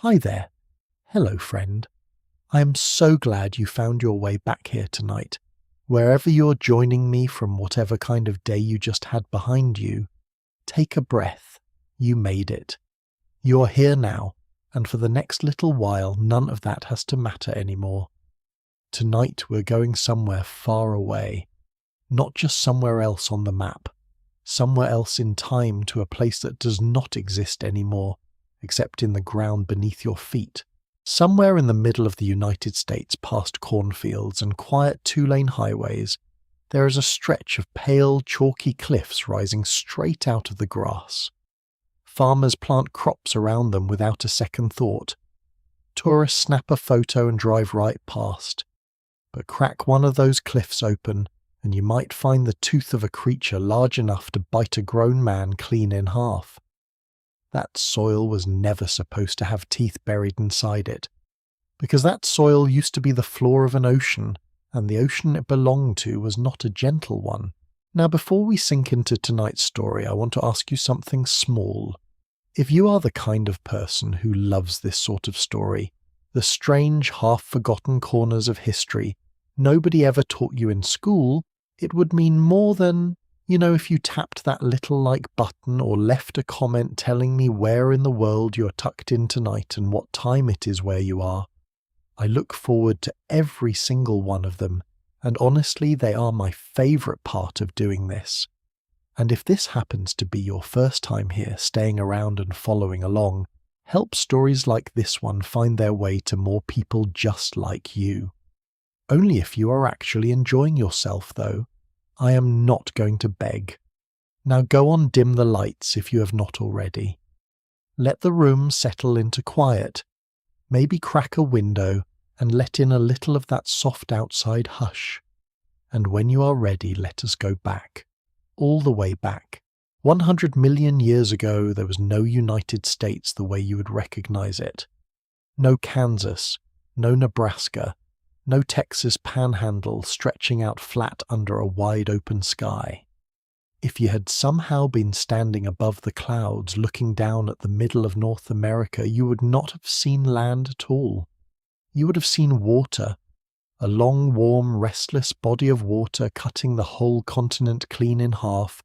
Hi there. Hello, friend. I am so glad you found your way back here tonight. Wherever you're joining me from, whatever kind of day you just had behind you, take a breath. You made it. You're here now, and for the next little while, none of that has to matter anymore. Tonight we're going somewhere far away. Not just somewhere else on the map. Somewhere else in time, to a place that does not exist anymore, except in the ground beneath your feet. Somewhere in the middle of the United States, past cornfields and quiet two-lane highways, there is a stretch of pale, chalky cliffs rising straight out of the grass. Farmers plant crops around them without a second thought. Tourists snap a photo and drive right past. But crack one of those cliffs open, and you might find the tooth of a creature large enough to bite a grown man clean in half. That soil was never supposed to have teeth buried inside it, because that soil used to be the floor of an ocean, and the ocean it belonged to was not a gentle one. Now, before we sink into tonight's story, I want to ask you something small. If you are the kind of person who loves this sort of story, the strange, half-forgotten corners of history nobody ever taught you in school, it would mean more than, if you tapped that little like button or left a comment telling me where in the world you're tucked in tonight and what time it is where you are. I look forward to every single one of them, and honestly, they are my favourite part of doing this. And if this happens to be your first time here, staying around and following along, help stories like this one find their way to more people just like you. Only if you are actually enjoying yourself, though. I am not going to beg. Now go on, dim the lights if you have not already. Let the room settle into quiet. Maybe crack a window and let in a little of that soft outside hush. And when you are ready, let us go back. All the way back. 100 million years ago, there was no United States the way you would recognize it. No Kansas, no Nebraska, no Texas panhandle stretching out flat under a wide open sky. If you had somehow been standing above the clouds looking down at the middle of North America, you would not have seen land at all. You would have seen water, a long, warm, restless body of water cutting the whole continent clean in half,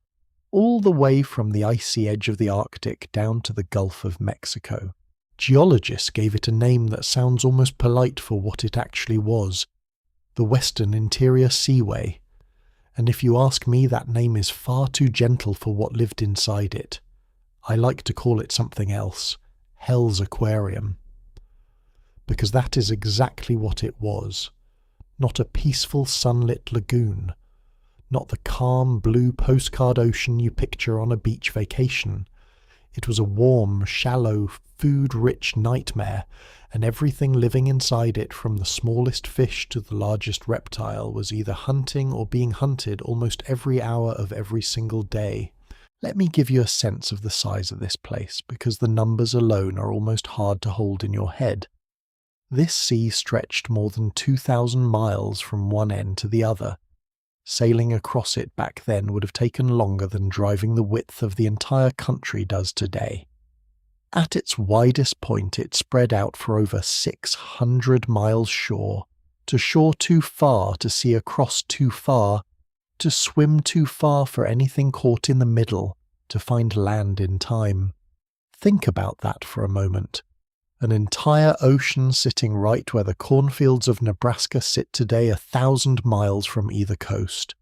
all the way from the icy edge of the Arctic down to the Gulf of Mexico. Geologists gave it a name that sounds almost polite for what it actually was, the Western Interior Seaway, and if you ask me, that name is far too gentle for what lived inside it. I like to call it something else, Hell's Aquarium, because that is exactly what it was. Not a peaceful sunlit lagoon, not the calm blue postcard ocean you picture on a beach vacation. It was a warm, shallow, food-rich nightmare, and everything living inside it, from the smallest fish to the largest reptile, was either hunting or being hunted almost every hour of every single day. Let me give you a sense of the size of this place, because the numbers alone are almost hard to hold in your head. This sea stretched more than 2,000 miles from one end to the other. Sailing across it back then would have taken longer than driving the width of the entire country does today. At its widest point, it spread out for over 600 miles shore, to shore too far to see across too far, to swim too far for anything caught in the middle to find land in time. Think about that for a moment. An entire ocean sitting right where the cornfields of Nebraska sit today, 1,000 miles from either coast.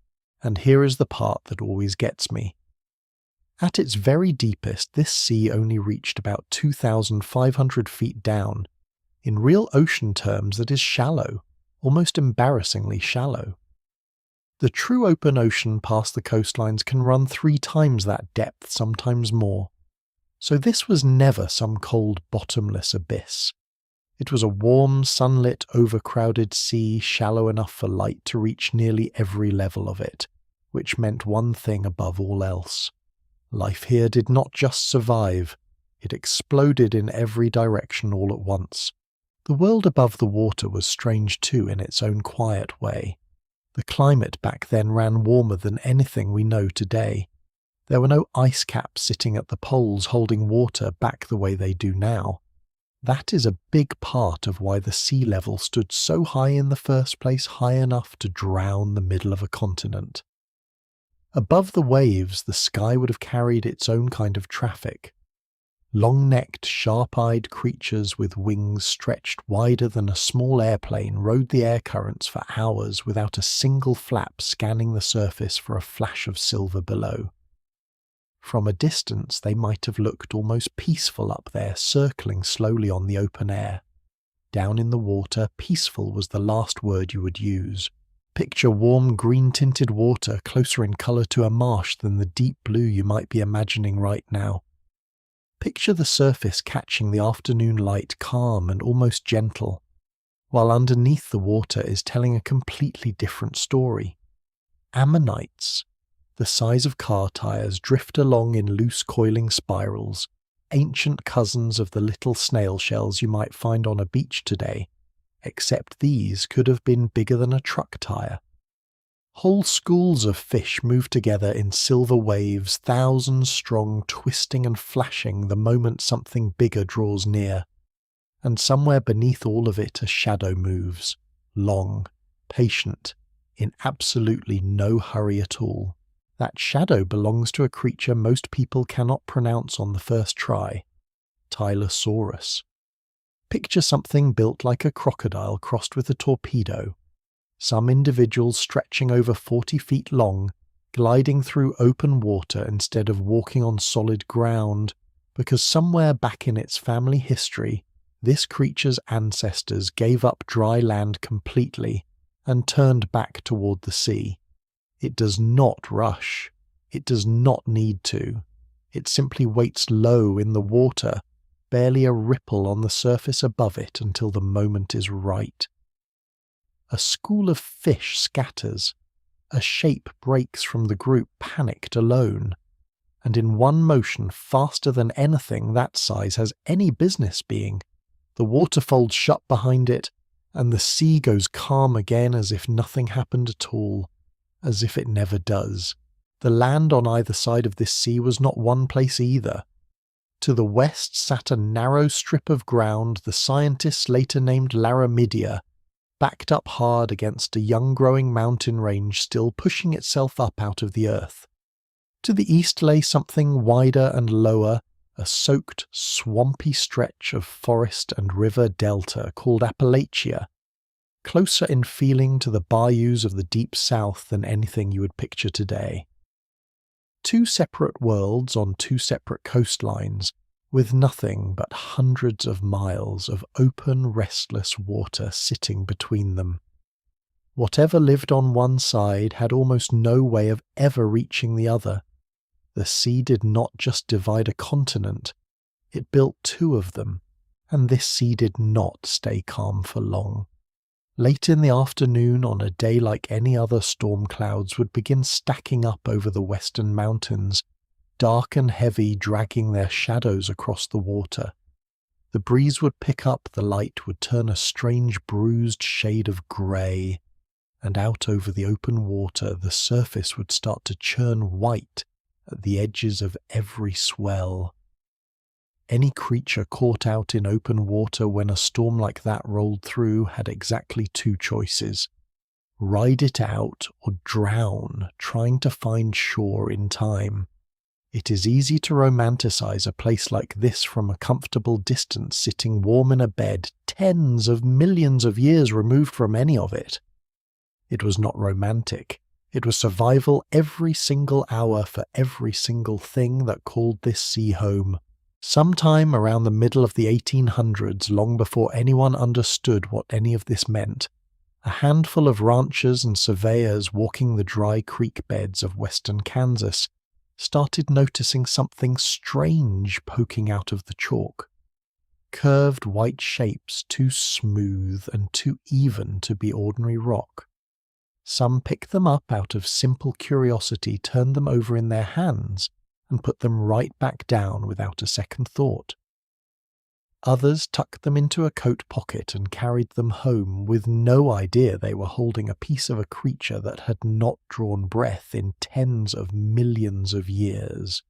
And here is the part that always gets me. At its very deepest, this sea only reached about 2,500 feet down. In real ocean terms, that is shallow, almost embarrassingly shallow. The true open ocean past the coastlines can run 3 times that depth, sometimes more. So this was never some cold, bottomless abyss. It was a warm, sunlit, overcrowded sea, shallow enough for light to reach nearly every level of it, which meant one thing above all else. Life here did not just survive, it exploded in every direction all at once. The world above the water was strange too in its own quiet way. The climate back then ran warmer than anything we know today. There were no ice caps sitting at the poles holding water back the way they do now. That is a big part of why the sea level stood so high in the first place, high enough to drown the middle of a continent. Above the waves, the sky would have carried its own kind of traffic. Long-necked, sharp-eyed creatures with wings stretched wider than a small airplane rode the air currents for hours without a single flap scanning the surface for a flash of silver below. From a distance, they might have looked almost peaceful up there, circling slowly on the open air. Down in the water, peaceful was the last word you would use. Picture warm green-tinted water closer in colour to a marsh than the deep blue you might be imagining right now. Picture the surface catching the afternoon light calm and almost gentle, while underneath the water is telling a completely different story. Ammonites, the size of car tyres, drift along in loose coiling spirals, ancient cousins of the little snail shells you might find on a beach today, except these could have been bigger than a truck tyre. Whole schools of fish move together in silver waves, thousands strong, twisting and flashing the moment something bigger draws near. And somewhere beneath all of it a shadow moves, long, patient, in absolutely no hurry at all. That shadow belongs to a creature most people cannot pronounce on the first try, Tylosaurus. Picture something built like a crocodile crossed with a torpedo. Some individuals stretching over 40 feet long, gliding through open water instead of walking on solid ground, because somewhere back in its family history, this creature's ancestors gave up dry land completely and turned back toward the sea. It does not rush. It does not need to. It simply waits low in the water, barely a ripple on the surface above it until the moment is right. A school of fish scatters. A shape breaks from the group, panicked alone. And in one motion, faster than anything that size has any business being, the water folds shut behind it, and the sea goes calm again as if nothing happened at all, as if it never does. The land on either side of this sea was not one place either. To the west sat a narrow strip of ground the scientists later named Laramidia, backed up hard against a young-growing mountain range still pushing itself up out of the earth. To the east lay something wider and lower, a soaked, swampy stretch of forest and river delta called Appalachia, closer in feeling to the bayous of the deep south than anything you would picture today. Two separate worlds on two separate coastlines, with nothing but hundreds of miles of open, restless water sitting between them. Whatever lived on one side had almost no way of ever reaching the other. The sea did not just divide a continent, it built two of them, and this sea did not stay calm for long. Late in the afternoon, on a day like any other, storm clouds would begin stacking up over the western mountains, dark and heavy, dragging their shadows across the water. The breeze would pick up, the light would turn a strange bruised shade of grey, and out over the open water the surface would start to churn white at the edges of every swell. Any creature caught out in open water when a storm like that rolled through had exactly two choices: ride it out or drown, trying to find shore in time. It is easy to romanticize a place like this from a comfortable distance, sitting warm in a bed tens of millions of years removed from any of it. It was not romantic. It was survival every single hour for every single thing that called this sea home. Sometime around the middle of the 1800s, long before anyone understood what any of this meant, a handful of ranchers and surveyors walking the dry creek beds of western Kansas started noticing something strange poking out of the chalk. Curved white shapes too smooth and too even to be ordinary rock. Some picked them up out of simple curiosity, turned them over in their hands, and put them right back down without a second thought. Others tucked them into a coat pocket and carried them home with no idea they were holding a piece of a creature that had not drawn breath in tens of millions of years.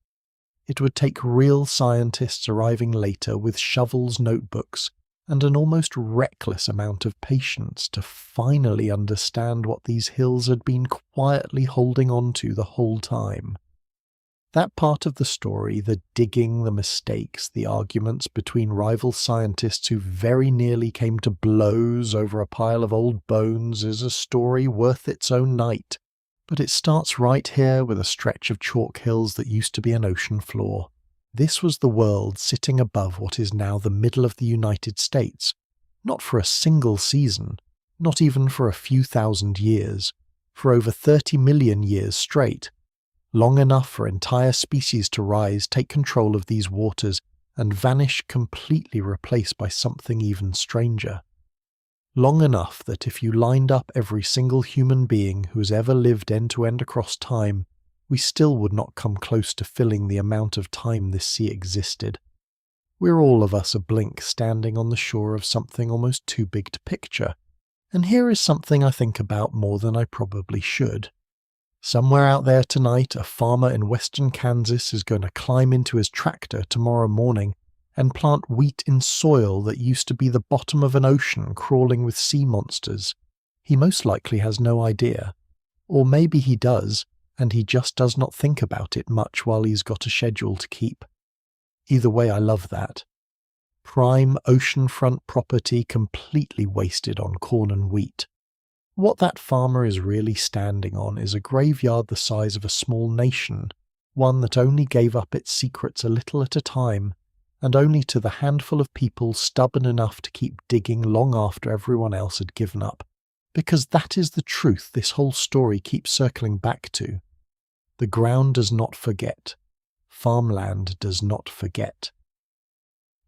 It would take real scientists arriving later with shovels, notebooks, and an almost reckless amount of patience to finally understand what these hills had been quietly holding on to the whole time. That part of the story, the digging, the mistakes, the arguments between rival scientists who very nearly came to blows over a pile of old bones, is a story worth its own night. But it starts right here with a stretch of chalk hills that used to be an ocean floor. This was the world sitting above what is now the middle of the United States, not for a single season, not even for a few thousand years, for over 30 million years straight, long enough for entire species to rise, take control of these waters, and vanish completely, replaced by something even stranger. Long enough that if you lined up every single human being who has ever lived end to end across time, we still would not come close to filling the amount of time this sea existed. We're all of us a blink standing on the shore of something almost too big to picture, and here is something I think about more than I probably should. Somewhere out there tonight, a farmer in western Kansas is going to climb into his tractor tomorrow morning and plant wheat in soil that used to be the bottom of an ocean crawling with sea monsters. He most likely has no idea. Or maybe he does, and he just does not think about it much while he's got a schedule to keep. Either way, I love that. Prime oceanfront property completely wasted on corn and wheat. What that farmer is really standing on is a graveyard the size of a small nation, one that only gave up its secrets a little at a time, and only to the handful of people stubborn enough to keep digging long after everyone else had given up. Because that is the truth this whole story keeps circling back to. The ground does not forget. Farmland does not forget.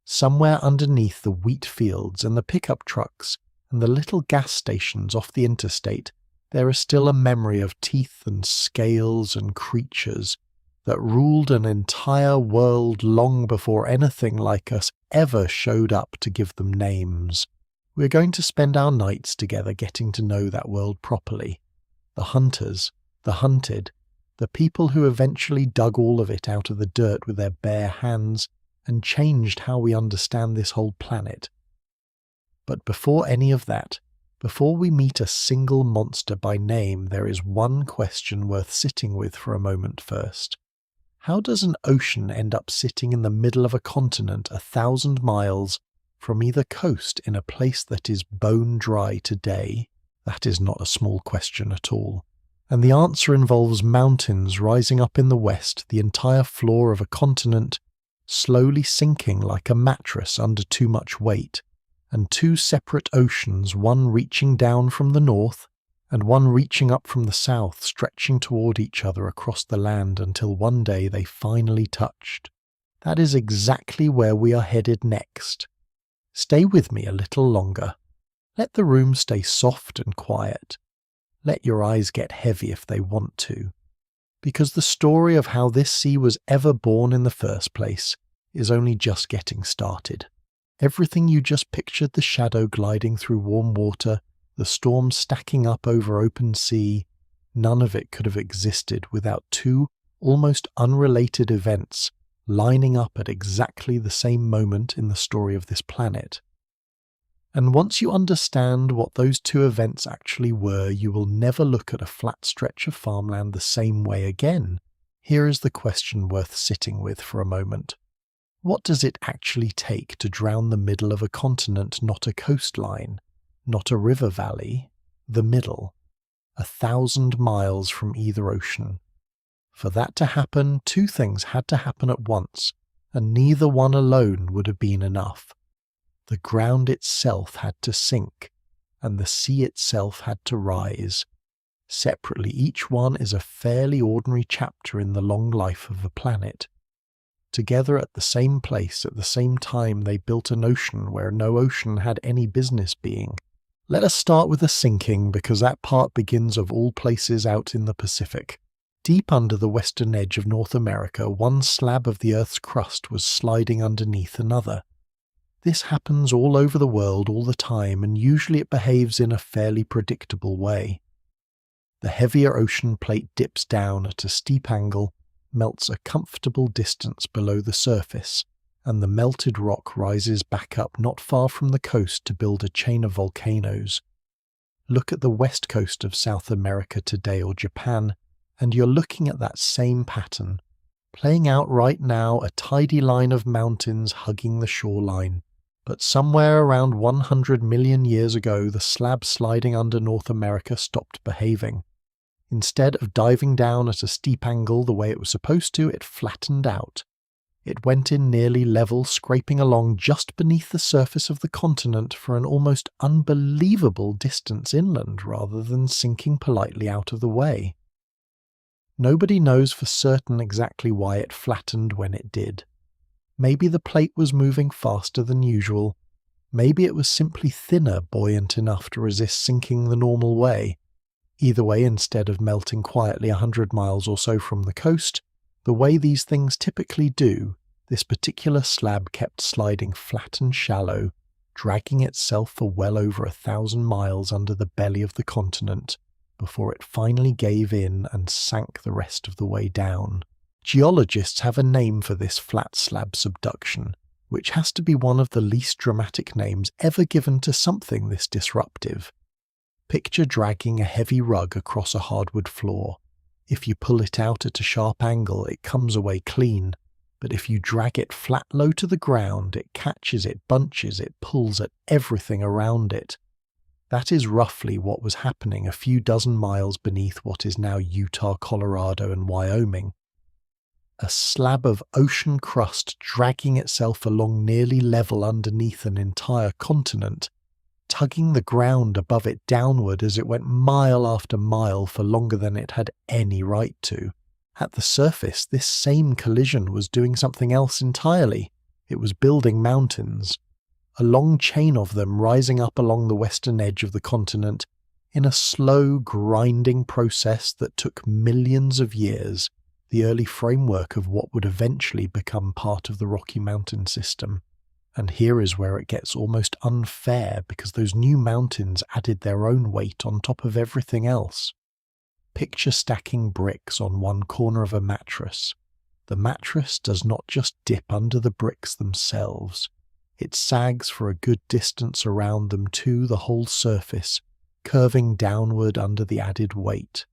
Somewhere underneath the wheat fields and the pickup trucks and the little gas stations off the interstate, there is still a memory of teeth and scales and creatures that ruled an entire world long before anything like us ever showed up to give them names. We're going to spend our nights together getting to know that world properly. The hunters, the hunted, the people who eventually dug all of it out of the dirt with their bare hands and changed how we understand this whole planet. But before any of that, before we meet a single monster by name, there is one question worth sitting with for a moment first. How does an ocean end up sitting in the middle of a continent 1,000 miles from either coast in a place that is bone dry today? That is not a small question at all. And the answer involves mountains rising up in the west, the entire floor of a continent slowly sinking like a mattress under too much weight, and two separate oceans, one reaching down from the north and one reaching up from the south, stretching toward each other across the land until one day they finally touched. That is exactly where we are headed next. Stay with me a little longer. Let the room stay soft and quiet. Let your eyes get heavy if they want to. Because the story of how this sea was ever born in the first place is only just getting started. Everything you just pictured, the shadow gliding through warm water, the storm stacking up over open sea, none of it could have existed without two almost unrelated events lining up at exactly the same moment in the story of this planet. And once you understand what those two events actually were, you will never look at a flat stretch of farmland the same way again. Here is the question worth sitting with for a moment. What does it actually take to drown the middle of a continent, not a coastline, not a river valley, the middle, 1,000 miles from either ocean? For that to happen, two things had to happen at once, and neither one alone would have been enough. The ground itself had to sink, and the sea itself had to rise. Separately, each one is a fairly ordinary chapter in the long life of a planet. Together at the same place at the same time, they built an ocean where no ocean had any business being. Let us start with the sinking, because that part begins of all places out in the Pacific. Deep under the western edge of North America, one slab of the Earth's crust was sliding underneath another. This happens all over the world all the time, and usually it behaves in a fairly predictable way. The heavier ocean plate dips down at a steep angle, melts a comfortable distance below the surface, and the melted rock rises back up not far from the coast to build a chain of volcanoes. Look at the west coast of South America today or Japan, and you're looking at that same pattern, playing out right now, a tidy line of mountains hugging the shoreline. But somewhere around 100 million years ago, the slab sliding under North America stopped behaving. Instead of diving down at a steep angle the way it was supposed to, it flattened out. It went in nearly level, scraping along just beneath the surface of the continent for an almost unbelievable distance inland rather than sinking politely out of the way. Nobody knows for certain exactly why it flattened when it did. Maybe the plate was moving faster than usual. Maybe it was simply thinner, buoyant enough to resist sinking the normal way. Either way, instead of melting quietly 100 miles or so from the coast, the way these things typically do, this particular slab kept sliding flat and shallow, dragging itself for well over 1,000 miles under the belly of the continent, before it finally gave in and sank the rest of the way down. Geologists have a name for this flat slab subduction, which has to be one of the least dramatic names ever given to something this disruptive. Picture dragging a heavy rug across a hardwood floor. If you pull it out at a sharp angle, it comes away clean, but if you drag it flat low to the ground, it catches, it bunches, it pulls at everything around it. That is roughly what was happening a few dozen miles beneath what is now Utah, Colorado, and Wyoming. A slab of ocean crust dragging itself along nearly level underneath an entire continent, tugging the ground above it downward as it went mile after mile for longer than it had any right to. At the surface, this same collision was doing something else entirely. It was building mountains, a long chain of them rising up along the western edge of the continent in a slow, grinding process that took millions of years, the early framework of what would eventually become part of the Rocky Mountain system. And here is where it gets almost unfair, because those new mountains added their own weight on top of everything else. Picture stacking bricks on one corner of a mattress. The mattress does not just dip under the bricks themselves. It sags for a good distance around them to the whole surface, curving downward under the added weight.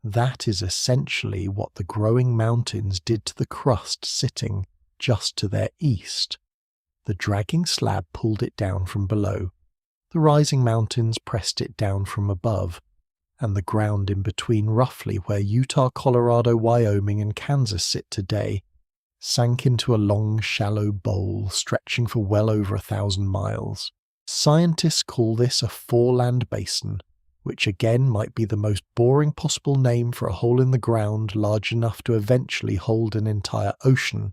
That is essentially what the growing mountains did to the crust sitting just to their east. The dragging slab pulled it down from below. The rising mountains pressed it down from above, and the ground in between, roughly where Utah, Colorado, Wyoming, and Kansas sit today, sank into a long, shallow bowl stretching for well over 1,000 miles. Scientists call this a foreland basin, which again might be the most boring possible name for a hole in the ground large enough to eventually hold an entire ocean.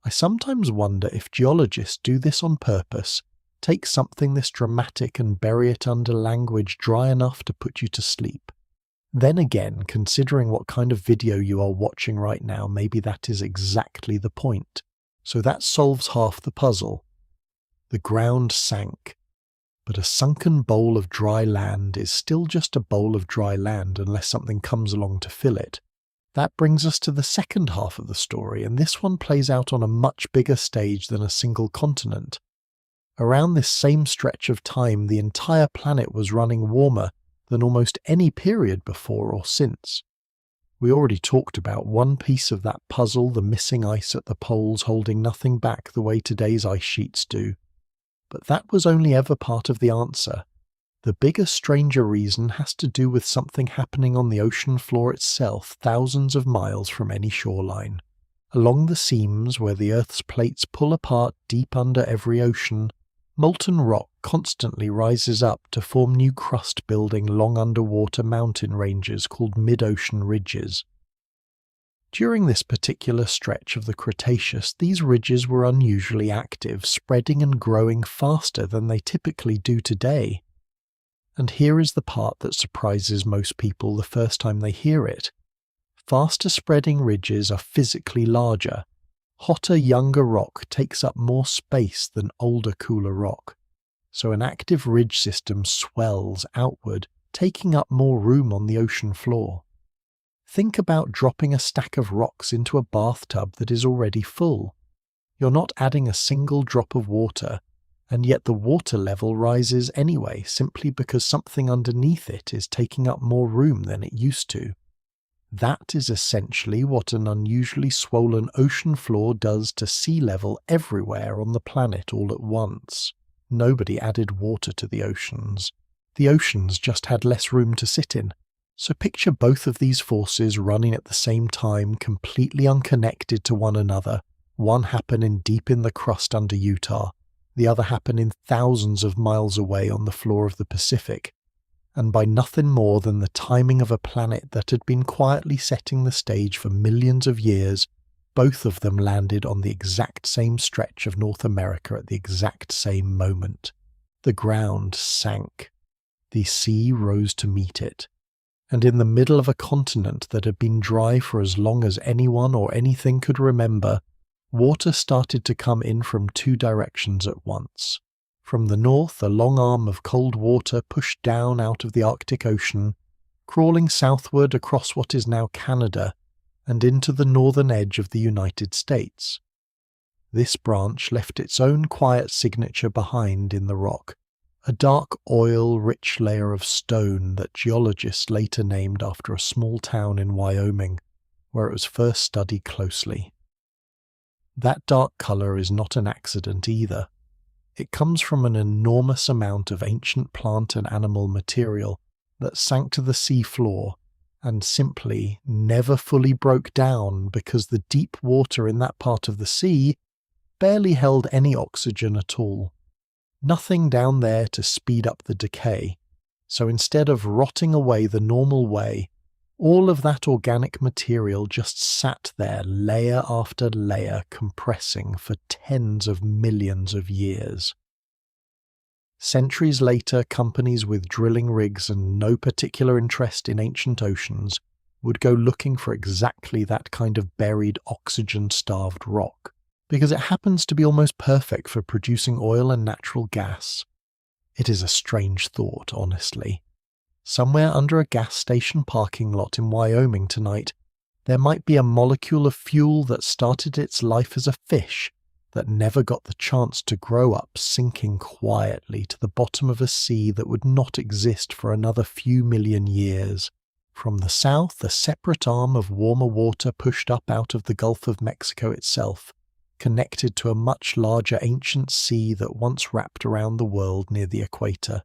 I sometimes wonder if geologists do this on purpose, take something this dramatic and bury it under language dry enough to put you to sleep. Then again, considering what kind of video you are watching right now, maybe that is exactly the point. So that solves half the puzzle. The ground sank, but a sunken bowl of dry land is still just a bowl of dry land unless something comes along to fill it. That brings us to the second half of the story, and this one plays out on a much bigger stage than a single continent. Around this same stretch of time, the entire planet was running warmer than almost any period before or since. We already talked about one piece of that puzzle, the missing ice at the poles holding nothing back the way today's ice sheets do. But that was only ever part of the answer. The bigger, stranger reason has to do with something happening on the ocean floor itself, thousands of miles from any shoreline. Along the seams where the Earth's plates pull apart deep under every ocean, molten rock constantly rises up to form new crust-building long underwater mountain ranges called mid-ocean ridges. During this particular stretch of the Cretaceous, these ridges were unusually active, spreading and growing faster than they typically do today. And here is the part that surprises most people the first time they hear it. Faster spreading ridges are physically larger. Hotter, younger rock takes up more space than older, cooler rock. So an active ridge system swells outward, taking up more room on the ocean floor. Think about dropping a stack of rocks into a bathtub that is already full. You're not adding a single drop of water, and yet the water level rises anyway simply because something underneath it is taking up more room than it used to. That is essentially what an unusually swollen ocean floor does to sea level everywhere on the planet all at once. Nobody added water to the oceans. The oceans just had less room to sit in. So picture both of these forces running at the same time, completely unconnected to one another, one happening deep in the crust under Utah, the other happening thousands of miles away on the floor of the Pacific, and by nothing more than the timing of a planet that had been quietly setting the stage for millions of years, both of them landed on the exact same stretch of North America at the exact same moment. The ground sank. The sea rose to meet it. And in the middle of a continent that had been dry for as long as anyone or anything could remember, water started to come in from two directions at once. From the north, a long arm of cold water pushed down out of the Arctic Ocean, crawling southward across what is now Canada and into the northern edge of the United States. This branch left its own quiet signature behind in the rock, a dark oil-rich layer of stone that geologists later named after a small town in Wyoming, where it was first studied closely. That dark colour is not an accident either. It comes from an enormous amount of ancient plant and animal material that sank to the sea floor and simply never fully broke down because the deep water in that part of the sea barely held any oxygen at all. Nothing down there to speed up the decay, so instead of rotting away the normal way, all of that organic material just sat there layer after layer compressing for tens of millions of years. Centuries later, companies with drilling rigs and no particular interest in ancient oceans would go looking for exactly that kind of buried oxygen-starved rock, because it happens to be almost perfect for producing oil and natural gas. It is a strange thought, honestly. Somewhere under a gas station parking lot in Wyoming tonight, there might be a molecule of fuel that started its life as a fish that never got the chance to grow up, sinking quietly to the bottom of a sea that would not exist for another few million years. From the south, a separate arm of warmer water pushed up out of the Gulf of Mexico itself, connected to a much larger ancient sea that once wrapped around the world near the equator.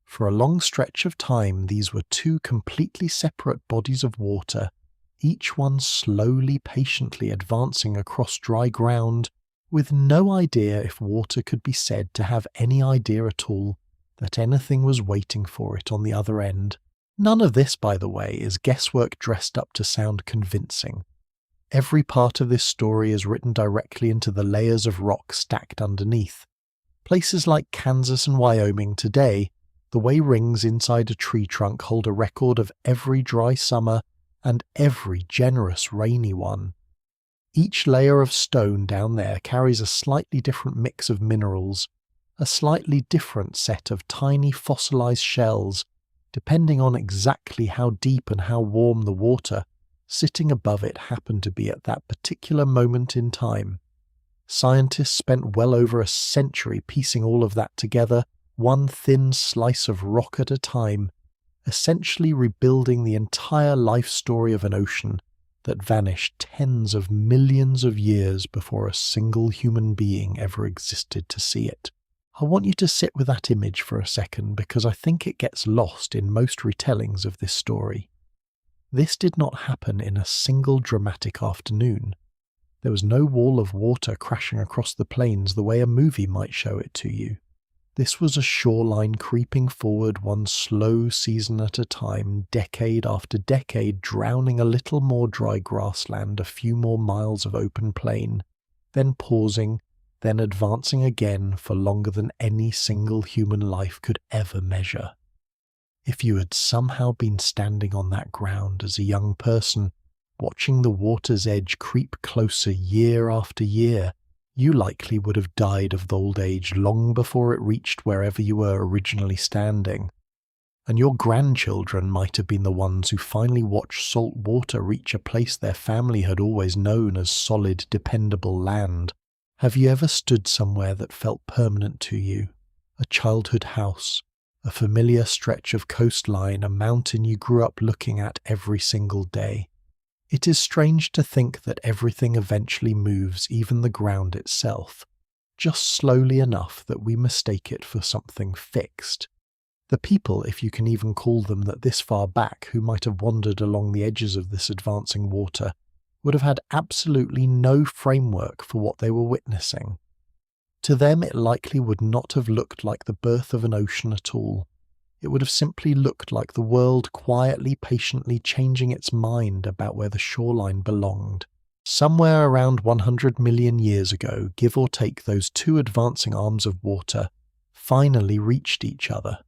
For a long stretch of time, these were two completely separate bodies of water, each one slowly, patiently advancing across dry ground, with no idea if water could be said to have any idea at all that anything was waiting for it on the other end. None of this, by the way, is guesswork dressed up to sound convincing. Every part of this story is written directly into the layers of rock stacked underneath. Places like Kansas and Wyoming today, the way rings inside a tree trunk hold a record of every dry summer and every generous rainy one. Each layer of stone down there carries a slightly different mix of minerals, a slightly different set of tiny fossilized shells, depending on exactly how deep and how warm the water sitting above it happened to be at that particular moment in time. Scientists spent well over a century piecing all of that together, one thin slice of rock at a time, essentially rebuilding the entire life story of an ocean that vanished tens of millions of years before a single human being ever existed to see it. I want you to sit with that image for a second because I think it gets lost in most retellings of this story. This did not happen in a single dramatic afternoon. There was no wall of water crashing across the plains the way a movie might show it to you. This was a shoreline creeping forward one slow season at a time, decade after decade, drowning a little more dry grassland, a few more miles of open plain, then pausing, then advancing again for longer than any single human life could ever measure. If you had somehow been standing on that ground as a young person, watching the water's edge creep closer year after year, you likely would have died of old age long before it reached wherever you were originally standing. And your grandchildren might have been the ones who finally watched salt water reach a place their family had always known as solid, dependable land. Have you ever stood somewhere that felt permanent to you? A childhood house, a familiar stretch of coastline, a mountain you grew up looking at every single day. It is strange to think that everything eventually moves, even the ground itself, just slowly enough that we mistake it for something fixed. The people, if you can even call them that this far back, who might have wandered along the edges of this advancing water, would have had absolutely no framework for what they were witnessing. To them it likely would not have looked like the birth of an ocean at all. It would have simply looked like the world quietly, patiently changing its mind about where the shoreline belonged. Somewhere around 100 million years ago, give or take, those two advancing arms of water finally reached each other.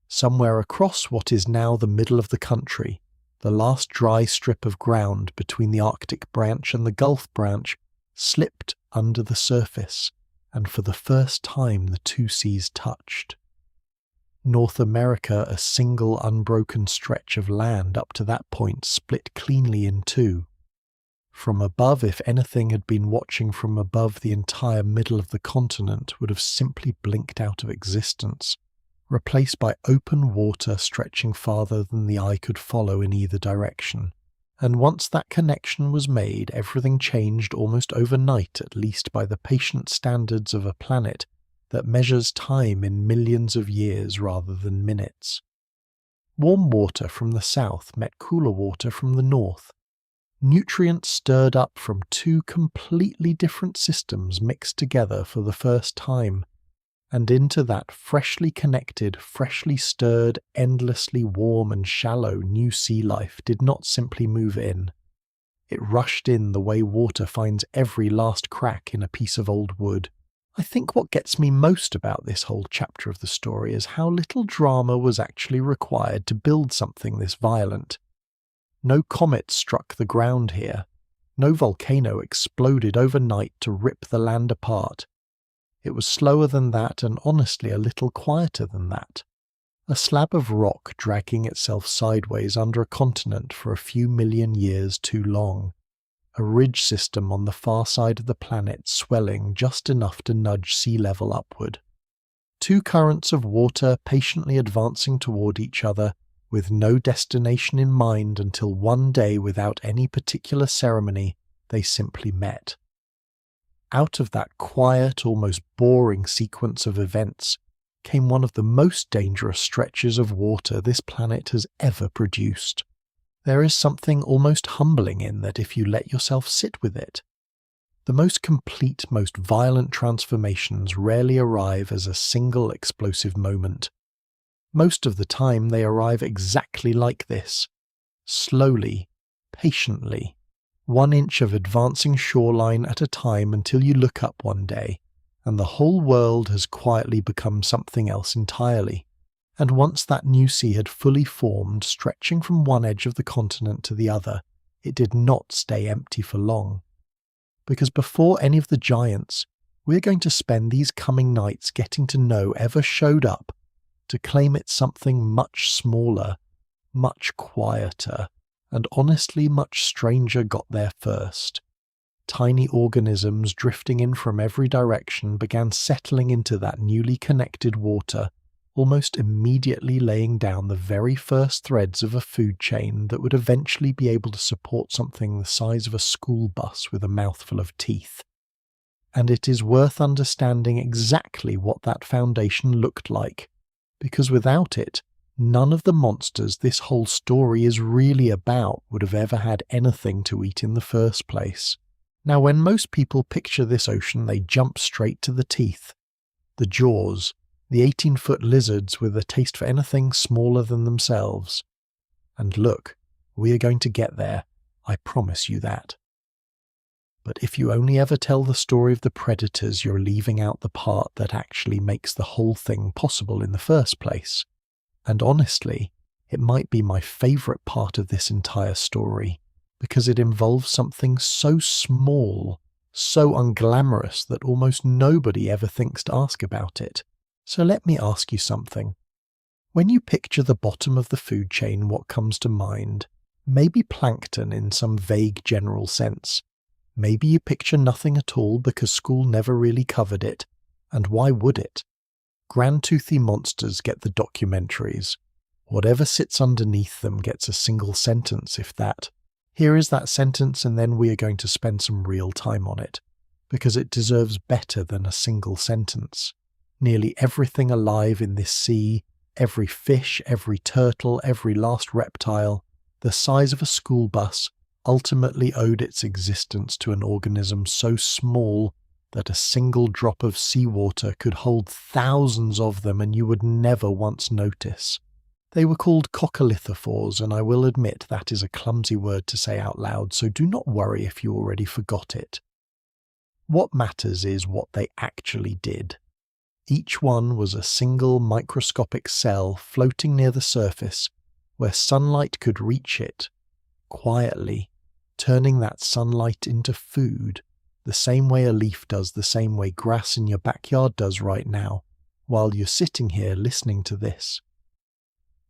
Somewhere across what is now the middle of the country, the last dry strip of ground between the Arctic branch and the Gulf branch slipped under the surface, and for the first time the two seas touched. North America, a single unbroken stretch of land up to that point, split cleanly in two. From above, if anything had been watching from above, the entire middle of the continent would have simply blinked out of existence, replaced by open water stretching farther than the eye could follow in either direction. And once that connection was made, everything changed almost overnight, at least by the patient standards of a planet that measures time in millions of years rather than minutes. Warm water from the south met cooler water from the north. Nutrients stirred up from two completely different systems mixed together for the first time, and into that freshly connected, freshly stirred, endlessly warm and shallow new sea life did not simply move in. It rushed in the way water finds every last crack in a piece of old wood. I think what gets me most about this whole chapter of the story is how little drama was actually required to build something this violent. No comet struck the ground here. No volcano exploded overnight to rip the land apart. It was slower than that, and honestly a little quieter than that. A slab of rock dragging itself sideways under a continent for a few million years too long. A ridge system on the far side of the planet swelling just enough to nudge sea level upward. Two currents of water patiently advancing toward each other, with no destination in mind, until one day, without any particular ceremony, they simply met. Out of that quiet, almost boring sequence of events came one of the most dangerous stretches of water this planet has ever produced. There is something almost humbling in that if you let yourself sit with it. The most complete, most violent transformations rarely arrive as a single explosive moment. Most of the time they arrive exactly like this, slowly, patiently, 1 inch of advancing shoreline at a time, until you look up one day, and the whole world has quietly become something else entirely. And once that new sea had fully formed, stretching from one edge of the continent to the other, it did not stay empty for long. Because before any of the giants we're going to spend these coming nights getting to know ever showed up, to claim it something much smaller, much quieter, and honestly much stranger got there first. Tiny organisms drifting in from every direction began settling into that newly connected water, almost immediately laying down the very first threads of a food chain that would eventually be able to support something the size of a school bus with a mouthful of teeth. And it is worth understanding exactly what that foundation looked like, because without it, none of the monsters this whole story is really about would have ever had anything to eat in the first place. Now, when most people picture this ocean, they jump straight to the teeth, the jaws, the 18-foot lizards with a taste for anything smaller than themselves. And look, we are going to get there, I promise you that. But if you only ever tell the story of the predators, you're leaving out the part that actually makes the whole thing possible in the first place. And honestly, it might be my favourite part of this entire story, because it involves something so small, so unglamorous that almost nobody ever thinks to ask about it. So let me ask you something. When you picture the bottom of the food chain, what comes to mind? Maybe plankton in some vague general sense. Maybe you picture nothing at all because school never really covered it. And why would it? Grand-toothy monsters get the documentaries. Whatever sits underneath them gets a single sentence, if that. Here is that sentence, and then we are going to spend some real time on it, because it deserves better than a single sentence. Nearly everything alive in this sea, every fish, every turtle, every last reptile, the size of a school bus, ultimately owed its existence to an organism so small that a single drop of seawater could hold thousands of them and you would never once notice. They were called coccolithophores, and I will admit that is a clumsy word to say out loud, so do not worry if you already forgot it. What matters is what they actually did. Each one was a single microscopic cell floating near the surface where sunlight could reach it, quietly, turning that sunlight into food, the same way a leaf does, the same way grass in your backyard does right now, while you're sitting here listening to this.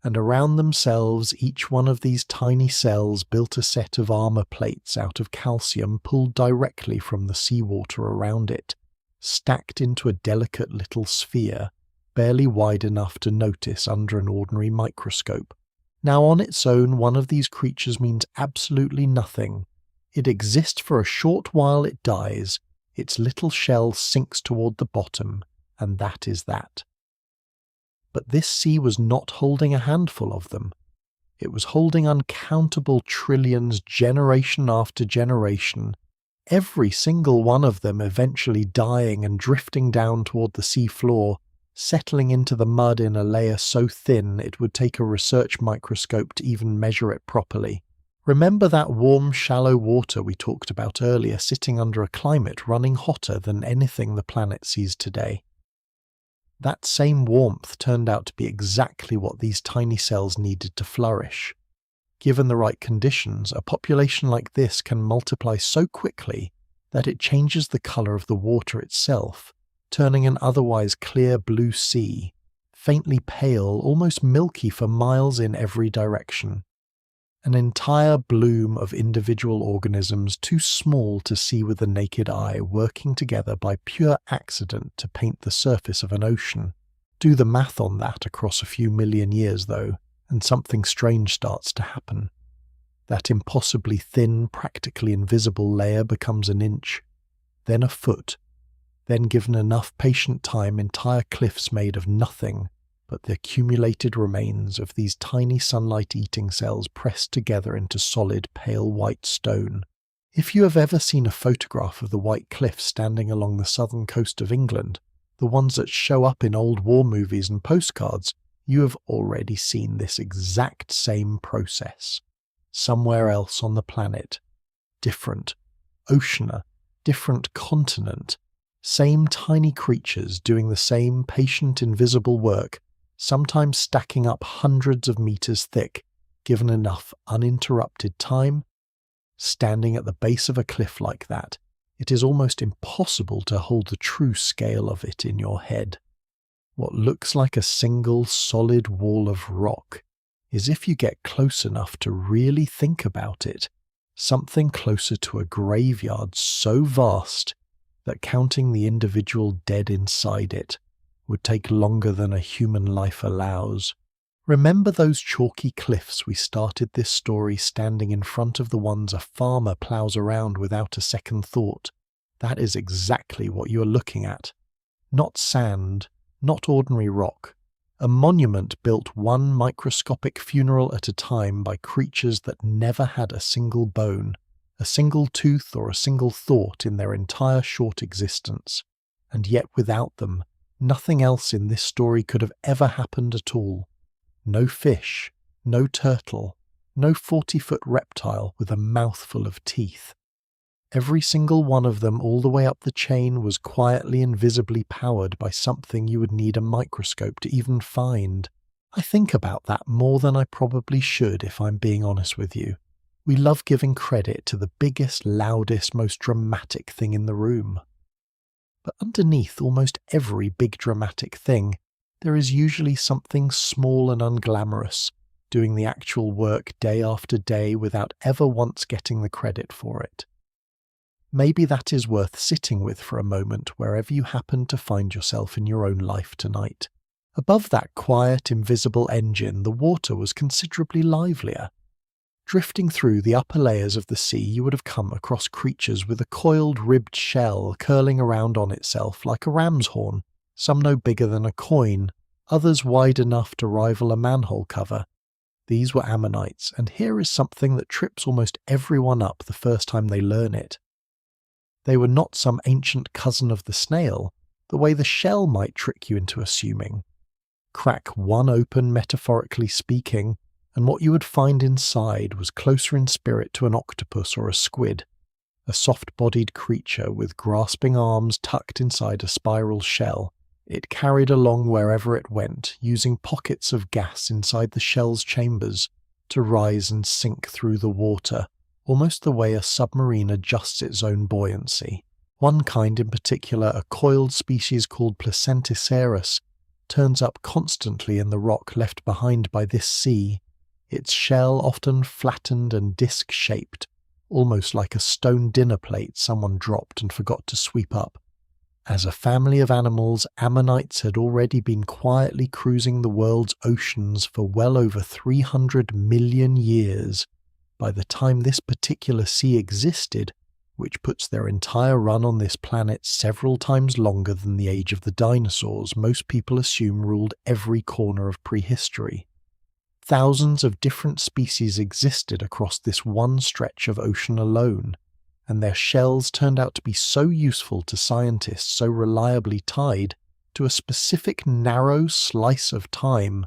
And around themselves, each one of these tiny cells built a set of armor plates out of calcium pulled directly from the seawater around it, stacked into a delicate little sphere, barely wide enough to notice under an ordinary microscope. Now on its own, one of these creatures means absolutely nothing. It exists for a short while, it dies, its little shell sinks toward the bottom, and that is that. But this sea was not holding a handful of them. It was holding uncountable trillions, generation after generation, every single one of them eventually dying and drifting down toward the sea floor, settling into the mud in a layer so thin it would take a research microscope to even measure it properly. Remember that warm, shallow water we talked about earlier, sitting under a climate running hotter than anything the planet sees today? That same warmth turned out to be exactly what these tiny cells needed to flourish. Given the right conditions, a population like this can multiply so quickly that it changes the color of the water itself, turning an otherwise clear blue sea, faintly pale, almost milky for miles in every direction. An entire bloom of individual organisms too small to see with the naked eye working together by pure accident to paint the surface of an ocean. Do the math on that across a few million years, though, and something strange starts to happen. That impossibly thin, practically invisible layer becomes an inch, then a foot, then given enough patient time, entire cliffs made of nothing but the accumulated remains of these tiny sunlight-eating cells pressed together into solid pale white stone. If you have ever seen a photograph of the White Cliffs standing along the southern coast of England, the ones that show up in old war movies and postcards, you have already seen this exact same process. Somewhere else on the planet. Different. Oceania. Different continent. Same tiny creatures doing the same patient invisible work, sometimes stacking up hundreds of meters thick, given enough uninterrupted time. Standing at the base of a cliff like that, it is almost impossible to hold the true scale of it in your head. What looks like a single solid wall of rock is, if you get close enough to really think about it, something closer to a graveyard so vast that counting the individual dead inside it would take longer than a human life allows. Remember those chalky cliffs we started this story standing in front of, the ones a farmer plows around without a second thought? That is exactly what you are looking at. Not sand, not ordinary rock. A monument built one microscopic funeral at a time by creatures that never had a single bone, a single tooth or a single thought in their entire short existence. And yet without them, nothing else in this story could have ever happened at all. No fish, no turtle, no 40-foot reptile with a mouthful of teeth. Every single one of them all the way up the chain was quietly and visibly powered by something you would need a microscope to even find. I think about that more than I probably should, if I'm being honest with you. We love giving credit to the biggest, loudest, most dramatic thing in the room. But underneath almost every big dramatic thing, there is usually something small and unglamorous, doing the actual work day after day without ever once getting the credit for it. Maybe that is worth sitting with for a moment wherever you happen to find yourself in your own life tonight. Above that quiet, invisible engine, the water was considerably livelier. Drifting through the upper layers of the sea, you would have come across creatures with a coiled, ribbed shell curling around on itself like a ram's horn, some no bigger than a coin, others wide enough to rival a manhole cover. These were ammonites, and here is something that trips almost everyone up the first time they learn it. They were not some ancient cousin of the snail, the way the shell might trick you into assuming. Crack one open, metaphorically speaking, and what you would find inside was closer in spirit to an octopus or a squid, a soft-bodied creature with grasping arms tucked inside a spiral shell. It carried along wherever it went, using pockets of gas inside the shell's chambers to rise and sink through the water, almost the way a submarine adjusts its own buoyancy. One kind in particular, a coiled species called plesiosaurs, turns up constantly in the rock left behind by this sea, its shell often flattened and disc-shaped, almost like a stone dinner plate someone dropped and forgot to sweep up. As a family of animals, ammonites had already been quietly cruising the world's oceans for well over 300 million years by the time this particular sea existed, which puts their entire run on this planet several times longer than the age of the dinosaurs most people assume ruled every corner of prehistory. Thousands of different species existed across this one stretch of ocean alone, and their shells turned out to be so useful to scientists, so reliably tied to a specific narrow slice of time,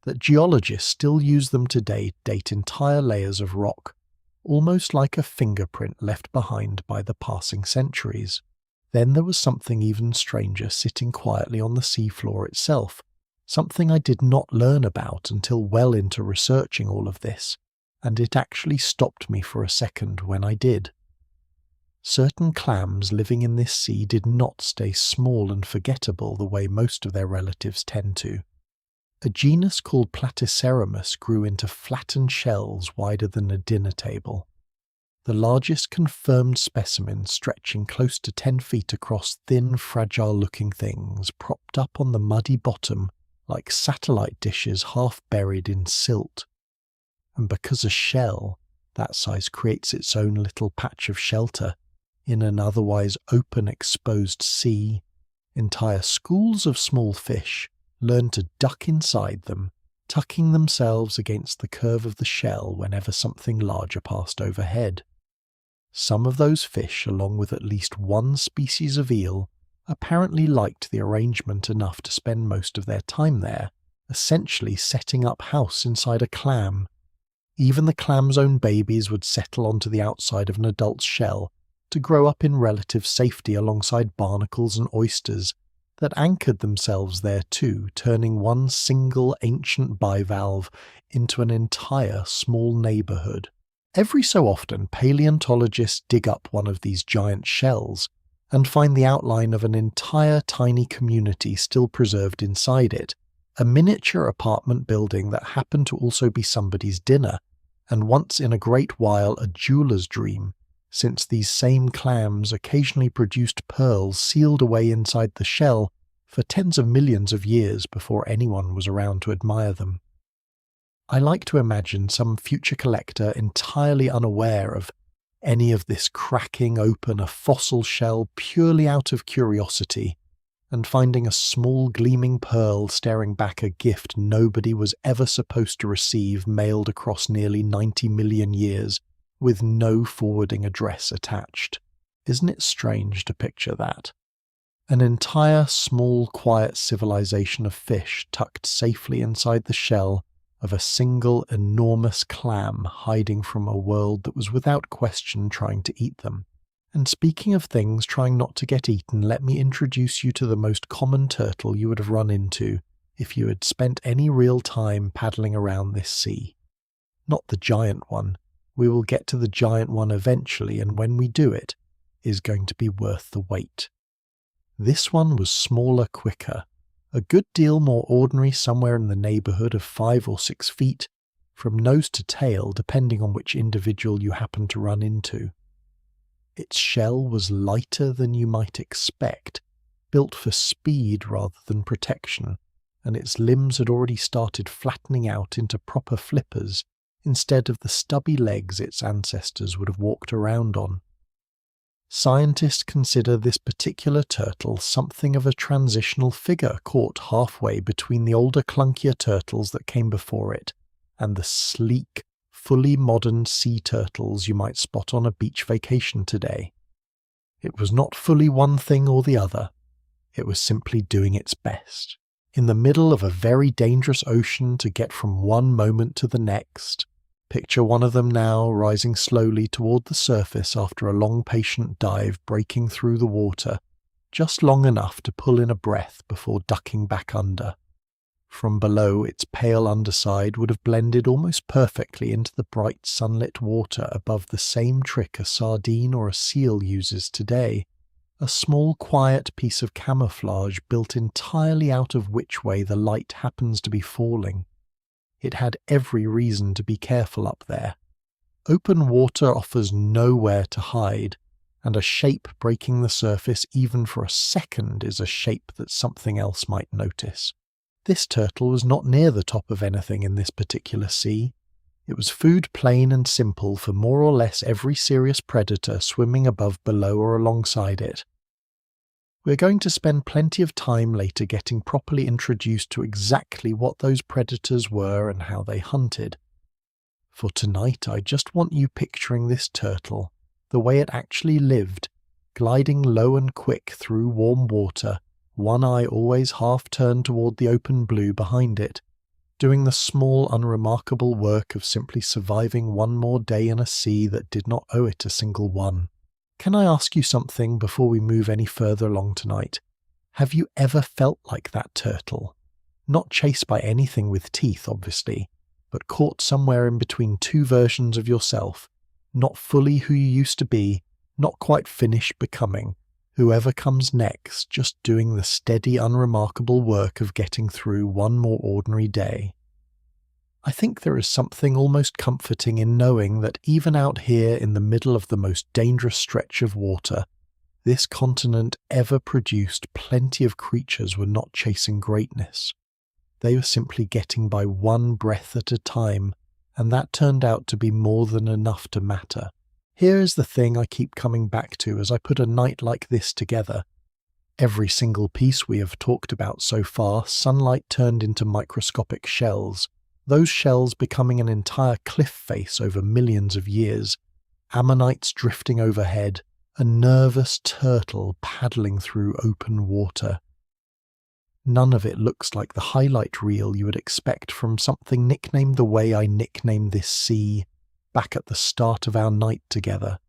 that geologists still use them today to date entire layers of rock, almost like a fingerprint left behind by the passing centuries. Then there was something even stranger sitting quietly on the seafloor itself, something I did not learn about until well into researching all of this, and it actually stopped me for a second when I did. Certain clams living in this sea did not stay small and forgettable the way most of their relatives tend to. A genus called Platyceramus grew into flattened shells wider than a dinner table, the largest confirmed specimen stretching close to 10 feet across thin, fragile-looking things propped up on the muddy bottom like satellite dishes half buried in silt. And because a shell that size creates its own little patch of shelter in an otherwise open, exposed sea, entire schools of small fish learn to duck inside them, tucking themselves against the curve of the shell whenever something larger passed overhead. Some of those fish, along with at least one species of eel, apparently liked the arrangement enough to spend most of their time there, essentially setting up house inside a clam. Even the clam's own babies would settle onto the outside of an adult's shell to grow up in relative safety alongside barnacles and oysters that anchored themselves there too, turning one single ancient bivalve into an entire small neighbourhood. Every so often, paleontologists dig up one of these giant shells and find the outline of an entire tiny community still preserved inside it, a miniature apartment building that happened to also be somebody's dinner, and once in a great while a jeweller's dream, since these same clams occasionally produced pearls sealed away inside the shell for tens of millions of years before anyone was around to admire them. I like to imagine some future collector entirely unaware of any of this cracking open a fossil shell purely out of curiosity, and finding a small gleaming pearl staring back a gift nobody was ever supposed to receive mailed across nearly 90 million years with no forwarding address attached. Isn't it strange to picture that? An entire small quiet civilization of fish tucked safely inside the shell of a single enormous clam hiding from a world that was without question trying to eat them. And speaking of things trying not to get eaten, let me introduce you to the most common turtle you would have run into if you had spent any real time paddling around this sea. Not the giant one. We will get to the giant one eventually, and when we do it, is going to be worth the wait. This one was smaller, quicker, a good deal more ordinary, somewhere in the neighbourhood of 5 or 6 feet, from nose to tail depending on which individual you happen to run into. Its shell was lighter than you might expect, built for speed rather than protection, and its limbs had already started flattening out into proper flippers instead of the stubby legs its ancestors would have walked around on. Scientists consider this particular turtle something of a transitional figure caught halfway between the older, clunkier turtles that came before it and the sleek, fully modern sea turtles you might spot on a beach vacation today. It was not fully one thing or the other. It was simply doing its best, in the middle of a very dangerous ocean, to get from one moment to the next. Picture one of them now, rising slowly toward the surface after a long patient dive, breaking through the water, just long enough to pull in a breath before ducking back under. From below, its pale underside would have blended almost perfectly into the bright sunlit water above the same trick a sardine or a seal uses today, a small quiet piece of camouflage built entirely out of which way the light happens to be falling. It had every reason to be careful up there. Open water offers nowhere to hide, and a shape breaking the surface even for a second is a shape that something else might notice. This turtle was not near the top of anything in this particular sea. It was food plain and simple for more or less every serious predator swimming above, below, or alongside it. We're going to spend plenty of time later getting properly introduced to exactly what those predators were and how they hunted. For tonight, I just want you picturing this turtle, the way it actually lived, gliding low and quick through warm water, one eye always half turned toward the open blue behind it, doing the small, unremarkable work of simply surviving one more day in a sea that did not owe it a single one. Can I ask you something before we move any further along tonight? Have you ever felt like that turtle? Not chased by anything with teeth, obviously, but caught somewhere in between two versions of yourself, not fully who you used to be, not quite finished becoming, whoever comes next, just doing the steady, unremarkable work of getting through one more ordinary day. I think there is something almost comforting in knowing that even out here in the middle of the most dangerous stretch of water, this continent ever produced plenty of creatures were not chasing greatness. They were simply getting by one breath at a time, and that turned out to be more than enough to matter. Here is the thing I keep coming back to as I put a night like this together. Every single piece we have talked about so far, sunlight turned into microscopic shells, those shells becoming an entire cliff face over millions of years, ammonites drifting overhead, a nervous turtle paddling through open water. None of it looks like the highlight reel you would expect from something nicknamed the way I nicknamed this sea back at the start of our night together.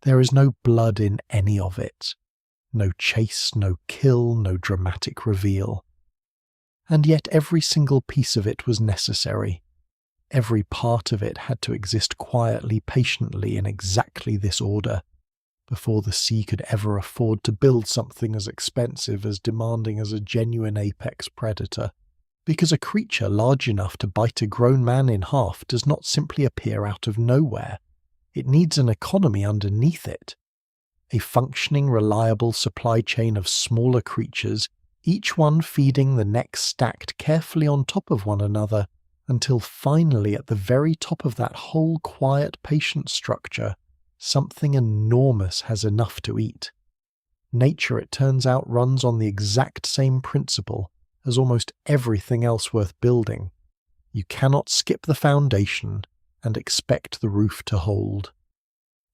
There is no blood in any of it. No chase, no kill, no dramatic reveal. And yet every single piece of it was necessary. Every part of it had to exist quietly, patiently, in exactly this order, before the sea could ever afford to build something as expensive, as demanding as a genuine apex predator. Because a creature large enough to bite a grown man in half does not simply appear out of nowhere. It needs an economy underneath it. A functioning, reliable supply chain of smaller creatures, each one feeding the next stacked carefully on top of one another, until finally at the very top of that whole quiet, patient structure, something enormous has enough to eat. Nature, it turns out, runs on the exact same principle as almost everything else worth building. You cannot skip the foundation and expect the roof to hold.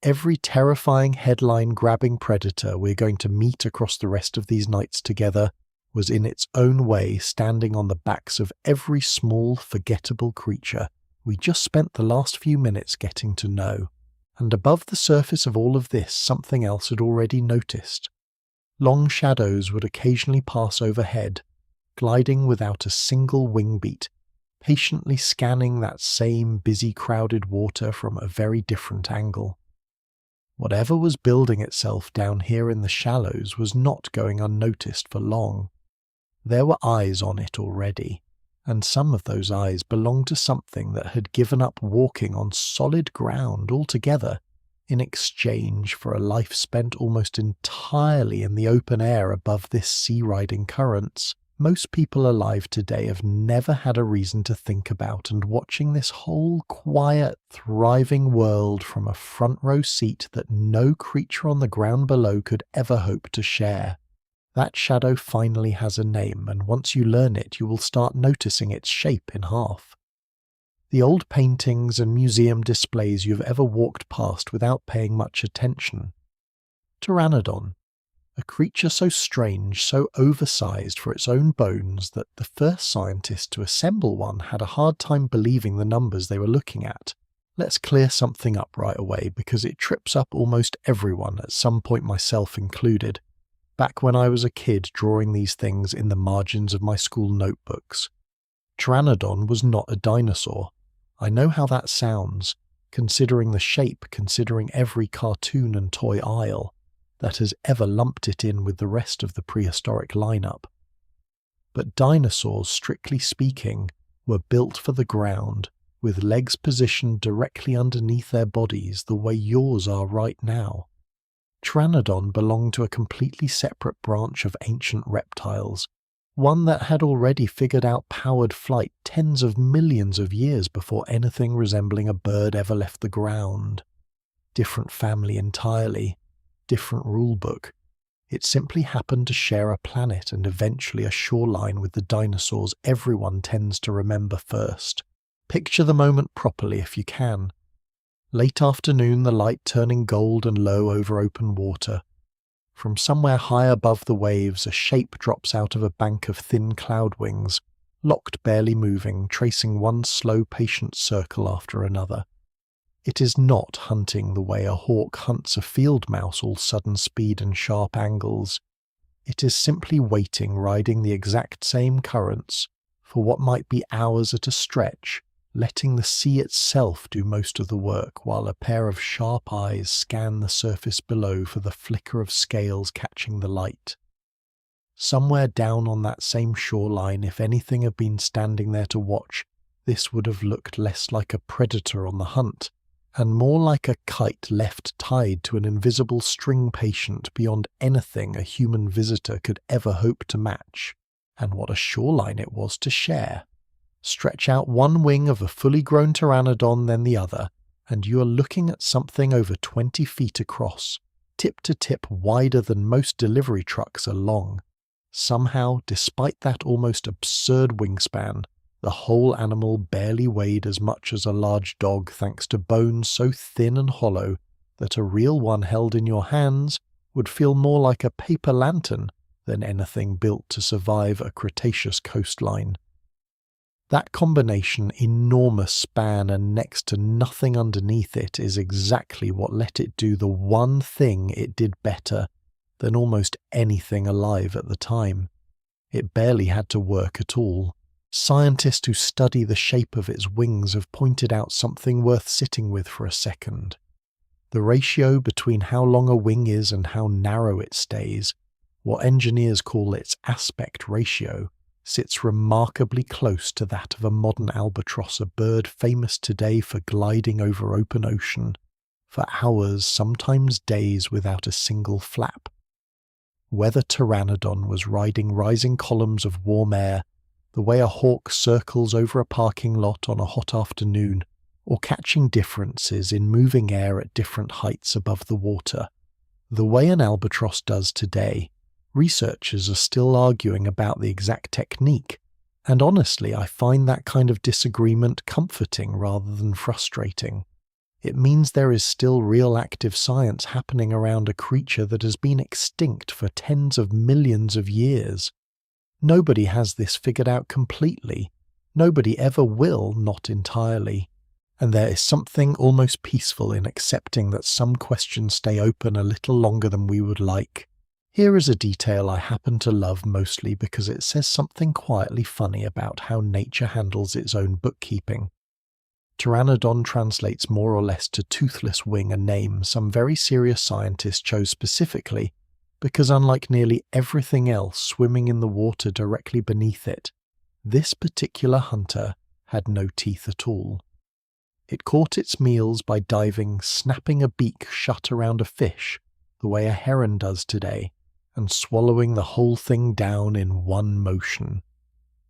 Every terrifying headline-grabbing predator we're going to meet across the rest of these nights together was in its own way standing on the backs of every small, forgettable creature we just spent the last few minutes getting to know. And above the surface of all of this, something else had already noticed. Long shadows would occasionally pass overhead, gliding without a single wing beat, patiently scanning that same busy, crowded water from a very different angle. Whatever was building itself down here in the shallows was not going unnoticed for long. There were eyes on it already, and some of those eyes belonged to something that had given up walking on solid ground altogether in exchange for a life spent almost entirely in the open air above this sea-riding currents. Most people alive today have never had a reason to think about, and watching this whole quiet, thriving world from a front row seat that no creature on the ground below could ever hope to share. That shadow finally has a name, and once you learn it, you will start noticing its shape in half. The old paintings and museum displays you've ever walked past without paying much attention. Pteranodon, a creature so strange, so oversized for its own bones that the first scientists to assemble one had a hard time believing the numbers they were looking at. Let's clear something up right away, because it trips up almost everyone, at some point myself included, back when I was a kid drawing these things in the margins of my school notebooks. Pteranodon was not a dinosaur. I know how that sounds, considering the shape, considering every cartoon and toy aisle that has ever lumped it in with the rest of the prehistoric lineup. But dinosaurs, strictly speaking, were built for the ground, with legs positioned directly underneath their bodies the way yours are right now. Pteranodon belonged to a completely separate branch of ancient reptiles, one that had already figured out powered flight tens of millions of years before anything resembling a bird ever left the ground. Different family entirely, different rulebook. It simply happened to share a planet and eventually a shoreline with the dinosaurs everyone tends to remember first. Picture the moment properly if you can. Late afternoon, the light turning gold and low over open water. From somewhere high above the waves, a shape drops out of a bank of thin cloud wings, locked, barely moving, tracing one slow, patient circle after another. It is not hunting the way a hawk hunts a field mouse, all sudden speed and sharp angles. It is simply waiting, riding the exact same currents, for what might be hours at a stretch, letting the sea itself do most of the work, while a pair of sharp eyes scan the surface below for the flicker of scales catching the light. Somewhere down on that same shoreline, if anything had been standing there to watch, this would have looked less like a predator on the hunt, and more like a kite left tied to an invisible string patient beyond anything a human visitor could ever hope to match. And what a shoreline it was to share. Stretch out one wing of a fully grown pteranodon, then the other, and you are looking at something over 20 feet across, tip to tip wider than most delivery trucks are long. Somehow, despite that almost absurd wingspan, the whole animal barely weighed as much as a large dog, thanks to bones so thin and hollow that a real one held in your hands would feel more like a paper lantern than anything built to survive a Cretaceous coastline. That combination, enormous span and next to nothing underneath it, is exactly what let it do the one thing it did better than almost anything alive at the time. It barely had to work at all. Scientists who study the shape of its wings have pointed out something worth sitting with for a second. The ratio between how long a wing is and how narrow it stays, what engineers call its aspect ratio, sits remarkably close to that of a modern albatross, a bird famous today for gliding over open ocean, for hours, sometimes days, without a single flap. Whether Pteranodon was riding rising columns of warm air, the way a hawk circles over a parking lot on a hot afternoon, or catching differences in moving air at different heights above the water, the way an albatross does today, researchers are still arguing about the exact technique, and honestly I find that kind of disagreement comforting rather than frustrating. It means there is still real active science happening around a creature that has been extinct for tens of millions of years. Nobody has this figured out completely. Nobody ever will, not entirely. And there is something almost peaceful in accepting that some questions stay open a little longer than we would like. Here is a detail I happen to love mostly because it says something quietly funny about how nature handles its own bookkeeping. Pteranodon translates more or less to toothless wing, a name some very serious scientists chose specifically because unlike nearly everything else swimming in the water directly beneath it, this particular hunter had no teeth at all. It caught its meals by diving, snapping a beak shut around a fish, the way a heron does today, and swallowing the whole thing down in one motion.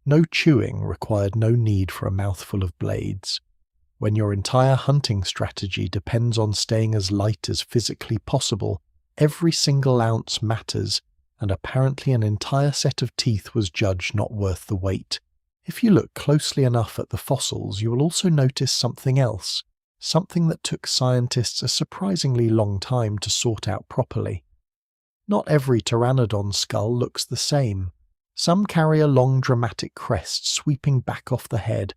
No chewing required no need for a mouthful of blades. When your entire hunting strategy depends on staying as light as physically possible, every single ounce matters, and apparently an entire set of teeth was judged not worth the wait. If you look closely enough at the fossils, you will also notice something else, something that took scientists a surprisingly long time to sort out properly. Not every pteranodon skull looks the same. Some carry a long dramatic crest sweeping back off the head,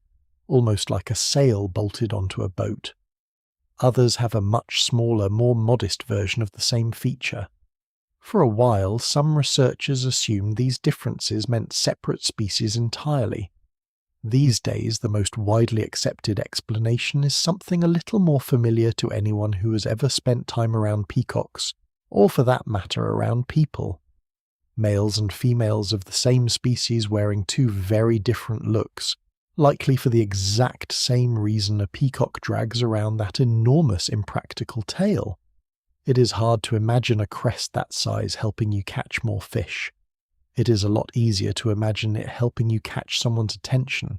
almost like a sail bolted onto a boat. Others have a much smaller, more modest version of the same feature. For a while, some researchers assumed these differences meant separate species entirely. These days, the most widely accepted explanation is something a little more familiar to anyone who has ever spent time around peacocks, or for that matter around people. Males and females of the same species wearing two very different looks, likely for the exact same reason a peacock drags around that enormous impractical tail. It is hard to imagine a crest that size helping you catch more fish. It is a lot easier to imagine it helping you catch someone's attention.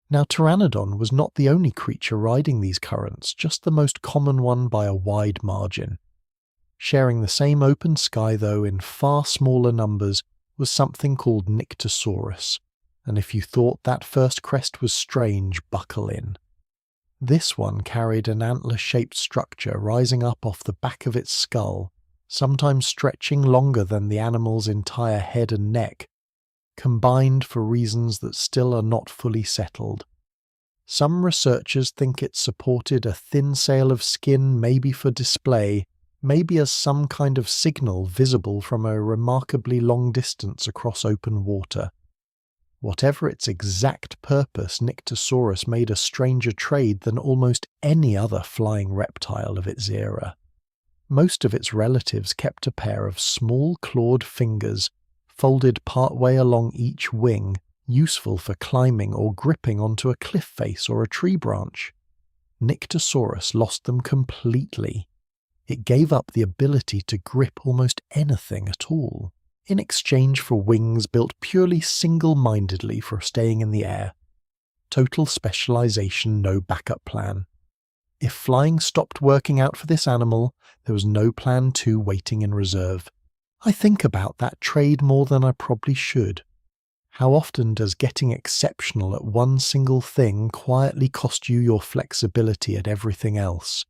Now, Pteranodon was not the only creature riding these currents, just the most common one by a wide margin. Sharing the same open sky, though, in far smaller numbers, was something called Nyctosaurus, and if you thought that first crest was strange, buckle in. This one carried an antler-shaped structure rising up off the back of its skull, sometimes stretching longer than the animal's entire head and neck, combined for reasons that still are not fully settled. Some researchers think it supported a thin sail of skin, maybe for display, maybe as some kind of signal visible from a remarkably long distance across open water. Whatever its exact purpose, Nyctosaurus made a stranger trade than almost any other flying reptile of its era. Most of its relatives kept a pair of small clawed fingers, folded partway along each wing, useful for climbing or gripping onto a cliff face or a tree branch. Nyctosaurus lost them completely. It gave up the ability to grip almost anything at all, in exchange for wings built purely single-mindedly for staying in the air. Total specialization, no backup plan. If flying stopped working out for this animal, there was no plan 2 waiting in reserve. I think about that trade more than I probably should. How often does getting exceptional at one single thing quietly cost you your flexibility at everything else?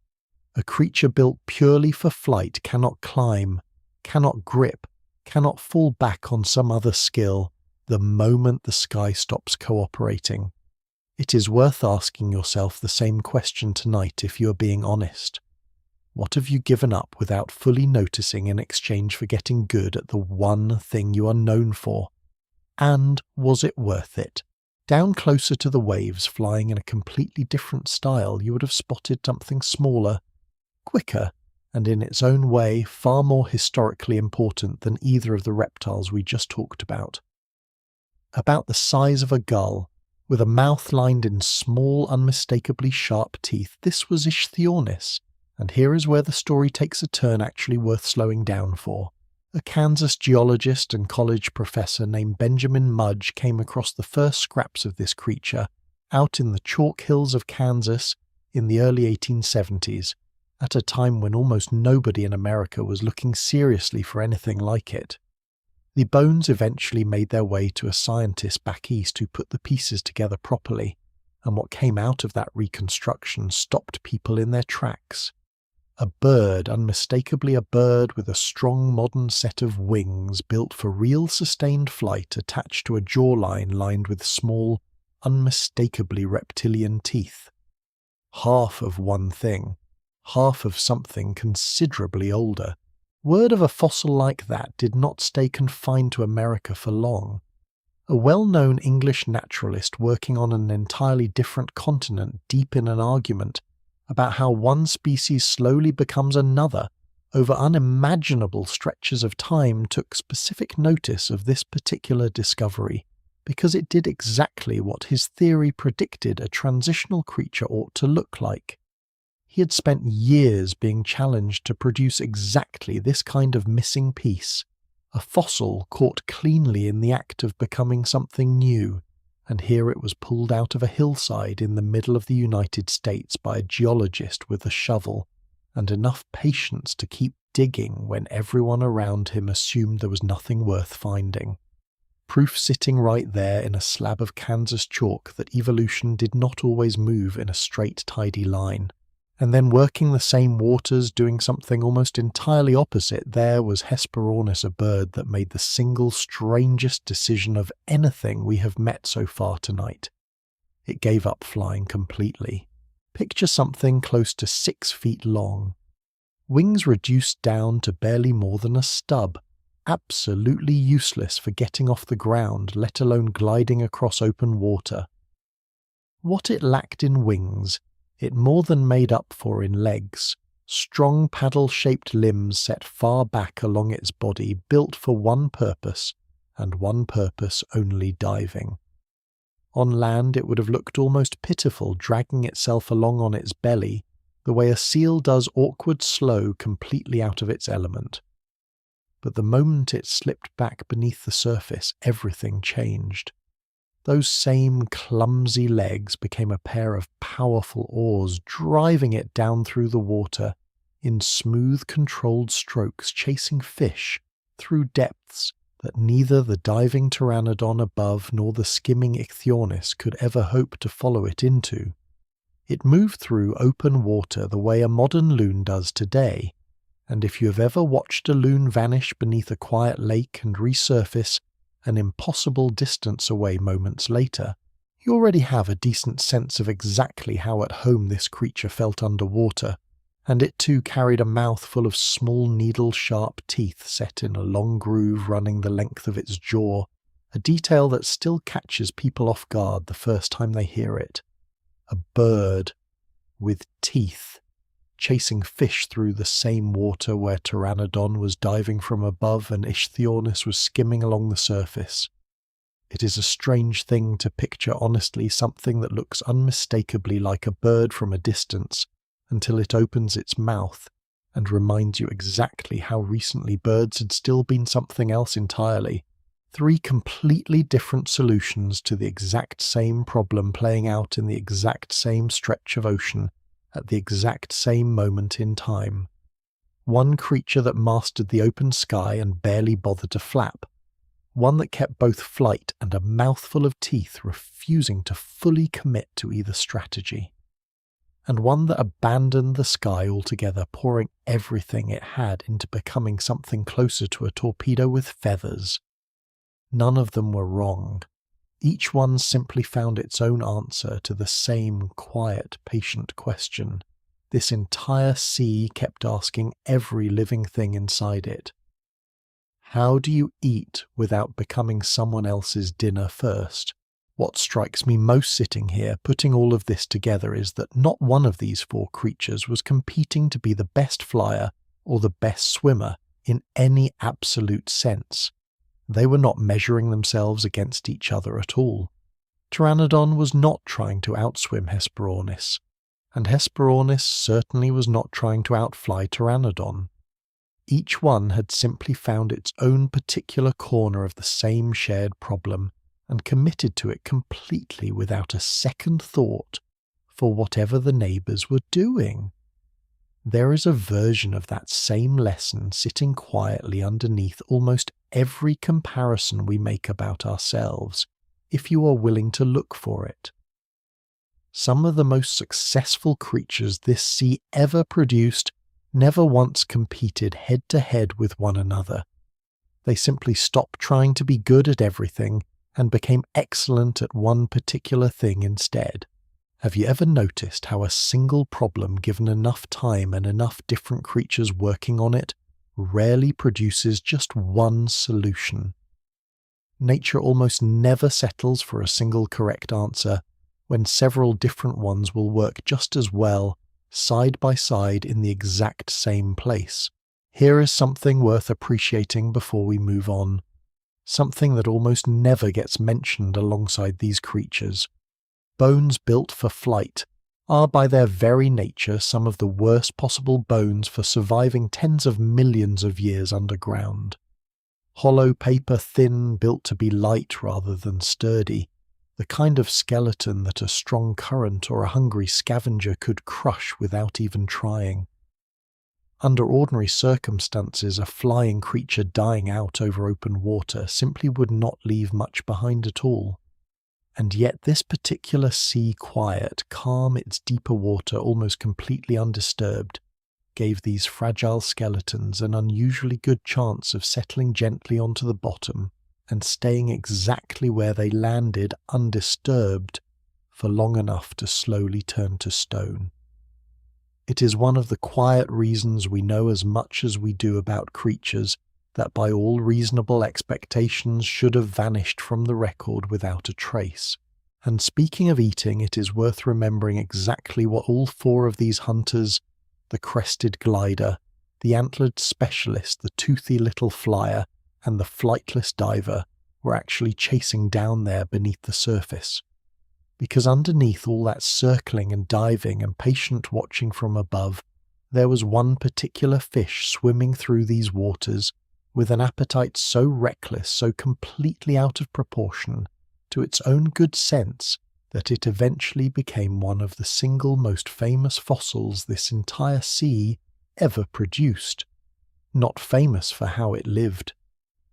A creature built purely for flight cannot climb, cannot grip, cannot fall back on some other skill the moment the sky stops cooperating. It is worth asking yourself the same question tonight if you are being honest. What have you given up without fully noticing in exchange for getting good at the one thing you are known for? And was it worth it? Down closer to the waves, flying in a completely different style, you would have spotted something smaller, quicker, and in its own way far more historically important than either of the reptiles we just talked about. About the size of a gull, with a mouth lined in small, unmistakably sharp teeth, this was Ichthyornis, and here is where the story takes a turn actually worth slowing down for. A Kansas geologist and college professor named Benjamin Mudge came across the first scraps of this creature out in the chalk hills of Kansas in the early 1870s, at a time when almost nobody in America was looking seriously for anything like it. The bones eventually made their way to a scientist back east who put the pieces together properly, and what came out of that reconstruction stopped people in their tracks. A bird, unmistakably a bird with a strong modern set of wings built for real sustained flight attached to a jawline lined with small, unmistakably reptilian teeth. Half of one thing, half of something considerably older. Word of a fossil like that did not stay confined to America for long. A well-known English naturalist working on an entirely different continent deep in an argument about how one species slowly becomes another over unimaginable stretches of time took specific notice of this particular discovery because it did exactly what his theory predicted a transitional creature ought to look like. He had spent years being challenged to produce exactly this kind of missing piece, a fossil caught cleanly in the act of becoming something new, and here it was pulled out of a hillside in the middle of the United States by a geologist with a shovel, and enough patience to keep digging when everyone around him assumed there was nothing worth finding. Proof sitting right there in a slab of Kansas chalk that evolution did not always move in a straight, tidy line. And then working the same waters, doing something almost entirely opposite, there was Hesperornis, a bird that made the single strangest decision of anything we have met so far tonight. It gave up flying completely. Picture something close to 6 feet long. Wings reduced down to barely more than a stub, absolutely useless for getting off the ground, let alone gliding across open water. What it lacked in wings, it more than made up for in legs, strong paddle-shaped limbs set far back along its body, built for one purpose, and one purpose only: diving. On land it would have looked almost pitiful, dragging itself along on its belly, the way a seal does, awkward, slow, completely out of its element. But the moment it slipped back beneath the surface, everything changed. Those same clumsy legs became a pair of powerful oars, driving it down through the water in smooth, controlled strokes, chasing fish through depths that neither the diving pteranodon above nor the skimming ichthyornis could ever hope to follow it into. It moved through open water the way a modern loon does today, and if you have ever watched a loon vanish beneath a quiet lake and resurface an impossible distance away moments later, you already have a decent sense of exactly how at home this creature felt underwater, and it too carried a mouth full of small needle-sharp teeth set in a long groove running the length of its jaw, a detail that still catches people off guard the first time they hear it. A bird with teeth, chasing fish through the same water where Pteranodon was diving from above and Ichthyornis was skimming along the surface. It is a strange thing to picture honestly something that looks unmistakably like a bird from a distance until it opens its mouth and reminds you exactly how recently birds had still been something else entirely. 3 completely different solutions to the exact same problem playing out in the exact same stretch of ocean at the exact same moment in time. One creature that mastered the open sky and barely bothered to flap. One that kept both flight and a mouthful of teeth, refusing to fully commit to either strategy. And one that abandoned the sky altogether, pouring everything it had into becoming something closer to a torpedo with feathers. None of them were wrong. Each one simply found its own answer to the same quiet, patient question. This entire sea kept asking every living thing inside it. How do you eat without becoming someone else's dinner first? What strikes me most sitting here, putting all of this together, is that not one of these 4 creatures was competing to be the best flyer or the best swimmer in any absolute sense. They were not measuring themselves against each other at all. Pteranodon was not trying to outswim Hesperornis, and Hesperornis certainly was not trying to outfly Pteranodon. Each one had simply found its own particular corner of the same shared problem and committed to it completely without a second thought for whatever the neighbours were doing. There is a version of that same lesson sitting quietly underneath almost every comparison we make about ourselves, if you are willing to look for it. Some of the most successful creatures this sea ever produced never once competed head-to-head with one another. They simply stopped trying to be good at everything and became excellent at one particular thing instead. Have you ever noticed how a single problem, given enough time and enough different creatures working on it, rarely produces just one solution? Nature almost never settles for a single correct answer, when several different ones will work just as well, side by side in the exact same place. Here is something worth appreciating before we move on. Something that almost never gets mentioned alongside these creatures. Bones built for flight are by their very nature some of the worst possible bones for surviving tens of millions of years underground. Hollow paper thin, built to be light rather than sturdy, the kind of skeleton that a strong current or a hungry scavenger could crush without even trying. Under ordinary circumstances, a flying creature dying out over open water simply would not leave much behind at all. And yet this particular sea quiet, calm its deeper water almost completely undisturbed, gave these fragile skeletons an unusually good chance of settling gently onto the bottom and staying exactly where they landed undisturbed for long enough to slowly turn to stone. It is one of the quiet reasons we know as much as we do about creatures that by all reasonable expectations should have vanished from the record without a trace. And speaking of eating, it is worth remembering exactly what all four of these hunters, the crested glider, the antlered specialist, the toothy little flyer, and the flightless diver, were actually chasing down there beneath the surface. Because underneath all that circling and diving and patient watching from above, there was one particular fish swimming through these waters with an appetite so reckless, so completely out of proportion to its own good sense, that it eventually became one of the single most famous fossils this entire sea ever produced. Not famous for how it lived.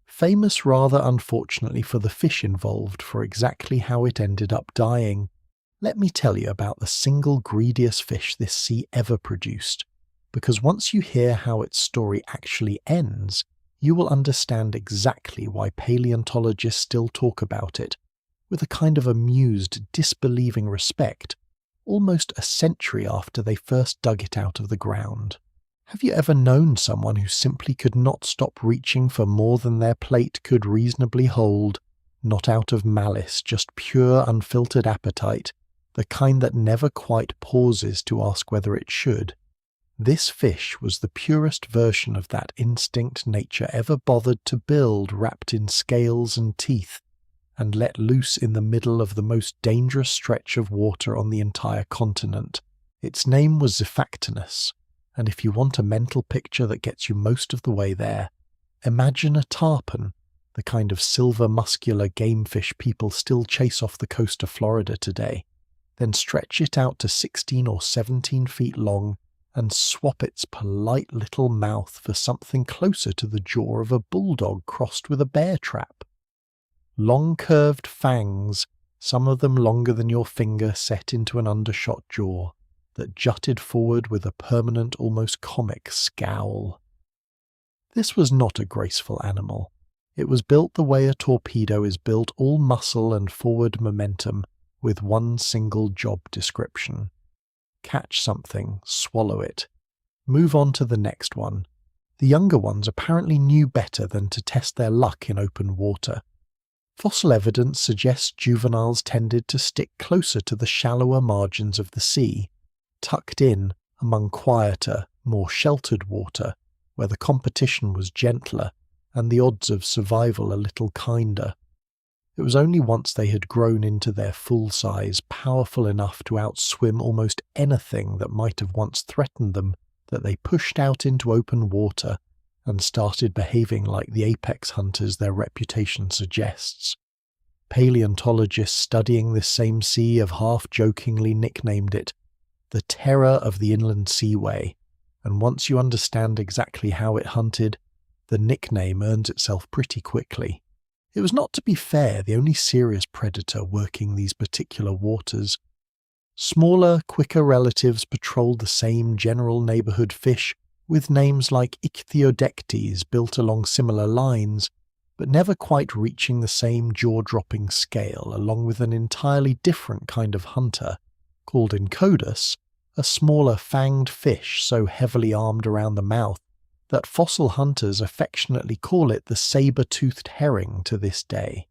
Famous rather unfortunately for the fish involved for exactly how it ended up dying. Let me tell you about the single greediest fish this sea ever produced, because once you hear how its story actually ends, you will understand exactly why paleontologists still talk about it, with a kind of amused, disbelieving respect, almost a century after they first dug it out of the ground. Have you ever known someone who simply could not stop reaching for more than their plate could reasonably hold, not out of malice, just pure unfiltered appetite, the kind that never quite pauses to ask whether it should? This fish was the purest version of that instinct nature ever bothered to build, wrapped in scales and teeth, and let loose in the middle of the most dangerous stretch of water on the entire continent. Its name was Xiphactinus, and if you want a mental picture that gets you most of the way there, imagine a tarpon, the kind of silver muscular game fish people still chase off the coast of Florida today, then stretch it out to 16 or 17 feet long and swap its polite little mouth for something closer to the jaw of a bulldog crossed with a bear trap. Long curved fangs, some of them longer than your finger set into an undershot jaw, that jutted forward with a permanent, almost comic scowl. This was not a graceful animal. It was built the way a torpedo is built, all muscle and forward momentum, with one single job description. Catch something, swallow it. Move on to the next one. The younger ones apparently knew better than to test their luck in open water. Fossil evidence suggests juveniles tended to stick closer to the shallower margins of the sea, tucked in among quieter, more sheltered water, where the competition was gentler and the odds of survival a little kinder. It was only once they had grown into their full size, powerful enough to outswim almost anything that might have once threatened them, that they pushed out into open water and started behaving like the apex hunters their reputation suggests. Paleontologists studying this same sea have half-jokingly nicknamed it the terror of the inland seaway, and once you understand exactly how it hunted, the nickname earns itself pretty quickly. It was not, to be fair, the only serious predator working these particular waters. Smaller, quicker relatives patrolled the same general neighborhood fish with names like Ichthyodectes built along similar lines, but never quite reaching the same jaw-dropping scale, along with an entirely different kind of hunter, called Encodus, a smaller fanged fish so heavily armed around the mouth that fossil hunters affectionately call it the saber-toothed herring to this day.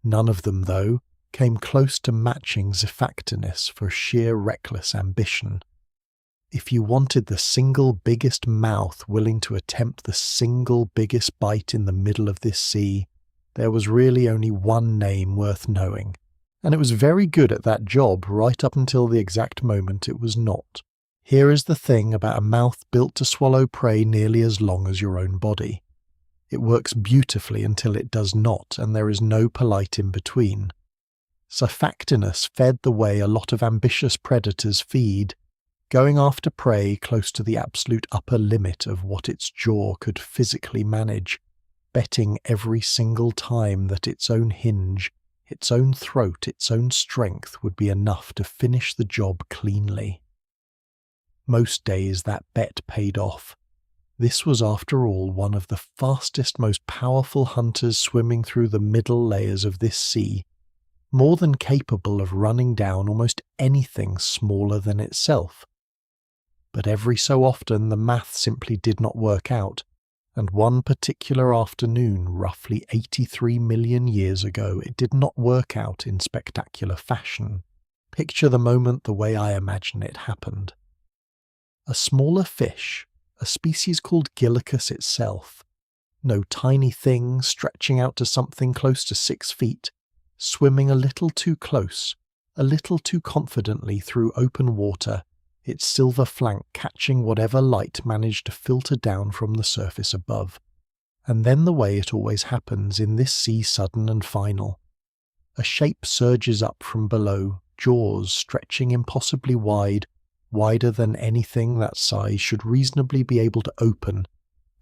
None of them, though, came close to matching Xiphactinus for sheer reckless ambition. If you wanted the single biggest mouth willing to attempt the single biggest bite in the middle of this sea, there was really only one name worth knowing, and it was very good at that job right up until the exact moment it was not. Here is the thing about a mouth built to swallow prey nearly as long as your own body. It works beautifully until it does not, and there is no polite in between. Surfactinus fed the way a lot of ambitious predators feed, going after prey close to the absolute upper limit of what its jaw could physically manage, betting every single time that its own hinge, its own throat, its own strength would be enough to finish the job cleanly. Most days that bet paid off. This was after all one of the fastest, most powerful hunters swimming through the middle layers of this sea, more than capable of running down almost anything smaller than itself. But every so often the math simply did not work out, and one particular afternoon, roughly 83 million years ago, it did not work out in spectacular fashion. Picture the moment the way I imagine it happened. A smaller fish, a species called Gillicus itself, no tiny thing stretching out to something close to 6 feet, swimming a little too close, a little too confidently through open water, its silver flank catching whatever light managed to filter down from the surface above. And then the way it always happens in this sea sudden and final. A shape surges up from below, jaws stretching impossibly wide, wider than anything that size should reasonably be able to open,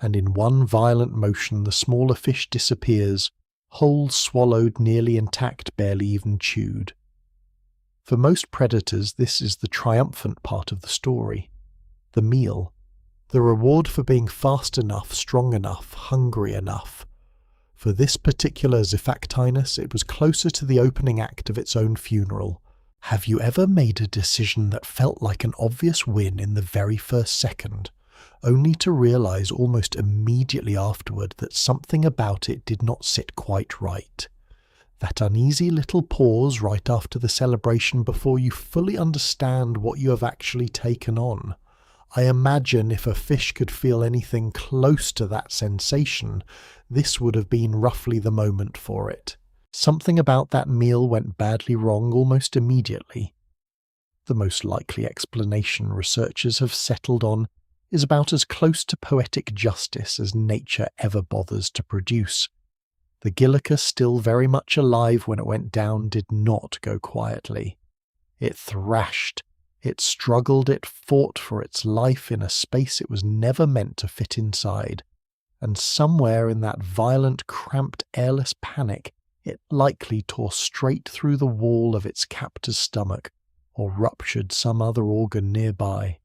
and in one violent motion the smaller fish disappears, whole swallowed, nearly intact, barely even chewed. For most predators, this is the triumphant part of the story. The meal. The reward for being fast enough, strong enough, hungry enough. For this particular Xiphactinus, it was closer to the opening act of its own funeral. Have you ever made a decision that felt like an obvious win in the very first second, only to realize almost immediately afterward that something about it did not sit quite right? That uneasy little pause right after the celebration before you fully understand what you have actually taken on. I imagine if a fish could feel anything close to that sensation, this would have been roughly the moment for it. Something about that meal went badly wrong almost immediately. The most likely explanation researchers have settled on is about as close to poetic justice as nature ever bothers to produce. The Gillicus, still very much alive when it went down, did not go quietly. It thrashed, it struggled, it fought for its life in a space it was never meant to fit inside, and somewhere in that violent, cramped, airless panic, it likely tore straight through the wall of its captor's stomach, or ruptured some other organ nearby.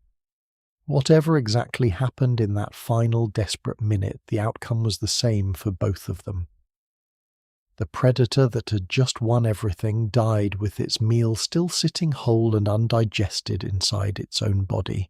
Whatever exactly happened in that final desperate minute, the outcome was the same for both of them. The predator that had just won everything died with its meal still sitting whole and undigested inside its own body.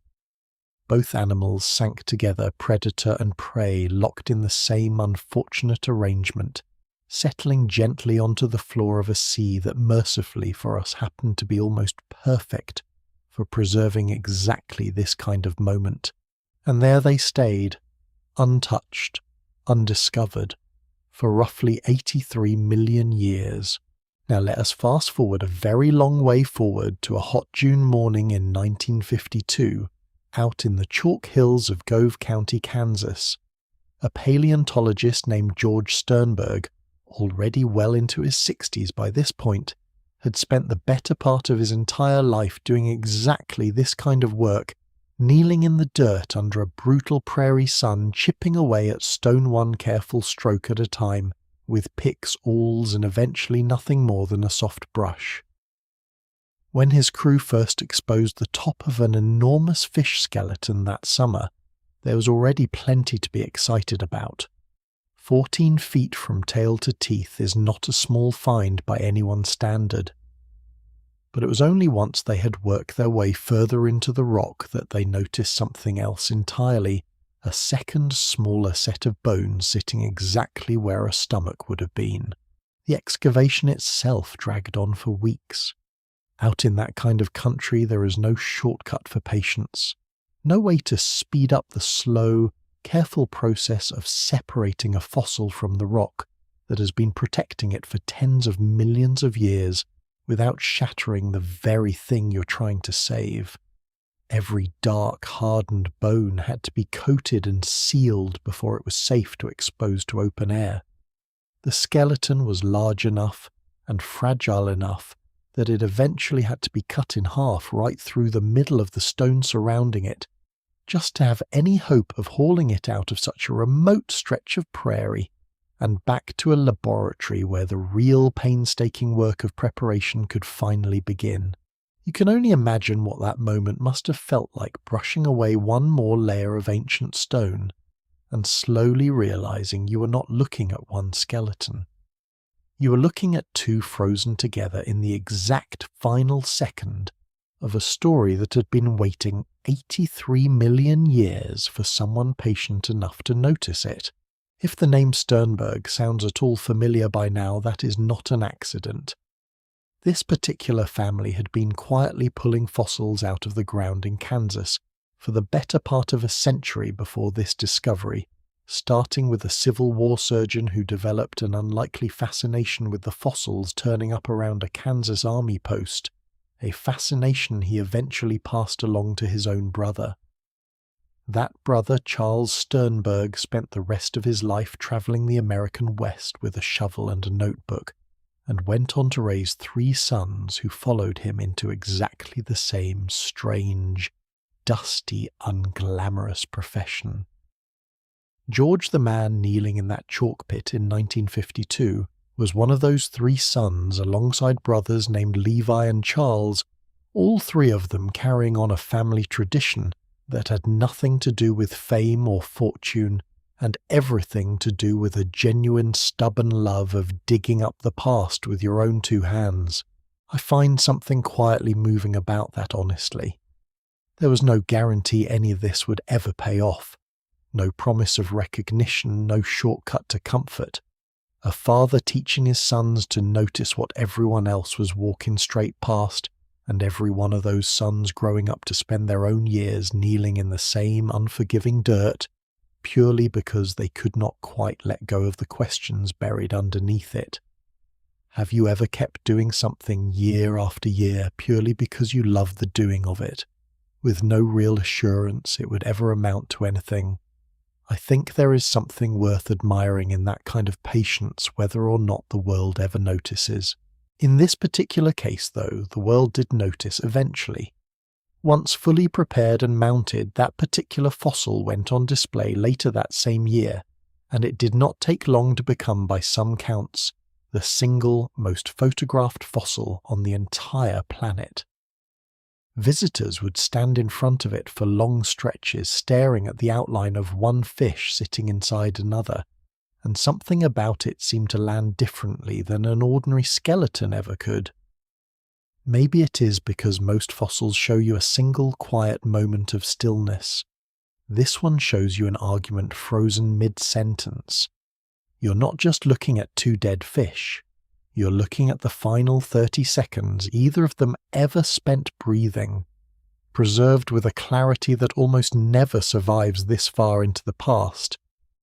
Both animals sank together, predator and prey, locked in the same unfortunate arrangement, settling gently onto the floor of a sea that mercifully for us happened to be almost perfect for preserving exactly this kind of moment. And there they stayed, untouched, undiscovered, for roughly 83 million years. Now let us fast forward a very long way forward to a hot June morning in 1952, out in the chalk hills of Gove County, Kansas. A paleontologist named George Sternberg, already well into his 60s by this point, had spent the better part of his entire life doing exactly this kind of work, kneeling in the dirt under a brutal prairie sun, chipping away at stone one careful stroke at a time, with picks, awls, and eventually nothing more than a soft brush. When his crew first exposed the top of an enormous fish skeleton that summer, there was already plenty to be excited about. 14 feet from tail to teeth is not a small find by anyone's standard. But it was only once they had worked their way further into the rock that they noticed something else entirely, a second smaller set of bones sitting exactly where a stomach would have been. The excavation itself dragged on for weeks. Out in that kind of country there is no shortcut for patience. No way to speed up the slow, careful process of separating a fossil from the rock that has been protecting it for tens of millions of years without shattering the very thing you're trying to save. Every dark, hardened bone had to be coated and sealed before it was safe to expose to open air. The skeleton was large enough and fragile enough that it eventually had to be cut in half right through the middle of the stone surrounding it, just to have any hope of hauling it out of such a remote stretch of prairie and back to a laboratory where the real painstaking work of preparation could finally begin. You can only imagine what that moment must have felt like, brushing away one more layer of ancient stone and slowly realizing you were not looking at one skeleton. You were looking at two frozen together in the exact final second of a story that had been waiting 83 million years for someone patient enough to notice it. If the name Sternberg sounds at all familiar by now, that is not an accident. This particular family had been quietly pulling fossils out of the ground in Kansas for the better part of a century before this discovery, starting with a Civil War surgeon who developed an unlikely fascination with the fossils turning up around a Kansas Army post, a fascination he eventually passed along to his own brother. That brother, Charles Sternberg, spent the rest of his life travelling the American West with a shovel and a notebook, and went on to raise 3 sons who followed him into exactly the same strange, dusty, unglamorous profession. George, the man kneeling in that chalk pit in 1952, was one of those 3 sons alongside brothers named Levi and Charles, all 3 of them carrying on a family tradition that had nothing to do with fame or fortune and everything to do with a genuine stubborn love of digging up the past with your own 2 hands. I find something quietly moving about that, honestly. There was no guarantee any of this would ever pay off. No promise of recognition, no shortcut to comfort. A father teaching his sons to notice what everyone else was walking straight past, and every one of those sons growing up to spend their own years kneeling in the same unforgiving dirt, purely because they could not quite let go of the questions buried underneath it. Have you ever kept doing something year after year purely because you loved the doing of it, with no real assurance it would ever amount to anything? I think there is something worth admiring in that kind of patience, whether or not the world ever notices. In this particular case, though, the world did notice eventually. Once fully prepared and mounted, that particular fossil went on display later that same year, and it did not take long to become, by some counts, the single most photographed fossil on the entire planet. Visitors would stand in front of it for long stretches, staring at the outline of one fish sitting inside another, and something about it seemed to land differently than an ordinary skeleton ever could. Maybe it is because most fossils show you a single quiet moment of stillness. This one shows you an argument frozen mid-sentence. You're not just looking at 2 dead fish. You're looking at the final 30 seconds either of them ever spent breathing, preserved with a clarity that almost never survives this far into the past.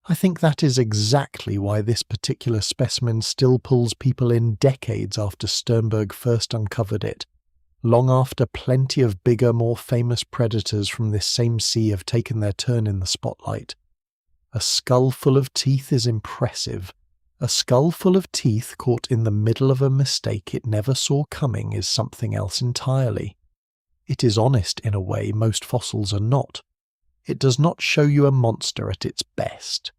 I think that is exactly why this particular specimen still pulls people in decades after Sternberg first uncovered it, long after plenty of bigger, more famous predators from this same sea have taken their turn in the spotlight. A skull full of teeth is impressive. A skull full of teeth caught in the middle of a mistake it never saw coming is something else entirely. It is honest in a way most fossils are not. It does not show you a monster at its best.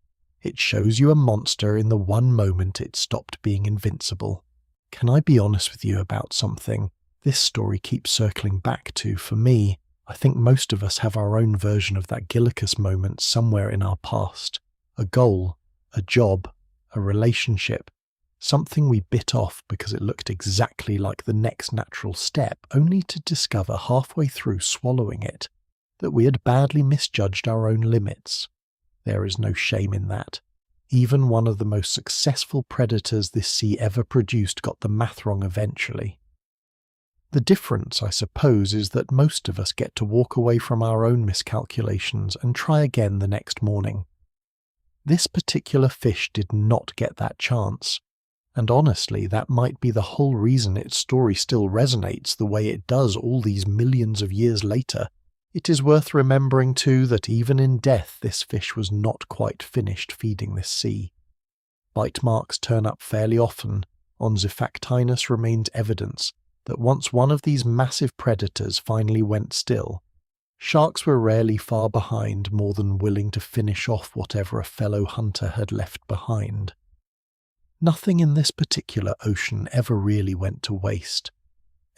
It shows you a monster in the one moment it stopped being invincible. Can I be honest with you about something this story keeps circling back to? For me, I think most of us have our own version of that Gillicus moment somewhere in our past. A goal, a job, a relationship, something we bit off because it looked exactly like the next natural step, only to discover halfway through swallowing it that we had badly misjudged our own limits. There is no shame in that. Even one of the most successful predators this sea ever produced got the math wrong eventually. The difference, I suppose, is that most of us get to walk away from our own miscalculations and try again the next morning. This particular fish did not get that chance, and honestly, that might be the whole reason its story still resonates the way it does all these millions of years later. It is worth remembering too that even in death this fish was not quite finished feeding this sea. Bite marks turn up fairly often. On Xiphactinus remains evidence that once one of these massive predators finally went still, sharks were rarely far behind, more than willing to finish off whatever a fellow hunter had left behind. Nothing in this particular ocean ever really went to waste.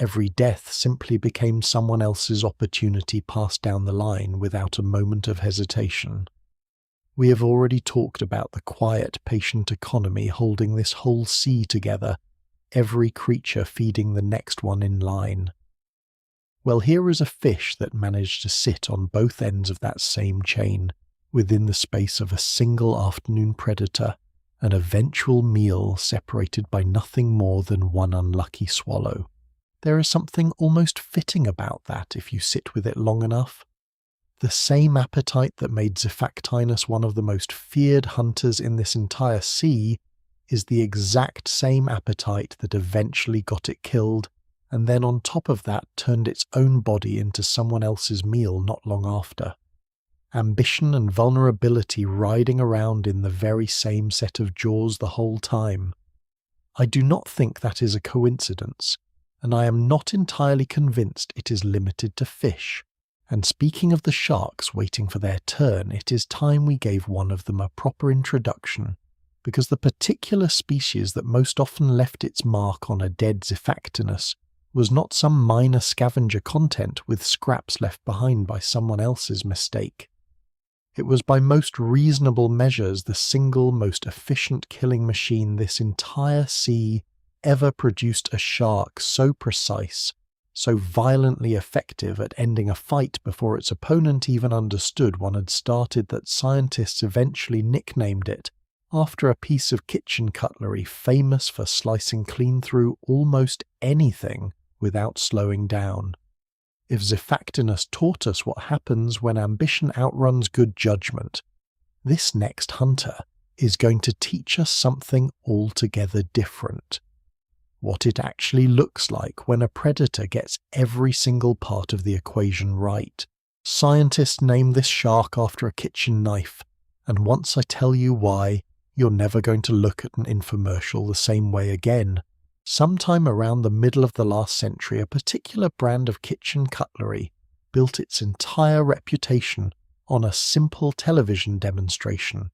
Every death simply became someone else's opportunity passed down the line without a moment of hesitation. We have already talked about the quiet, patient economy holding this whole sea together, every creature feeding the next one in line. Well, here is a fish that managed to sit on both ends of that same chain, within the space of a single afternoon predator, an eventual meal separated by nothing more than one unlucky swallow. There is something almost fitting about that if you sit with it long enough. The same appetite that made Xiphactinus one of the most feared hunters in this entire sea is the exact same appetite that eventually got it killed, and then on top of that turned its own body into someone else's meal not long after. Ambition and vulnerability riding around in the very same set of jaws the whole time. I do not think that is a coincidence, and I am not entirely convinced it is limited to fish. And speaking of the sharks waiting for their turn, it is time we gave one of them a proper introduction, because the particular species that most often left its mark on a dead Xiphactinus was not some minor scavenger content with scraps left behind by someone else's mistake. It was by most reasonable measures the single most efficient killing machine this entire sea ever produced, a shark so precise, so violently effective at ending a fight before its opponent even understood one had started that scientists eventually nicknamed it after a piece of kitchen cutlery famous for slicing clean through almost anything without slowing down. If Xiphactinus taught us what happens when ambition outruns good judgment, this next hunter is going to teach us something altogether different. What it actually looks like when a predator gets every single part of the equation right. Scientists name this shark after a kitchen knife, and once I tell you why, you're never going to look at an infomercial the same way again. Sometime around the middle of the last century, a particular brand of kitchen cutlery built its entire reputation on a simple television demonstration.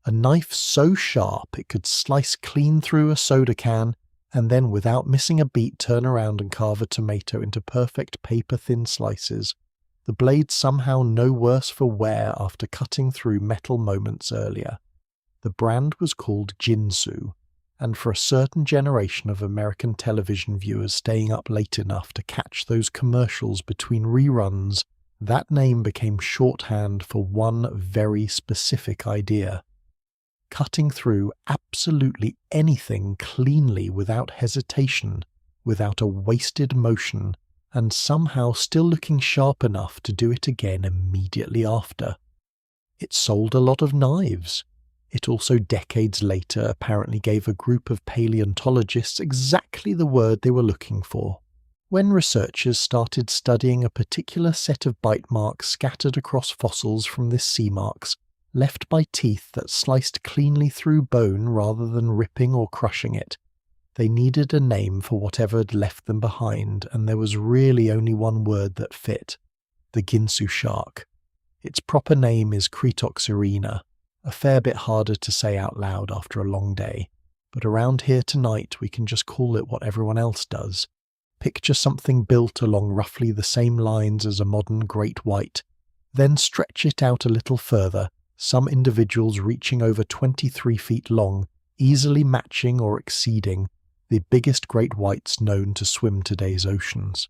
A knife so sharp it could slice clean through a soda can and then without missing a beat turn around and carve a tomato into perfect paper-thin slices, the blade somehow no worse for wear after cutting through metal moments earlier. The brand was called Jinsu, and for a certain generation of American television viewers staying up late enough to catch those commercials between reruns, that name became shorthand for one very specific idea. Cutting through absolutely anything cleanly without hesitation, without a wasted motion, and somehow still looking sharp enough to do it again immediately after. It sold a lot of knives. It also decades later apparently gave a group of paleontologists exactly the word they were looking for. When researchers started studying a particular set of bite marks scattered across fossils from this sea marks, left by teeth that sliced cleanly through bone rather than ripping or crushing it, they needed a name for whatever had left them behind, and there was really only one word that fit: the Ginsu shark. Its proper name is Cretoxerina, a fair bit harder to say out loud after a long day, but around here tonight we can just call it what everyone else does. Picture something built along roughly the same lines as a modern great white, then stretch it out a little further, some individuals reaching over 23 feet long, easily matching or exceeding the biggest great whites known to swim today's oceans.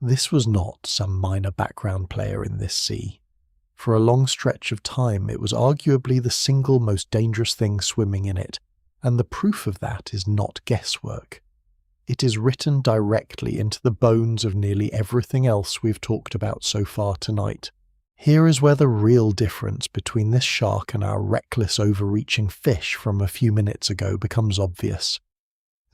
This was not some minor background player in this sea. For a long stretch of time it was arguably the single most dangerous thing swimming in it, and the proof of that is not guesswork. It is written directly into the bones of nearly everything else we've talked about so far tonight. Here is where the real difference between this shark and our reckless overreaching fish from a few minutes ago becomes obvious.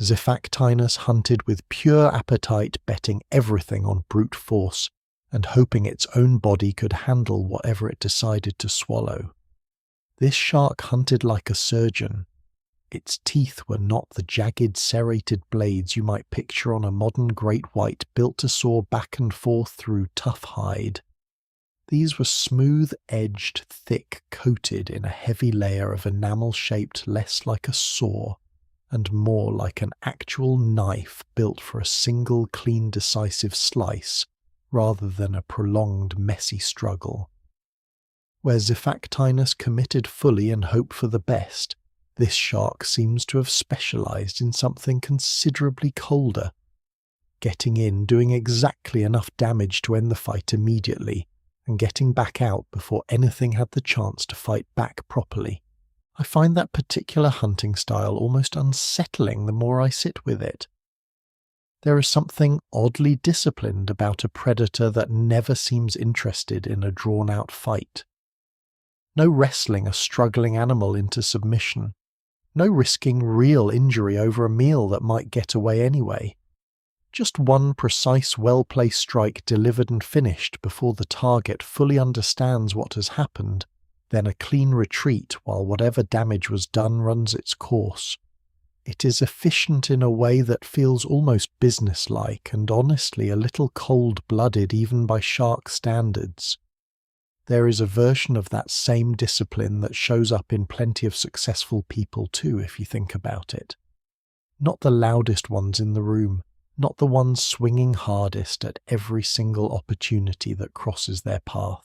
Xiphactinus hunted with pure appetite, betting everything on brute force, and hoping its own body could handle whatever it decided to swallow. This shark hunted like a surgeon. Its teeth were not the jagged serrated blades you might picture on a modern great white built to saw back and forth through tough hide. These were smooth-edged, thick, coated in a heavy layer of enamel shaped less like a saw and more like an actual knife built for a single clean decisive slice rather than a prolonged messy struggle. Where Xiphactinus committed fully and hoped for the best, this shark seems to have specialised in something considerably colder, getting in, doing exactly enough damage to end the fight immediately, and getting back out before anything had the chance to fight back properly. I find that particular hunting style almost unsettling the more I sit with it. There is something oddly disciplined about a predator that never seems interested in a drawn-out fight. No wrestling a struggling animal into submission. No risking real injury over a meal that might get away anyway. Just one precise, well-placed strike delivered and finished before the target fully understands what has happened, then a clean retreat while whatever damage was done runs its course. It is efficient in a way that feels almost businesslike and honestly a little cold-blooded even by shark standards. There is a version of that same discipline that shows up in plenty of successful people too, if you think about it. Not the loudest ones in the room, not the ones swinging hardest at every single opportunity that crosses their path.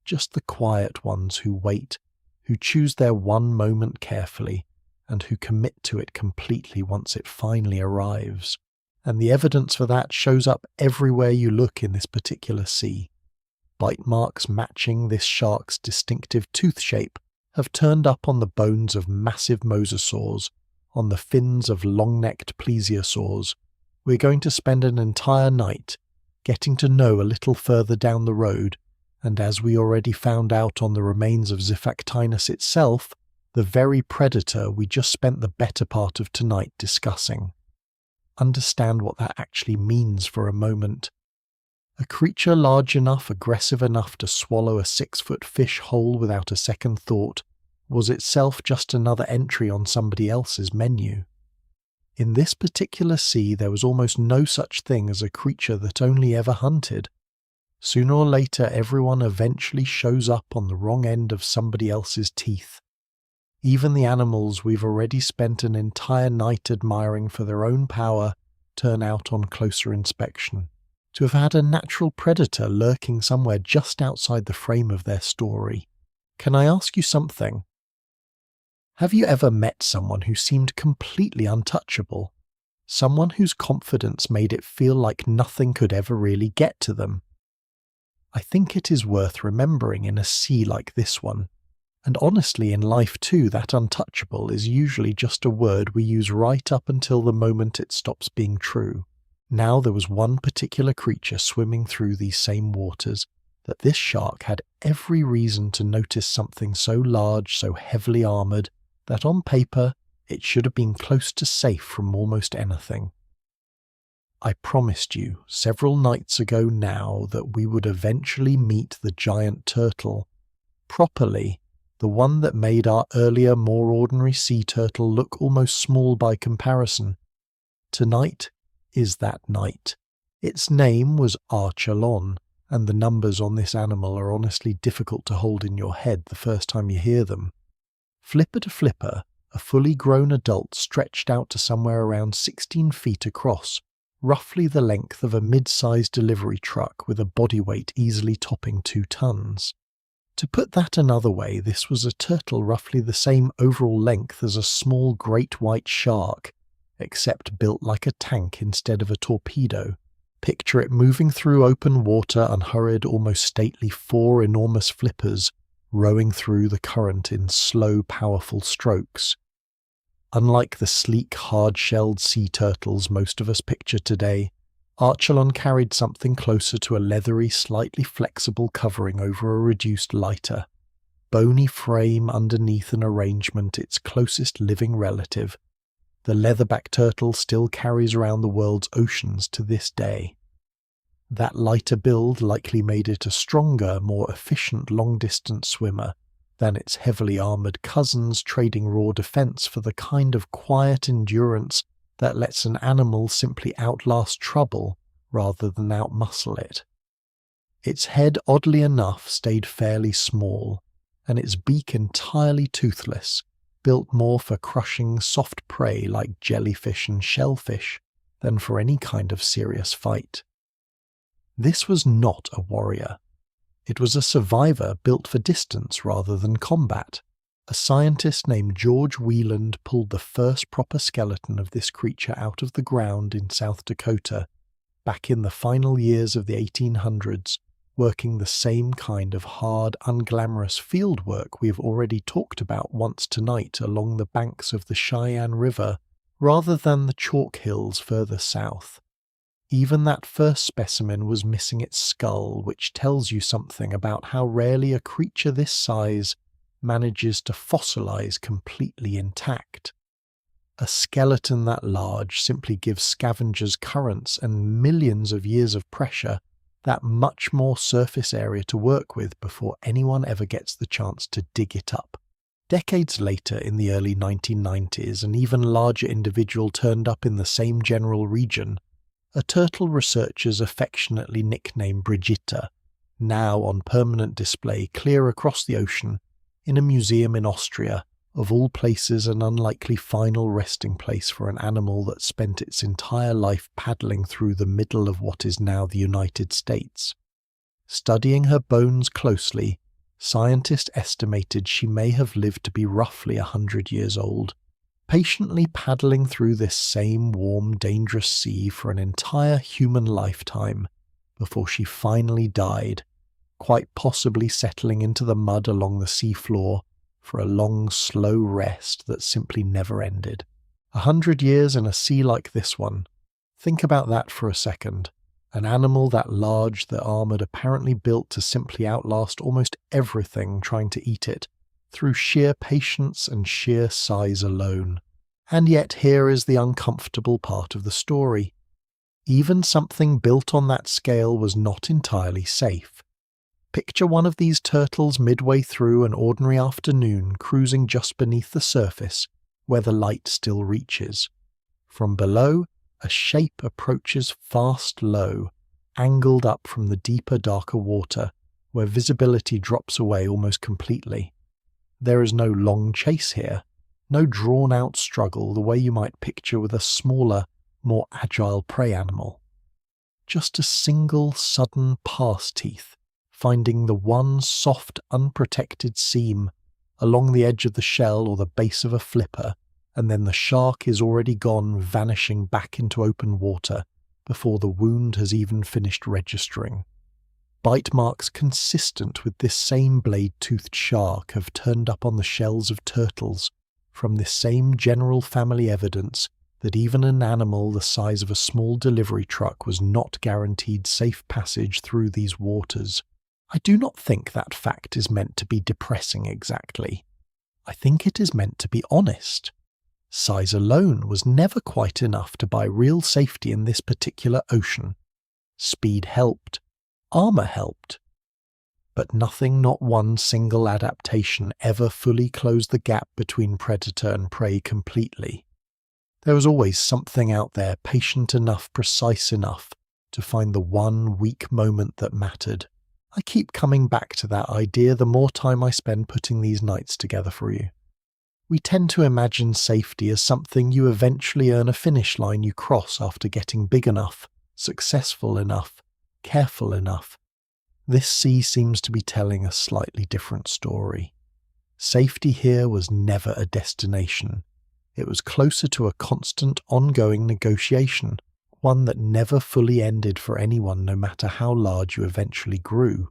Just the quiet ones who wait, who choose their one moment carefully, and who commit to it completely once it finally arrives. And the evidence for that shows up everywhere you look in this particular sea. Bite marks matching this shark's distinctive tooth shape have turned up on the bones of massive mosasaurs, on the fins of long-necked plesiosaurs. We're going to spend an entire night getting to know a little further down the road, and as we already found out on the remains of Xiphactinus itself, the very predator we just spent the better part of tonight discussing. Understand what that actually means for a moment. A creature large enough, aggressive enough to swallow a 6-foot fish whole without a second thought was itself just another entry on somebody else's menu. In this particular sea there was almost no such thing as a creature that only ever hunted. Sooner or later everyone eventually shows up on the wrong end of somebody else's teeth. Even the animals we've already spent an entire night admiring for their own power turn out on closer inspection to have had a natural predator lurking somewhere just outside the frame of their story. Can I ask you something? Have you ever met someone who seemed completely untouchable? Someone whose confidence made it feel like nothing could ever really get to them? I think it is worth remembering in a sea like this one. And honestly, in life too, that untouchable is usually just a word we use right up until the moment it stops being true. Now there was one particular creature swimming through these same waters that this shark had every reason to notice something so large, so heavily armoured, that on paper it should have been close to safe from almost anything. I promised you several nights ago now that we would eventually meet the giant turtle, properly, the one that made our earlier, more ordinary sea turtle look almost small by comparison. Tonight is that night. Its name was Archelon, and the numbers on this animal are honestly difficult to hold in your head the first time you hear them. Flipper to flipper, a fully grown adult stretched out to somewhere around 16 feet across, roughly the length of a mid-sized delivery truck with a body weight easily topping 2 tons. To put that another way, this was a turtle roughly the same overall length as a small great white shark, except built like a tank instead of a torpedo. Picture it moving through open water unhurried, almost stately 4 enormous flippers rowing through the current in slow, powerful strokes. Unlike the sleek, hard-shelled sea turtles most of us picture today, Archelon carried something closer to a leathery, slightly flexible covering over a reduced lighter. Bony frame underneath an arrangement its closest living relative, the leatherback turtle still carries around the world's oceans to this day. That lighter build likely made it a stronger, more efficient long-distance swimmer than its heavily armoured cousins, trading raw defence for the kind of quiet endurance that lets an animal simply outlast trouble rather than outmuscle it. Its head, oddly enough, stayed fairly small, and its beak entirely toothless, built more for crushing soft prey like jellyfish and shellfish than for any kind of serious fight. This was not a warrior. It was a survivor built for distance rather than combat. A scientist named George Wieland pulled the first proper skeleton of this creature out of the ground in South Dakota, back in the final years of the 1800s, working the same kind of hard, unglamorous field work we have already talked about once tonight along the banks of the Cheyenne River, rather than the chalk hills further south. Even that first specimen was missing its skull, which tells you something about how rarely a creature this size manages to fossilize completely intact. A skeleton that large simply gives scavengers currents and millions of years of pressure that much more surface area to work with before anyone ever gets the chance to dig it up. Decades later, in the early 1990s, an even larger individual turned up in the same general region, a turtle researchers affectionately nicknamed Brigitta, now on permanent display clear across the ocean in a museum in Austria, of all places an unlikely final resting place for an animal that spent its entire life paddling through the middle of what is now the United States. Studying her bones closely, scientists estimated she may have lived to be roughly 100 years old, patiently paddling through this same warm, dangerous sea for an entire human lifetime before she finally died, quite possibly settling into the mud along the seafloor for a long, slow rest that simply never ended. 100 years in a sea like this one. Think about that for a second. An animal that large, that armoured, apparently built to simply outlast almost everything trying to eat it, through sheer patience and sheer size alone. And yet here is the uncomfortable part of the story. Even something built on that scale was not entirely safe. Picture one of these turtles midway through an ordinary afternoon cruising just beneath the surface, where the light still reaches. From below, a shape approaches fast low, angled up from the deeper, darker water, where visibility drops away almost completely. There is no long chase here, no drawn-out struggle the way you might picture with a smaller, more agile prey animal. Just a single, sudden pass-teeth, finding the one soft, unprotected seam along the edge of the shell or the base of a flipper, and then the shark is already gone, vanishing back into open water before the wound has even finished registering. Bite marks consistent with this same blade-toothed shark have turned up on the shells of turtles from this same general family evidence that even an animal the size of a small delivery truck was not guaranteed safe passage through these waters. I do not think that fact is meant to be depressing exactly. I think it is meant to be honest. Size alone was never quite enough to buy real safety in this particular ocean. Speed helped. Armour helped. But nothing, not one single adaptation, ever fully closed the gap between predator and prey completely. There was always something out there patient enough, precise enough, to find the one weak moment that mattered. I keep coming back to that idea the more time I spend putting these nights together for you. We tend to imagine safety as something you eventually earn a finish line you cross after getting big enough, successful enough, careful enough. This sea seems to be telling a slightly different story. Safety here was never a destination. It was closer to a constant, ongoing negotiation, one that never fully ended for anyone no matter how large you eventually grew.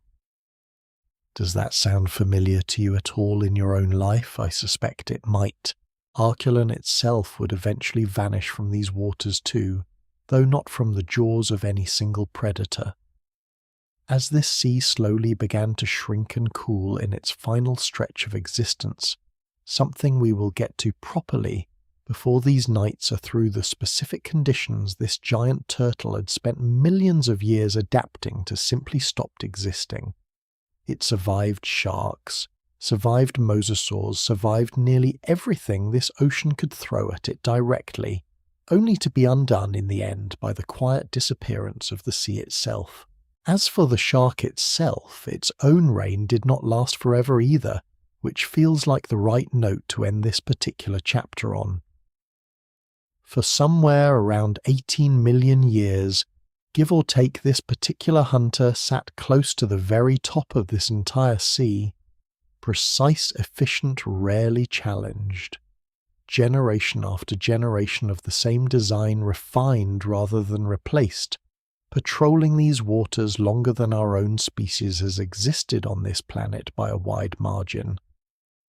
Does that sound familiar to you at all in your own life? I suspect it might. Arculon itself would eventually vanish from these waters too, though not from the jaws of any single predator. As this sea slowly began to shrink and cool in its final stretch of existence, something we will get to properly before these nights are through the specific conditions this giant turtle had spent millions of years adapting to simply stopped existing. It survived sharks, survived mosasaurs, survived nearly everything this ocean could throw at it directly, only to be undone in the end by the quiet disappearance of the sea itself. As for the shark itself, its own reign did not last forever either, which feels like the right note to end this particular chapter on. For somewhere around 18 million years, give or take, this particular hunter sat close to the very top of this entire sea, precise, efficient, rarely challenged. Generation after generation of the same design, refined rather than replaced, patrolling these waters longer than our own species has existed on this planet by a wide margin.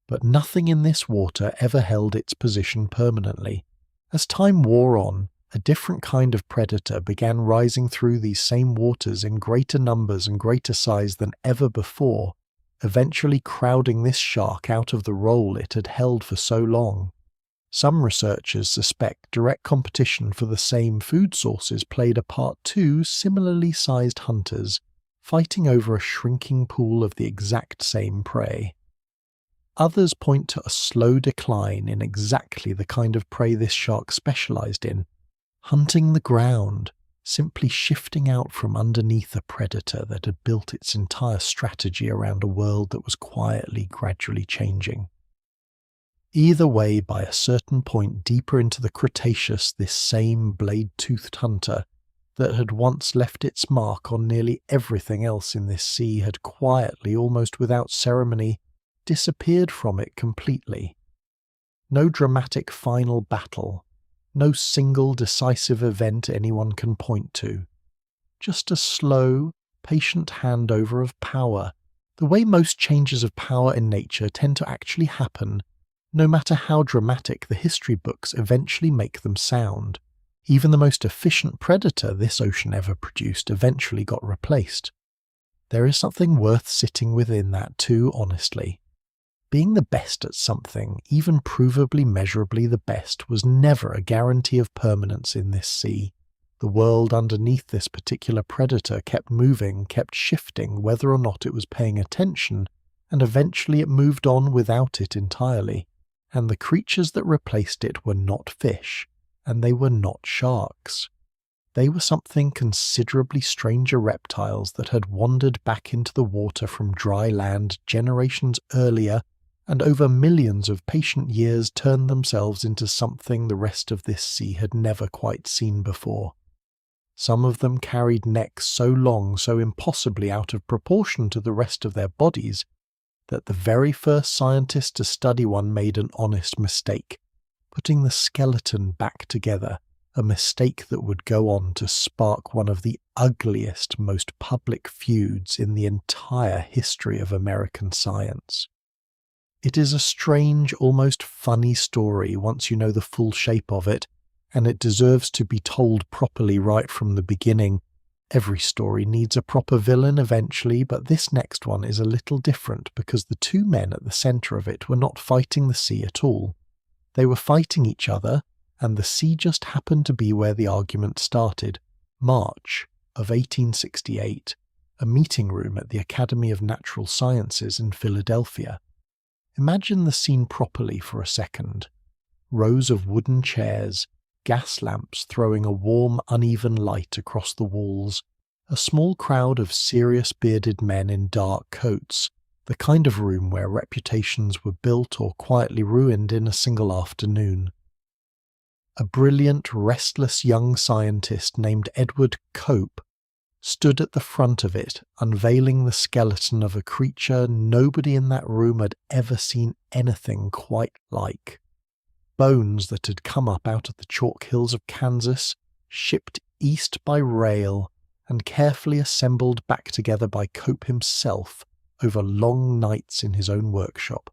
But nothing in this water ever held its position permanently. As time wore on, a different kind of predator began rising through these same waters in greater numbers and greater size than ever before, eventually crowding this shark out of the role it had held for so long. Some researchers suspect direct competition for the same food sources played a part too, similarly sized hunters fighting over a shrinking pool of the exact same prey. Others point to a slow decline in exactly the kind of prey this shark specialized in, hunting the ground, simply shifting out from underneath a predator that had built its entire strategy around a world that was quietly, gradually changing. Either way, by a certain point deeper into the Cretaceous, this same blade-toothed hunter that had once left its mark on nearly everything else in this sea had quietly, almost without ceremony, disappeared from it completely. No dramatic final battle, no single decisive event anyone can point to. Just a slow, patient handover of power, the way most changes of power in nature tend to actually happen, no matter how dramatic the history books eventually make them sound. Even the most efficient predator this ocean ever produced eventually got replaced. There is something worth sitting within that too, honestly. Being the best at something, even provably measurably the best, was never a guarantee of permanence in this sea. The world underneath this particular predator kept moving, kept shifting, whether or not it was paying attention, and eventually it moved on without it entirely. And the creatures that replaced it were not fish, and they were not sharks. They were something considerably stranger reptiles that had wandered back into the water from dry land generations earlier, and over millions of patient years turned themselves into something the rest of this sea had never quite seen before. Some of them carried necks so long, so impossibly out of proportion to the rest of their bodies, that the very first scientist to study one made an honest mistake, putting the skeleton back together, a mistake that would go on to spark one of the ugliest, most public feuds in the entire history of American science. It is a strange, almost funny story once you know the full shape of it, and it deserves to be told properly right from the beginning. Every story needs a proper villain eventually, but this next one is a little different because the two men at the centre of it were not fighting the sea at all. They were fighting each other, and the sea just happened to be where the argument started. March of 1868, a meeting room at the Academy of Natural Sciences in Philadelphia. Imagine the scene properly for a second. Rows of wooden chairs, gas lamps throwing a warm, uneven light across the walls, a small crowd of serious bearded men in dark coats, the kind of room where reputations were built or quietly ruined in a single afternoon. A brilliant, restless young scientist named Edward Cope stood at the front of it, unveiling the skeleton of a creature nobody in that room had ever seen anything quite like. Bones that had come up out of the chalk hills of Kansas, shipped east by rail, and carefully assembled back together by Cope himself over long nights in his own workshop.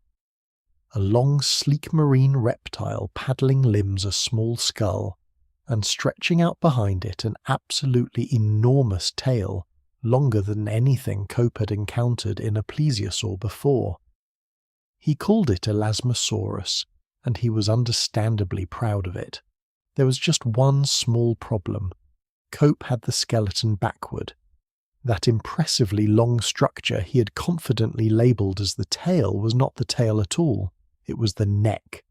a long, sleek marine reptile paddling limbs a small skull, and stretching out behind it an absolutely enormous tail, longer than anything Cope had encountered in a plesiosaur before. He called it a lasmosaurus, and he was understandably proud of it. There was just one small problem. Cope had the skeleton backward. That impressively long structure he had confidently labelled as the tail was not the tail at all, it was the neck.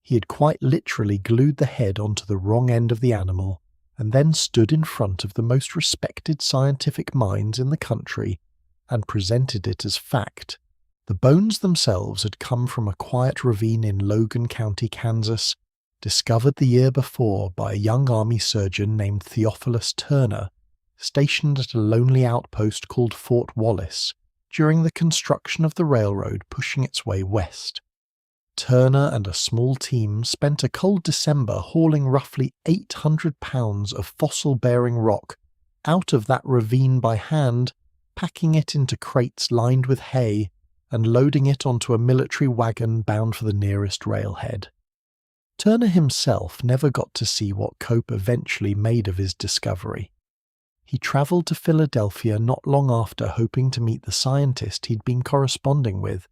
He had quite literally glued the head onto the wrong end of the animal, and then stood in front of the most respected scientific minds in the country and presented it as fact. The bones themselves had come from a quiet ravine in Logan County, Kansas, discovered the year before by a young army surgeon named Theophilus Turner, stationed at a lonely outpost called Fort Wallace during the construction of the railroad pushing its way west. Turner and a small team spent a cold December hauling roughly 800 pounds of fossil-bearing rock out of that ravine by hand, packing it into crates lined with hay, and loading it onto a military wagon bound for the nearest railhead. Turner himself never got to see what Cope eventually made of his discovery. He travelled to Philadelphia not long after, hoping to meet the scientist he'd been corresponding with,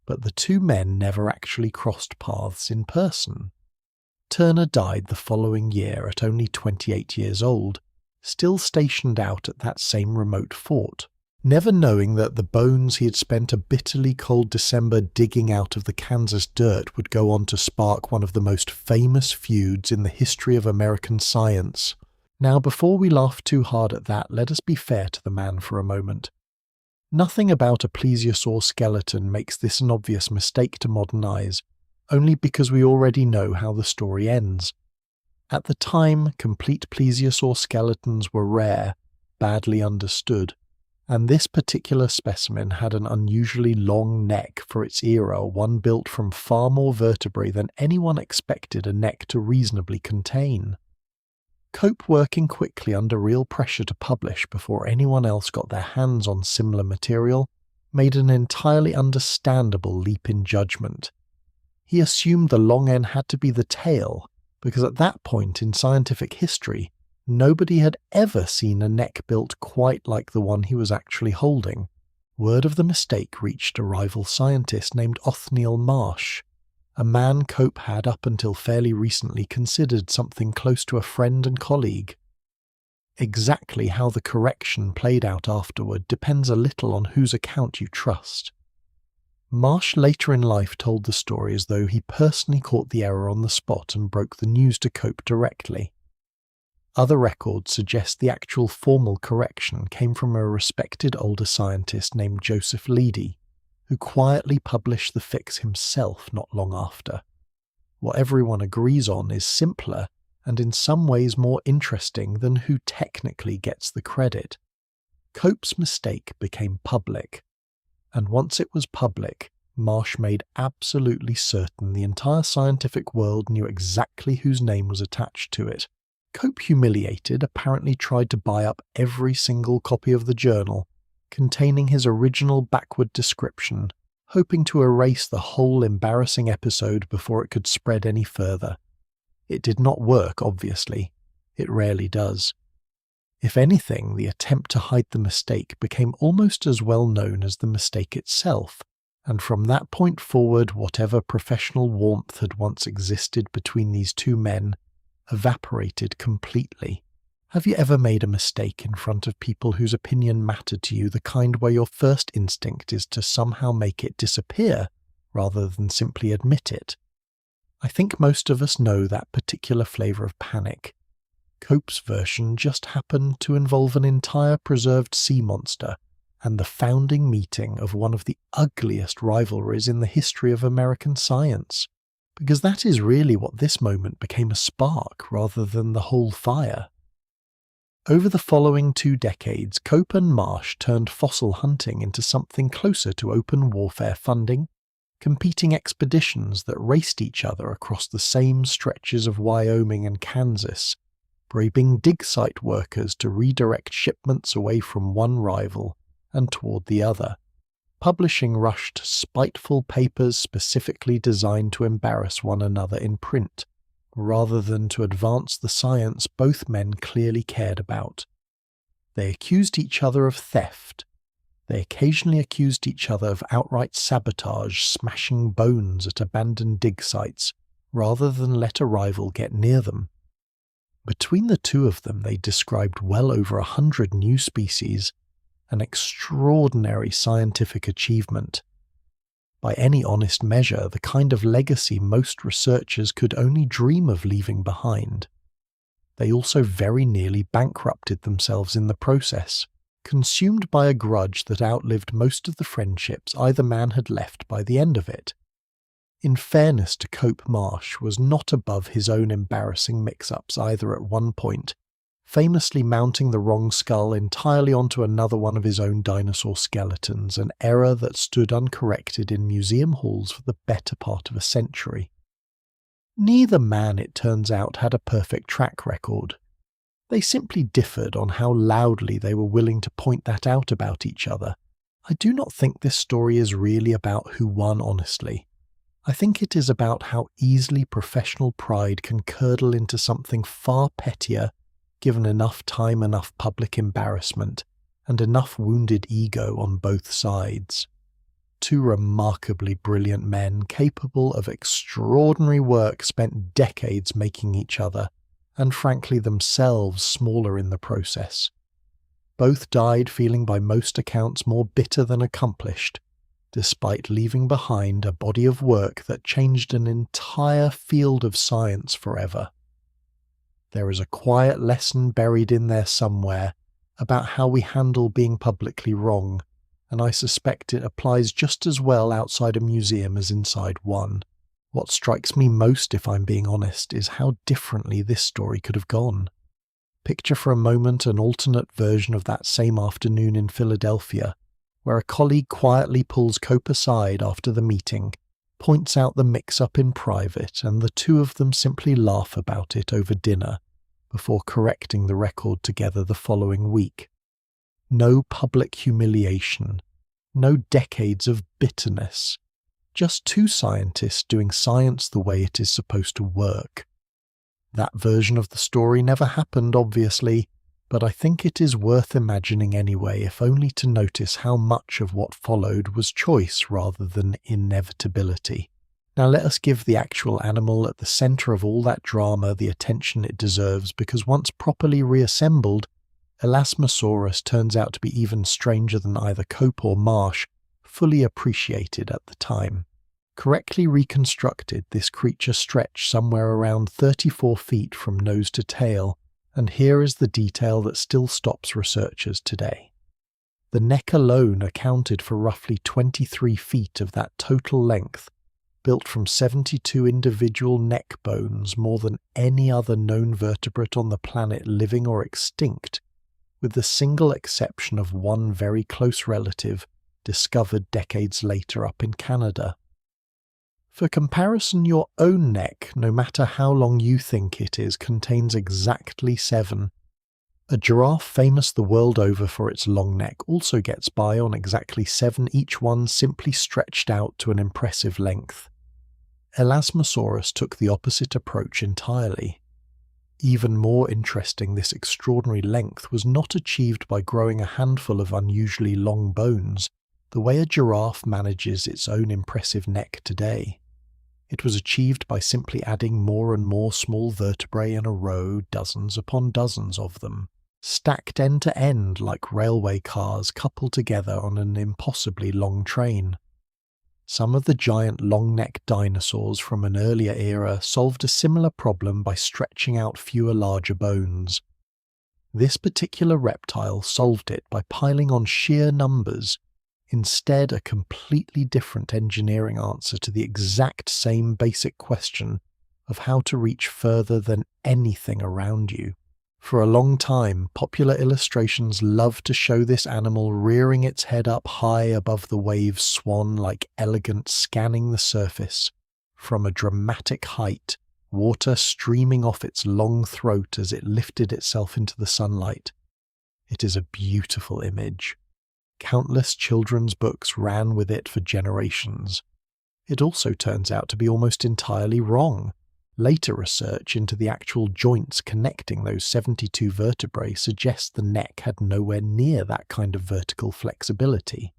but the two men never actually crossed paths in person. Turner died the following year at only 28 years old, still stationed out at that same remote fort, never knowing that the bones he had spent a bitterly cold December digging out of the Kansas dirt would go on to spark one of the most famous feuds in the history of American science. Now, before we laugh too hard at that, let us be fair to the man for a moment. Nothing about a plesiosaur skeleton makes this an obvious mistake to modern eyes, only because we already know how the story ends. At the time, complete plesiosaur skeletons were rare, badly understood, and this particular specimen had an unusually long neck for its era, one built from far more vertebrae than anyone expected a neck to reasonably contain. Cope, working quickly under real pressure to publish before anyone else got their hands on similar material, made an entirely understandable leap in judgment. He assumed the long end had to be the tail, because at that point in scientific history, nobody had ever seen a neck built quite like the one he was actually holding. Word of the mistake reached a rival scientist named Othniel Marsh, a man Cope had up until fairly recently considered something close to a friend and colleague. Exactly how the correction played out afterward depends a little on whose account you trust. Marsh later in life told the story as though he personally caught the error on the spot and broke the news to Cope directly. Other records suggest the actual formal correction came from a respected older scientist named Joseph Leidy, who quietly published the fix himself not long after. What everyone agrees on is simpler and in some ways more interesting than who technically gets the credit. Cope's mistake became public, and once it was public, Marsh made absolutely certain the entire scientific world knew exactly whose name was attached to it. Cope, humiliated, apparently tried to buy up every single copy of the journal containing his original backward description, hoping to erase the whole embarrassing episode before it could spread any further. It did not work, obviously. It rarely does. If anything, the attempt to hide the mistake became almost as well known as the mistake itself, and from that point forward, whatever professional warmth had once existed between these two men evaporated completely. Have you ever made a mistake in front of people whose opinion mattered to you, the kind where your first instinct is to somehow make it disappear rather than simply admit it? I think most of us know that particular flavour of panic. Cope's version just happened to involve an entire preserved sea monster and the founding meeting of one of the ugliest rivalries in the history of American science, because that is really what this moment became a spark rather than the whole fire. Over the following 2 decades, Cope and Marsh turned fossil hunting into something closer to open warfare funding, competing expeditions that raced each other across the same stretches of Wyoming and Kansas, bribing dig site workers to redirect shipments away from one rival and toward the other. publishing rushed spiteful papers specifically designed to embarrass one another in print, rather than to advance the science both men clearly cared about. They accused each other of theft. They occasionally accused each other of outright sabotage, smashing bones at abandoned dig sites, rather than let a rival get near them. Between the two of them, they described well over 100 new species, an extraordinary scientific achievement. By any honest measure, the kind of legacy most researchers could only dream of leaving behind. They also very nearly bankrupted themselves in the process, consumed by a grudge that outlived most of the friendships either man had left by the end of it. In fairness to Cope Marsh was not above his own embarrassing mix-ups either at one point, famously mounting the wrong skull entirely onto another one of his own dinosaur skeletons, an error that stood uncorrected in museum halls for the better part of a century. Neither man, it turns out, had a perfect track record. They simply differed on how loudly they were willing to point that out about each other. I do not think this story is really about who won honestly. I think it is about how easily professional pride can curdle into something far pettier, given enough time, enough public embarrassment, and enough wounded ego on both sides. Two remarkably brilliant men capable of extraordinary work spent decades making each other, and frankly themselves smaller in the process. Both died feeling by most accounts more bitter than accomplished, despite leaving behind a body of work that changed an entire field of science forever. There is a quiet lesson buried in there somewhere about how we handle being publicly wrong, and I suspect it applies just as well outside a museum as inside one. What strikes me most, if I'm being honest, is how differently this story could have gone. Picture for a moment an alternate version of that same afternoon in Philadelphia, where a colleague quietly pulls Cope aside after the meeting, points out the mix-up in private, and the two of them simply laugh about it over dinner, before correcting the record together the following week. No public humiliation, no decades of bitterness, just two scientists doing science the way it is supposed to work. That version of the story never happened, obviously, but I think it is worth imagining anyway, if only to notice how much of what followed was choice rather than inevitability. Now let us give the actual animal at the centre of all that drama the attention it deserves, because once properly reassembled, Elasmosaurus turns out to be even stranger than either Cope or Marsh fully appreciated at the time. Correctly reconstructed, this creature stretched somewhere around 34 feet from nose to tail, and here is the detail that still stops researchers today. The neck alone accounted for roughly 23 feet of that total length, built from 72 individual neck bones, more than any other known vertebrate on the planet living or extinct, with the single exception of one very close relative discovered decades later up in Canada. For comparison, your own neck, no matter how long you think it is, contains exactly 7. A giraffe famous the world over for its long neck also gets by on exactly 7, each one simply stretched out to an impressive length. Elasmosaurus took the opposite approach entirely. Even more interesting, this extraordinary length was not achieved by growing a handful of unusually long bones, the way a giraffe manages its own impressive neck today. It was achieved by simply adding more and more small vertebrae in a row, dozens upon dozens of them, stacked end to end like railway cars coupled together on an impossibly long train. Some of the giant long-necked dinosaurs from an earlier era solved a similar problem by stretching out fewer larger bones. This particular reptile solved it by piling on sheer numbers, instead a completely different engineering answer to the exact same basic question of how to reach further than anything around you. For a long time, popular illustrations loved to show this animal rearing its head up high above the waves, swan-like elegant, scanning the surface. From a dramatic height, water streaming off its long throat as it lifted itself into the sunlight. It is a beautiful image, countless children's books ran with it for generations. It also turns out to be almost entirely wrong. Later research into the actual joints connecting those 72 vertebrae suggests the neck had nowhere near that kind of vertical flexibility.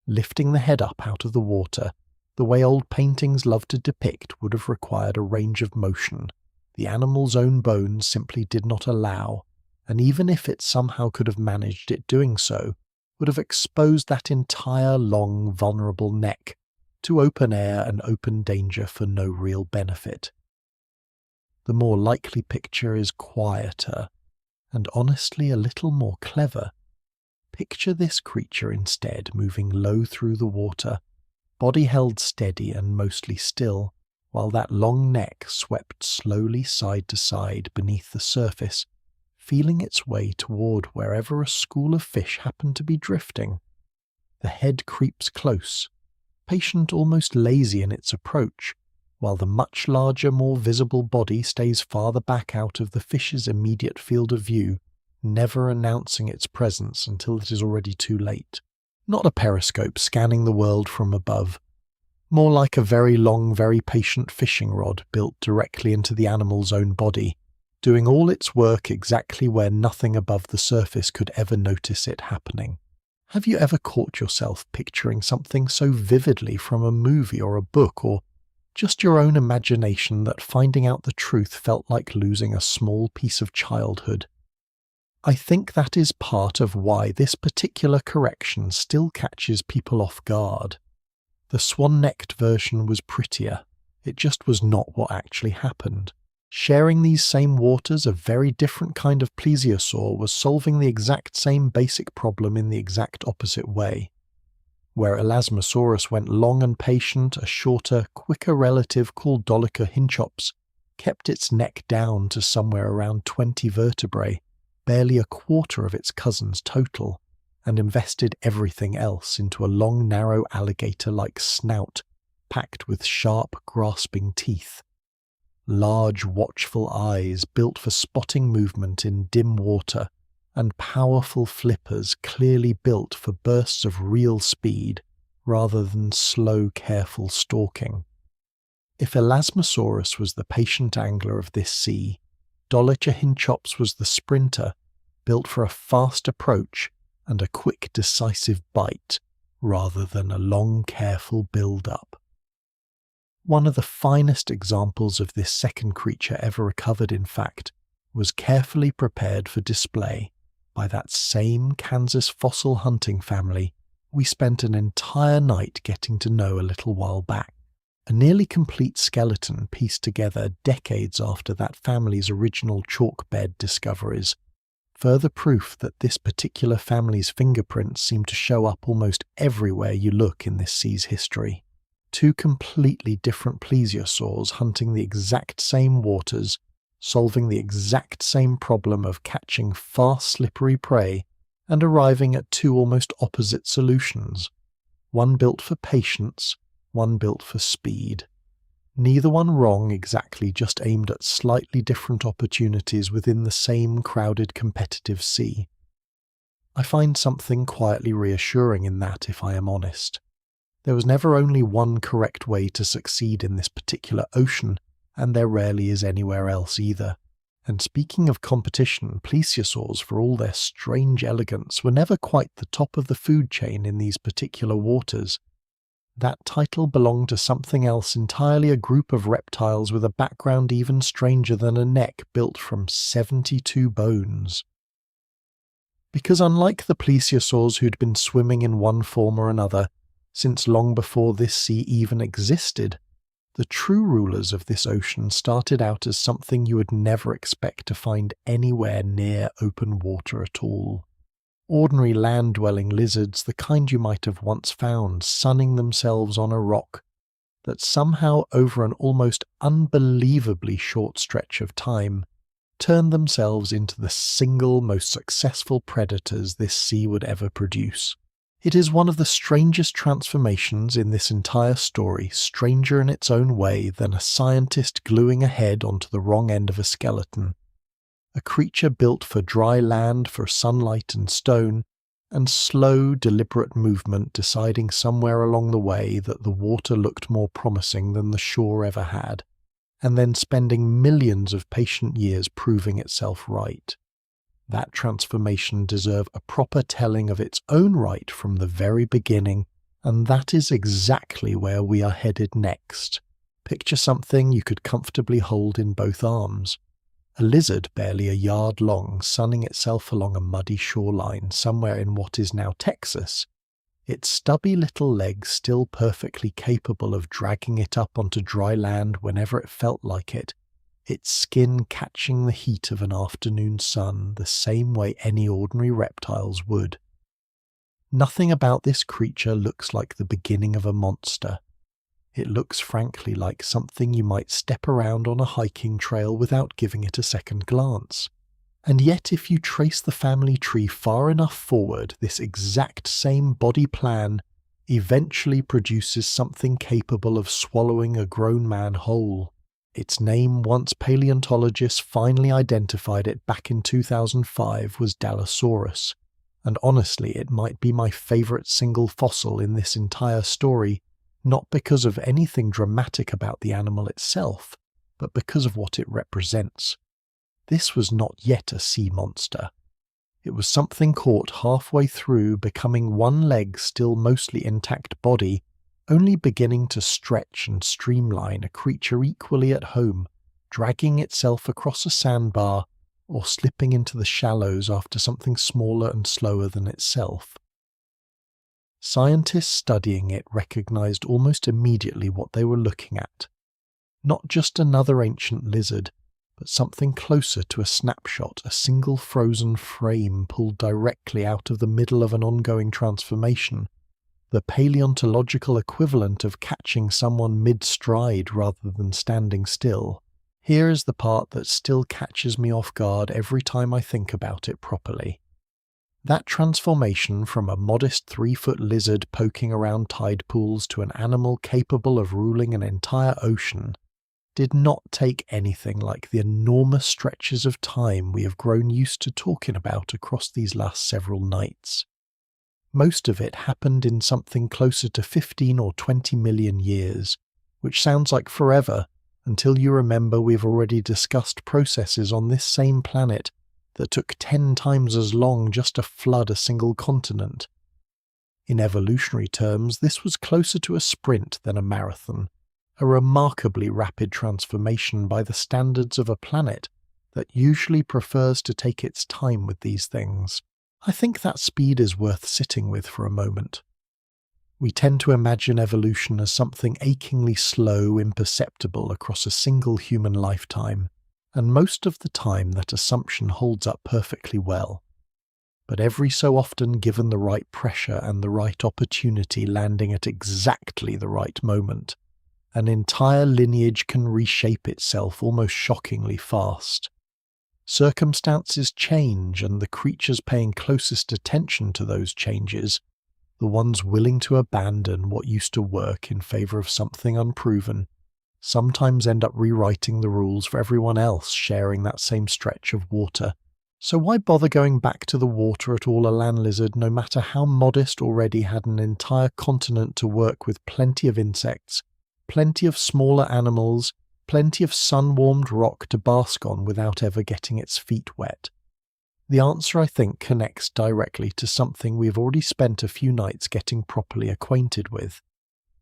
Lifting the head up out of the water, the way old paintings love to depict, would have required a range of motion the animal's own bones simply did not allow, and even if it somehow could have managed it doing so, would have exposed that entire long, vulnerable neck to open air and open danger for no real benefit. The more likely picture is quieter, and honestly a little more clever. Picture this creature instead moving low through the water, body held steady and mostly still, while that long neck swept slowly side to side beneath the surface, feeling its way toward wherever a school of fish happened to be drifting. The head creeps close, patient, almost lazy in its approach, while the much larger, more visible body stays farther back out of the fish's immediate field of view, never announcing its presence until it is already too late. Not a periscope scanning the world from above, more like a very long, very patient fishing rod built directly into the animal's own body, doing all its work exactly where nothing above the surface could ever notice it happening. Have you ever caught yourself picturing something so vividly from a movie or a book, or just your own imagination, that finding out the truth felt like losing a small piece of childhood? I think that is part of why this particular correction still catches people off guard. The swan-necked version was prettier, it just was not what actually happened. Sharing these same waters, a very different kind of plesiosaur was solving the exact same basic problem in the exact opposite way. Where Elasmosaurus went long and patient, a shorter, quicker relative called Dolichohinchops kept its neck down to somewhere around 20 vertebrae, barely a quarter of its cousins total, and invested everything else into a long, narrow alligator-like snout packed with sharp, grasping teeth. Large, watchful eyes built for spotting movement in dim water, and powerful flippers clearly built for bursts of real speed rather than slow, careful stalking. If Elasmosaurus was the patient angler of this sea, Dolichohinchops was the sprinter, built for a fast approach and a quick, decisive bite, rather than a long, careful build-up. One of the finest examples of this second creature ever recovered, in fact, was carefully prepared for display by that same Kansas fossil hunting family we spent an entire night getting to know a little while back. A nearly complete skeleton pieced together decades after that family's original chalk bed discoveries, further proof that this particular family's fingerprints seem to show up almost everywhere you look in this sea's history. Two completely different plesiosaurs hunting the exact same waters, solving the exact same problem of catching fast, slippery prey, and arriving at two almost opposite solutions. One built for patience, one built for speed. Neither one wrong exactly, just aimed at slightly different opportunities within the same crowded competitive sea. I find something quietly reassuring in that, if I am honest. There was never only one correct way to succeed in this particular ocean, and there rarely is anywhere else either. And speaking of competition, plesiosaurs, for all their strange elegance, were never quite the top of the food chain in these particular waters. That title belonged to something else entirely, a group of reptiles with a background even stranger than a neck built from 72 bones. Because unlike the plesiosaurs who'd been swimming in one form or another since long before this sea even existed, the true rulers of this ocean started out as something you would never expect to find anywhere near open water at all. Ordinary land-dwelling lizards, the kind you might have once found sunning themselves on a rock, that somehow over an almost unbelievably short stretch of time turned themselves into the single most successful predators this sea would ever produce. It is one of the strangest transformations in this entire story, stranger in its own way than a scientist gluing a head onto the wrong end of a skeleton. A creature built for dry land, for sunlight and stone, and slow, deliberate movement deciding somewhere along the way that the water looked more promising than the shore ever had, and then spending millions of patient years proving itself right. That transformation deserved a proper telling of its own right from the very beginning, and that is exactly where we are headed next. Picture something you could comfortably hold in both arms. A lizard barely a yard long, sunning itself along a muddy shoreline somewhere in what is now Texas, its stubby little legs still perfectly capable of dragging it up onto dry land whenever it felt like it, its skin catching the heat of an afternoon sun the same way any ordinary reptiles would. Nothing about this creature looks like the beginning of a monster. It looks frankly like something you might step around on a hiking trail without giving it a second glance. And yet if you trace the family tree far enough forward, this exact same body plan eventually produces something capable of swallowing a grown man whole. Its name, once paleontologists finally identified it back in 2005, was Dallosaurus, and honestly it might be my favourite single fossil in this entire story, not because of anything dramatic about the animal itself, but because of what it represents. This was not yet a sea monster. It was something caught halfway through, becoming one leg still mostly intact body, only beginning to stretch and streamline, a creature equally at home, dragging itself across a sandbar or slipping into the shallows after something smaller and slower than itself. Scientists studying it recognized almost immediately what they were looking at. Not just another ancient lizard, but something closer to a snapshot, a single frozen frame pulled directly out of the middle of an ongoing transformation, the paleontological equivalent of catching someone mid-stride rather than standing still. Here is the part that still catches me off guard every time I think about it properly. That transformation from a modest 3-foot lizard poking around tide pools to an animal capable of ruling an entire ocean did not take anything like the enormous stretches of time we have grown used to talking about across these last several nights. Most of it happened in something closer to 15 or 20 million years, which sounds like forever until you remember we've already discussed processes on this same planet that took 10 times as long just to flood a single continent. In evolutionary terms, this was closer to a sprint than a marathon, a remarkably rapid transformation by the standards of a planet that usually prefers to take its time with these things. I think that speed is worth sitting with for a moment. We tend to imagine evolution as something achingly slow, imperceptible across a single human lifetime, and most of the time that assumption holds up perfectly well. But every so often, given the right pressure and the right opportunity landing at exactly the right moment, an entire lineage can reshape itself almost shockingly fast. Circumstances change, and the creatures paying closest attention to those changes, the ones willing to abandon what used to work in favour of something unproven, sometimes end up rewriting the rules for everyone else sharing that same stretch of water. So why bother going back to the water at all? A land lizard, no matter how modest, already had an entire continent to work with, plenty of insects, plenty of smaller animals, plenty of sun-warmed rock to bask on without ever getting its feet wet. The answer, I think, connects directly to something we've already spent a few nights getting properly acquainted with.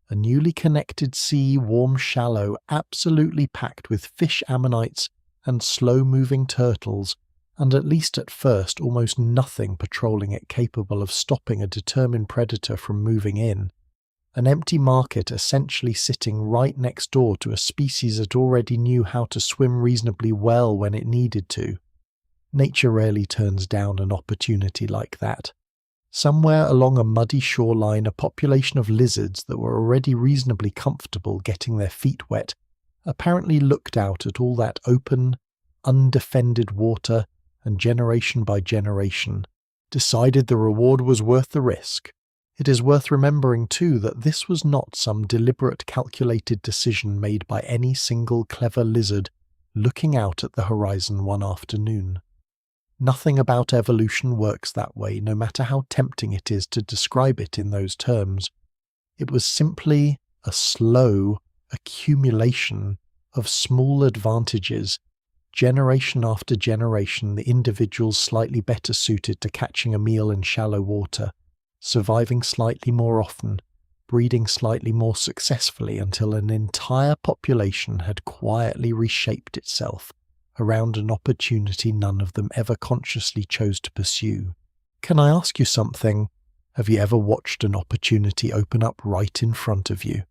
A newly connected sea, warm shallow, absolutely packed with fish ammonites and slow-moving turtles, and at least at first almost nothing patrolling it capable of stopping a determined predator from moving in. An empty market essentially sitting right next door to a species that already knew how to swim reasonably well when it needed to. Nature rarely turns down an opportunity like that. Somewhere along a muddy shoreline, a population of lizards that were already reasonably comfortable getting their feet wet apparently looked out at all that open, undefended water and generation by generation, decided the reward was worth the risk. It is worth remembering too that this was not some deliberate calculated decision made by any single clever lizard looking out at the horizon one afternoon. Nothing about evolution works that way, no matter how tempting it is to describe it in those terms. It was simply a slow accumulation of small advantages. Generation after generation, the individuals slightly better suited to catching a meal in shallow water, surviving slightly more often, breeding slightly more successfully until an entire population had quietly reshaped itself around an opportunity none of them ever consciously chose to pursue. Can I ask you something? Have you ever watched an opportunity open up right in front of you?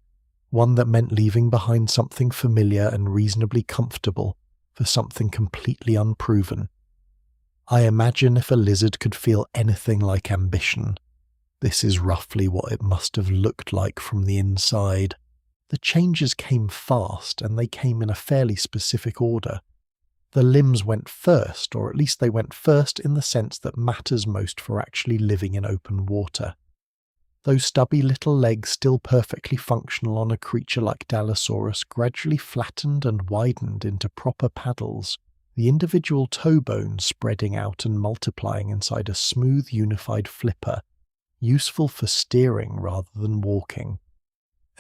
One that meant leaving behind something familiar and reasonably comfortable for something completely unproven. I imagine if a lizard could feel anything like ambition, this is roughly what it must have looked like from the inside. The changes came fast, and they came in a fairly specific order. The limbs went first, or at least they went first in the sense that matters most for actually living in open water. Those stubby little legs, still perfectly functional on a creature like Dallosaurus, gradually flattened and widened into proper paddles, the individual toe bones spreading out and multiplying inside a smooth unified flipper, useful for steering rather than walking.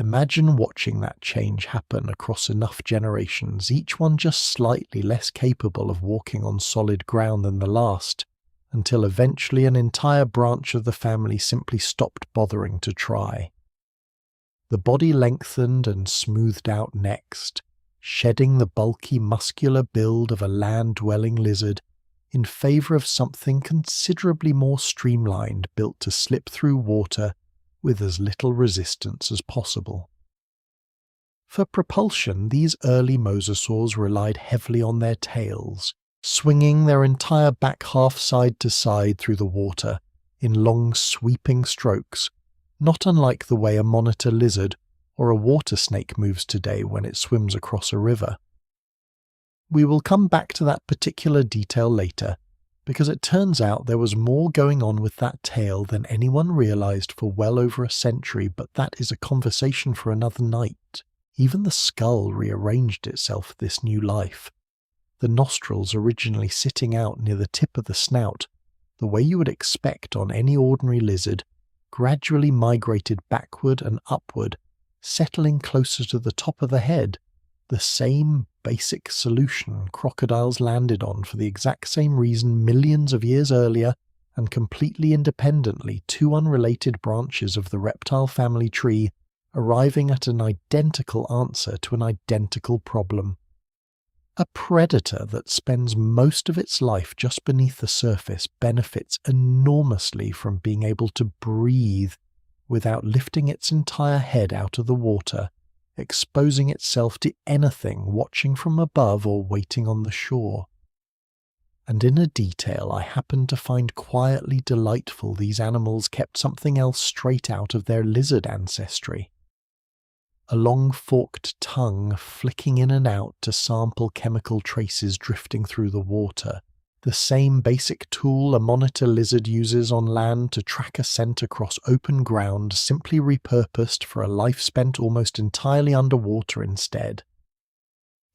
Imagine watching that change happen across enough generations, each one just slightly less capable of walking on solid ground than the last, until eventually an entire branch of the family simply stopped bothering to try. The body lengthened and smoothed out next, shedding the bulky muscular build of a land-dwelling lizard in favour of something considerably more streamlined, built to slip through water with as little resistance as possible. For propulsion, these early mosasaurs relied heavily on their tails, swinging their entire back half side to side through the water in long sweeping strokes, not unlike the way a monitor lizard or a water snake moves today when it swims across a river. We will come back to that particular detail later, because it turns out there was more going on with that tail than anyone realized for well over a century, but that is a conversation for another night. Even the skull rearranged itself for this new life. The nostrils originally sitting out near the tip of the snout, the way you would expect on any ordinary lizard, gradually migrated backward and upward, settling closer to the top of the head, the same basic solution crocodiles landed on for the exact same reason millions of years earlier, and completely independently, two unrelated branches of the reptile family tree arriving at an identical answer to an identical problem. A predator that spends most of its life just beneath the surface benefits enormously from being able to breathe without lifting its entire head out of the water, exposing itself to anything watching from above or waiting on the shore. And in a detail I happened to find quietly delightful, these animals kept something else straight out of their lizard ancestry. A long forked tongue flicking in and out to sample chemical traces drifting through the water, the same basic tool a monitor lizard uses on land to track a scent across open ground, simply repurposed for a life spent almost entirely underwater instead.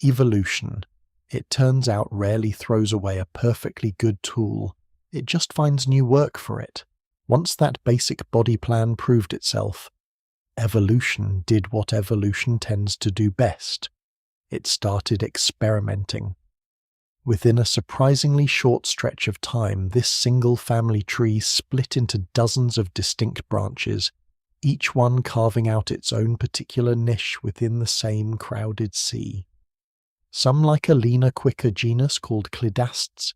Evolution, it turns out, rarely throws away a perfectly good tool. It just finds new work for it. Once that basic body plan proved itself, evolution did what evolution tends to do best. It started experimenting. Within a surprisingly short stretch of time, this single family tree split into dozens of distinct branches, each one carving out its own particular niche within the same crowded sea. Some, like a leaner, quicker genus called Clidasts,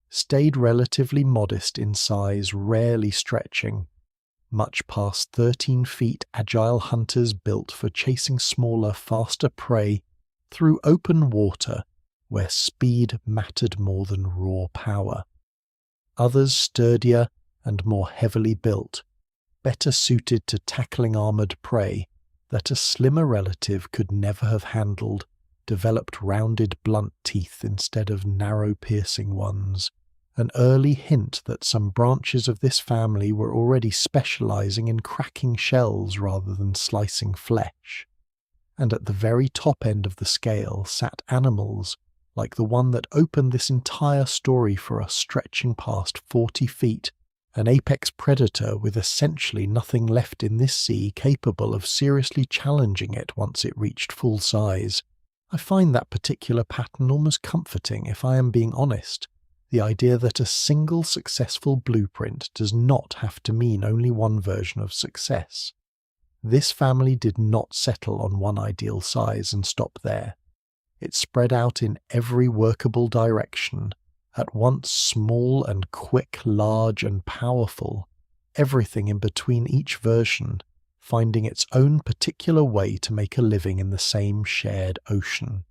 stayed relatively modest in size, rarely stretching, much past 13 feet agile hunters built for chasing smaller, faster prey through open water where speed mattered more than raw power. Others sturdier and more heavily built, better suited to tackling armoured prey that a slimmer relative could never have handled, developed rounded blunt teeth instead of narrow piercing ones, an early hint that some branches of this family were already specialising in cracking shells rather than slicing flesh. And at the very top end of the scale sat animals like the one that opened this entire story for us, stretching past 40 feet, an apex predator with essentially nothing left in this sea capable of seriously challenging it once it reached full size. I find that particular pattern almost comforting, if I am being honest. The idea that a single successful blueprint does not have to mean only one version of success. This family did not settle on one ideal size and stop there. It spread out in every workable direction, at once small and quick, large and powerful, everything in between each version, finding its own particular way to make a living in the same shared ocean.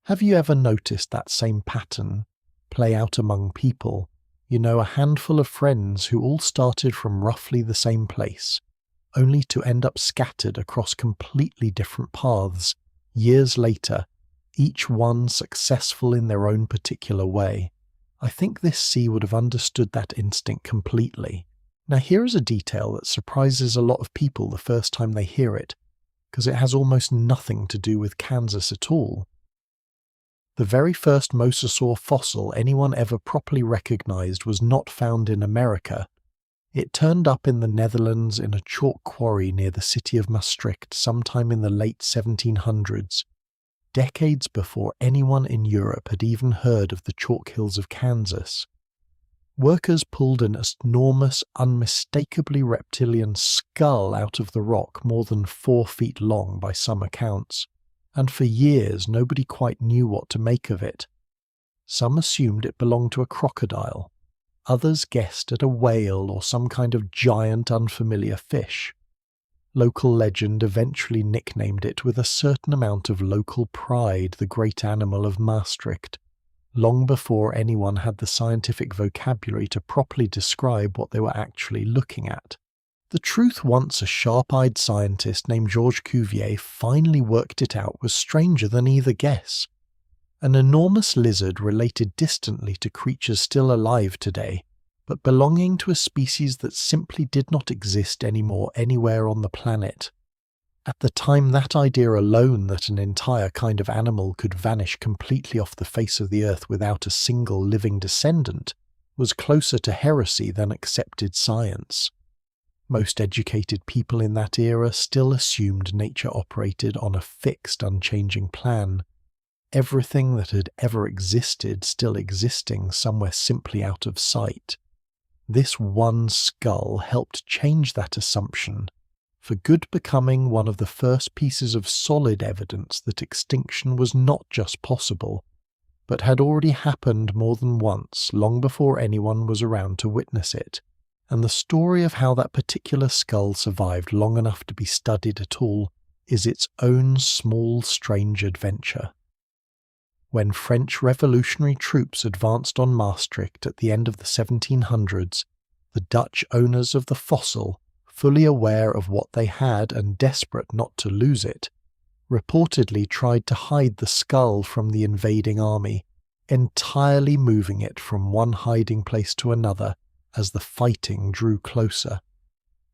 Have you ever noticed that same pattern play out among people? You know, a handful of friends who all started from roughly the same place, only to end up scattered across completely different paths, years later, each one successful in their own particular way. I think this sea would have understood that instinct completely. Now here is a detail that surprises a lot of people the first time they hear it, because it has almost nothing to do with Kansas at all. The very first mosasaur fossil anyone ever properly recognized was not found in America. It turned up in the Netherlands in a chalk quarry near the city of Maastricht sometime in the late 1700s, decades before anyone in Europe had even heard of the chalk hills of Kansas. Workers pulled an enormous, unmistakably reptilian skull out of the rock more than 4 feet long by some accounts, and for years nobody quite knew what to make of it. Some assumed it belonged to a crocodile, others guessed at a whale or some kind of giant unfamiliar fish. Local legend eventually nicknamed it with a certain amount of local pride the great animal of Maastricht, long before anyone had the scientific vocabulary to properly describe what they were actually looking at. The truth once a sharp-eyed scientist named Georges Cuvier finally worked it out was stranger than either guess. An enormous lizard related distantly to creatures still alive today, but belonging to a species that simply did not exist anymore anywhere on the planet. At the time, that idea alone that an entire kind of animal could vanish completely off the face of the earth without a single living descendant was closer to heresy than accepted science. Most educated people in that era still assumed nature operated on a fixed, unchanging plan, everything that had ever existed still existing somewhere simply out of sight. This one skull helped change that assumption, for good, becoming one of the first pieces of solid evidence that extinction was not just possible, but had already happened more than once, long before anyone was around to witness it, and the story of how that particular skull survived long enough to be studied at all is its own small, strange adventure. When French revolutionary troops advanced on Maastricht at the end of the 1700s, the Dutch owners of the fossil, fully aware of what they had and desperate not to lose it, reportedly tried to hide the skull from the invading army, entirely moving it from one hiding place to another as the fighting drew closer.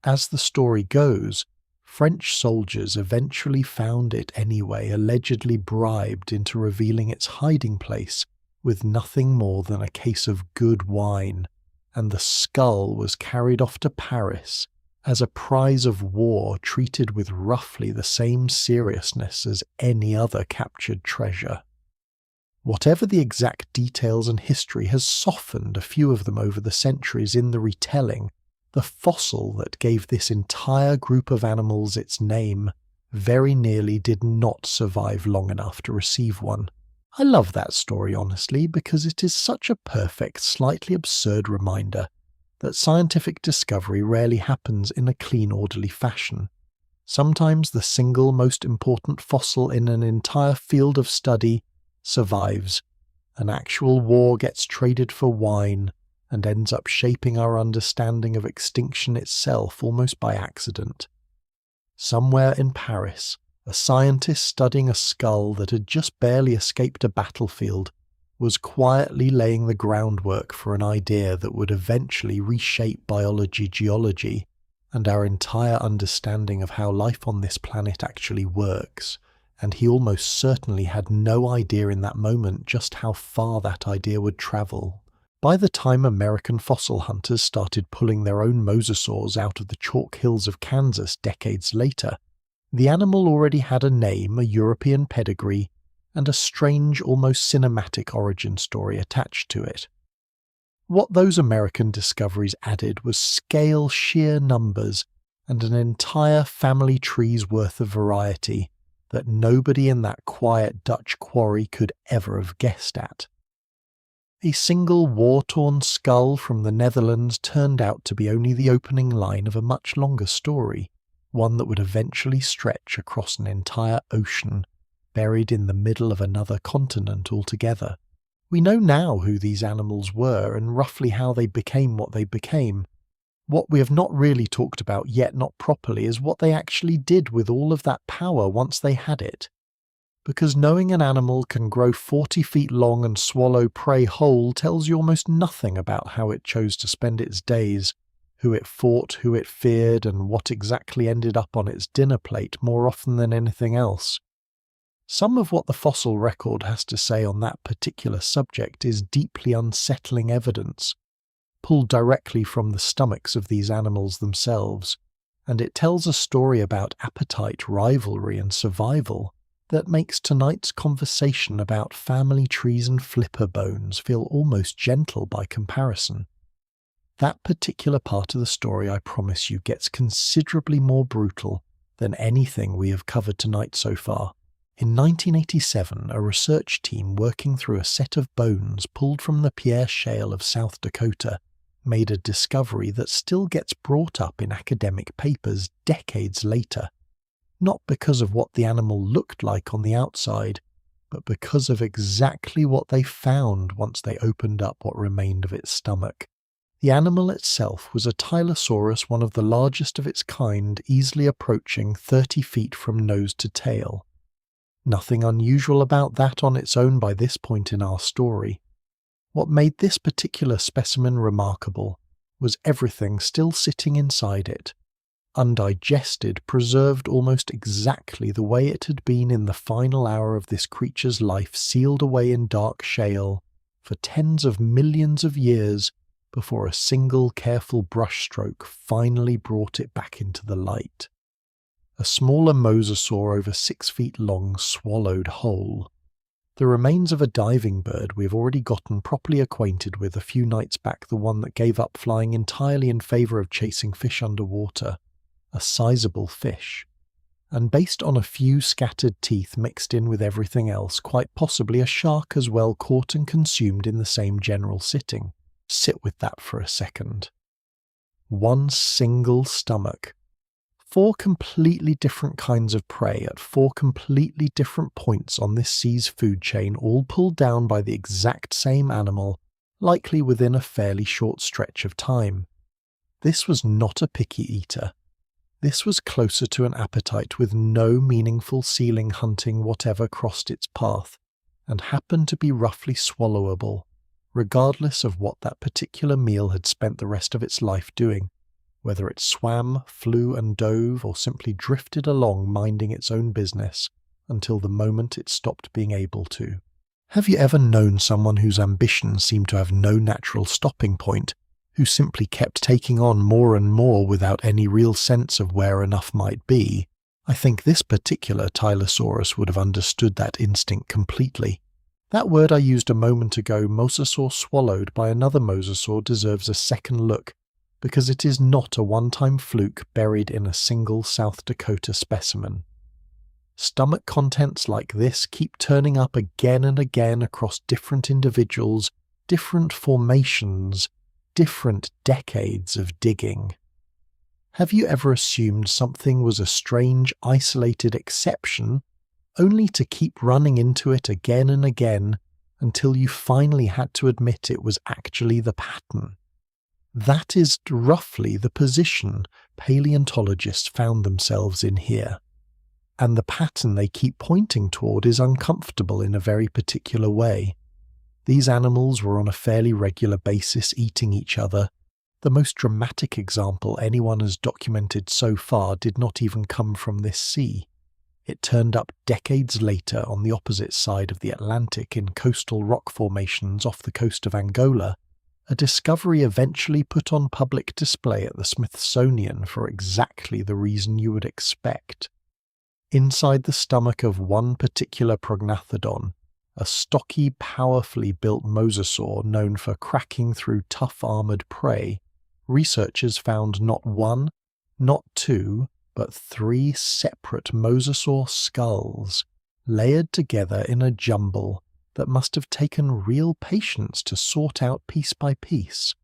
As the story goes, French soldiers eventually found it anyway, allegedly bribed into revealing its hiding place with nothing more than a case of good wine, and the skull was carried off to Paris as a prize of war treated with roughly the same seriousness as any other captured treasure. Whatever the exact details and history has softened a few of them over the centuries in the retelling, the fossil that gave this entire group of animals its name very nearly did not survive long enough to receive one. I love that story, honestly, because it is such a perfect, slightly absurd reminder that scientific discovery rarely happens in a clean, orderly fashion. Sometimes the single most important fossil in an entire field of study survives. An actual war gets traded for wine and ends up shaping our understanding of extinction itself almost by accident. Somewhere in Paris, a scientist studying a skull that had just barely escaped a battlefield was quietly laying the groundwork for an idea that would eventually reshape biology, geology, and our entire understanding of how life on this planet actually works, and he almost certainly had no idea in that moment just how far that idea would travel. By the time American fossil hunters started pulling their own mosasaurs out of the chalk hills of Kansas decades later, the animal already had a name, a European pedigree, and a strange, almost cinematic origin story attached to it. What those American discoveries added was scale sheer numbers and an entire family tree's worth of variety that nobody in that quiet Dutch quarry could ever have guessed at. A single war-torn skull from the Netherlands turned out to be only the opening line of a much longer story, one that would eventually stretch across an entire ocean, buried in the middle of another continent altogether. We know now who these animals were and roughly how they became what they became. What we have not really talked about yet, not properly, is what they actually did with all of that power once they had it. Because knowing an animal can grow 40 feet long and swallow prey whole tells you almost nothing about how it chose to spend its days, who it fought, who it feared, and what exactly ended up on its dinner plate more often than anything else. Some of what the fossil record has to say on that particular subject is deeply unsettling evidence, pulled directly from the stomachs of these animals themselves, and it tells a story about appetite, rivalry, and survival that makes tonight's conversation about family trees and flipper bones feel almost gentle by comparison. That particular part of the story, I promise you, gets considerably more brutal than anything we have covered tonight so far. In 1987, a research team working through a set of bones pulled from the Pierre Shale of South Dakota made a discovery that still gets brought up in academic papers decades later, not because of what the animal looked like on the outside, but because of exactly what they found once they opened up what remained of its stomach. The animal itself was a Tylosaurus, one of the largest of its kind, easily approaching 30 feet from nose to tail. Nothing unusual about that on its own by this point in our story. What made this particular specimen remarkable was everything still sitting inside it, undigested, preserved almost exactly the way it had been in the final hour of this creature's life, sealed away in dark shale for tens of millions of years before a single careful brushstroke finally brought it back into the light. A smaller mosasaur over 6 feet long, swallowed whole. The remains of a diving bird we have already gotten properly acquainted with a few nights back, the one that gave up flying entirely in favour of chasing fish underwater. A sizable fish. And based on a few scattered teeth mixed in with everything else, quite possibly a shark as well, caught and consumed in the same general sitting. Sit with that for a second. One single stomach. 4 completely different kinds of prey at 4 completely different points on this sea's food chain, all pulled down by the exact same animal, likely within a fairly short stretch of time. This was not a picky eater. This was closer to an appetite with no meaningful ceiling hunting whatever crossed its path, and happened to be roughly swallowable, regardless of what that particular meal had spent the rest of its life doing, whether it swam, flew and dove, or simply drifted along minding its own business until the moment it stopped being able to. Have you ever known someone whose ambitions seemed to have no natural stopping point, who simply kept taking on more and more without any real sense of where enough might be? I think this particular Tylosaurus would have understood that instinct completely. That word I used a moment ago, mosasaur swallowed by another mosasaur, deserves a second look, because it is not a one-time fluke buried in a single South Dakota specimen. Stomach contents like this keep turning up again and again across different individuals, different formations, different decades of digging. Have you ever assumed something was a strange, isolated exception, only to keep running into it again and again until you finally had to admit it was actually the pattern? That is roughly the position paleontologists found themselves in here. And the pattern they keep pointing toward is uncomfortable in a very particular way. These animals were on a fairly regular basis eating each other. The most dramatic example anyone has documented so far did not even come from this sea. It turned up decades later on the opposite side of the Atlantic in coastal rock formations off the coast of Angola, a discovery eventually put on public display at the Smithsonian for exactly the reason you would expect. Inside the stomach of one particular prognathodon, a stocky, powerfully built mosasaur known for cracking through tough armoured prey, researchers found not one, not two, but 3 separate mosasaur skulls, layered together in a jumble that must have taken real patience to sort out piece by piece.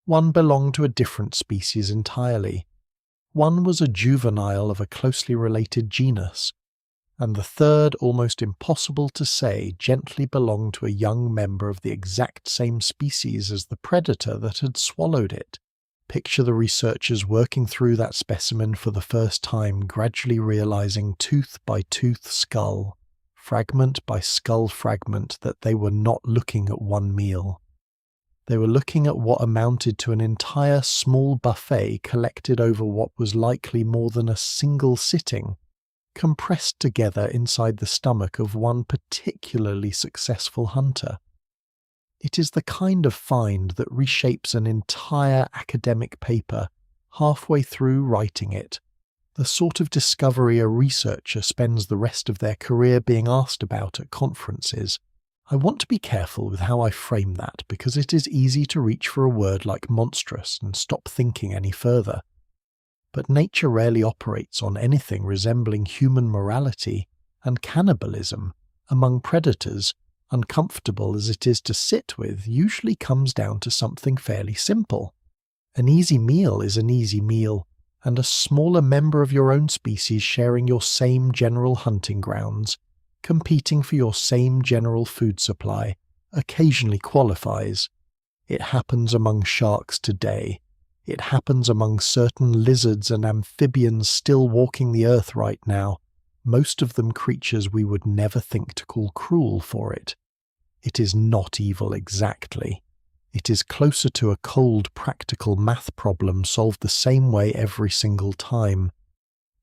One belonged to a different species entirely. One was a juvenile of a closely related genus, and the third, almost impossible to say, gently belonged to a young member of the exact same species as the predator that had swallowed it. Picture the researchers working through that specimen for the first time, gradually realizing tooth by tooth skull, fragment by skull fragment, that they were not looking at one meal. They were looking at what amounted to an entire small buffet collected over what was likely more than a single sitting, compressed together inside the stomach of one particularly successful hunter. It is the kind of find that reshapes an entire academic paper halfway through writing it, the sort of discovery a researcher spends the rest of their career being asked about at conferences. I want to be careful with how I frame that, because it is easy to reach for a word like monstrous and stop thinking any further. But nature rarely operates on anything resembling human morality, and cannibalism, among predators, uncomfortable as it is to sit with, usually comes down to something fairly simple. An easy meal is an easy meal, and a smaller member of your own species sharing your same general hunting grounds, competing for your same general food supply, occasionally qualifies. It happens among sharks today. It happens among certain lizards and amphibians still walking the earth right now, most of them creatures we would never think to call cruel for it. It is not evil exactly. It is closer to a cold, practical math problem solved the same way every single time.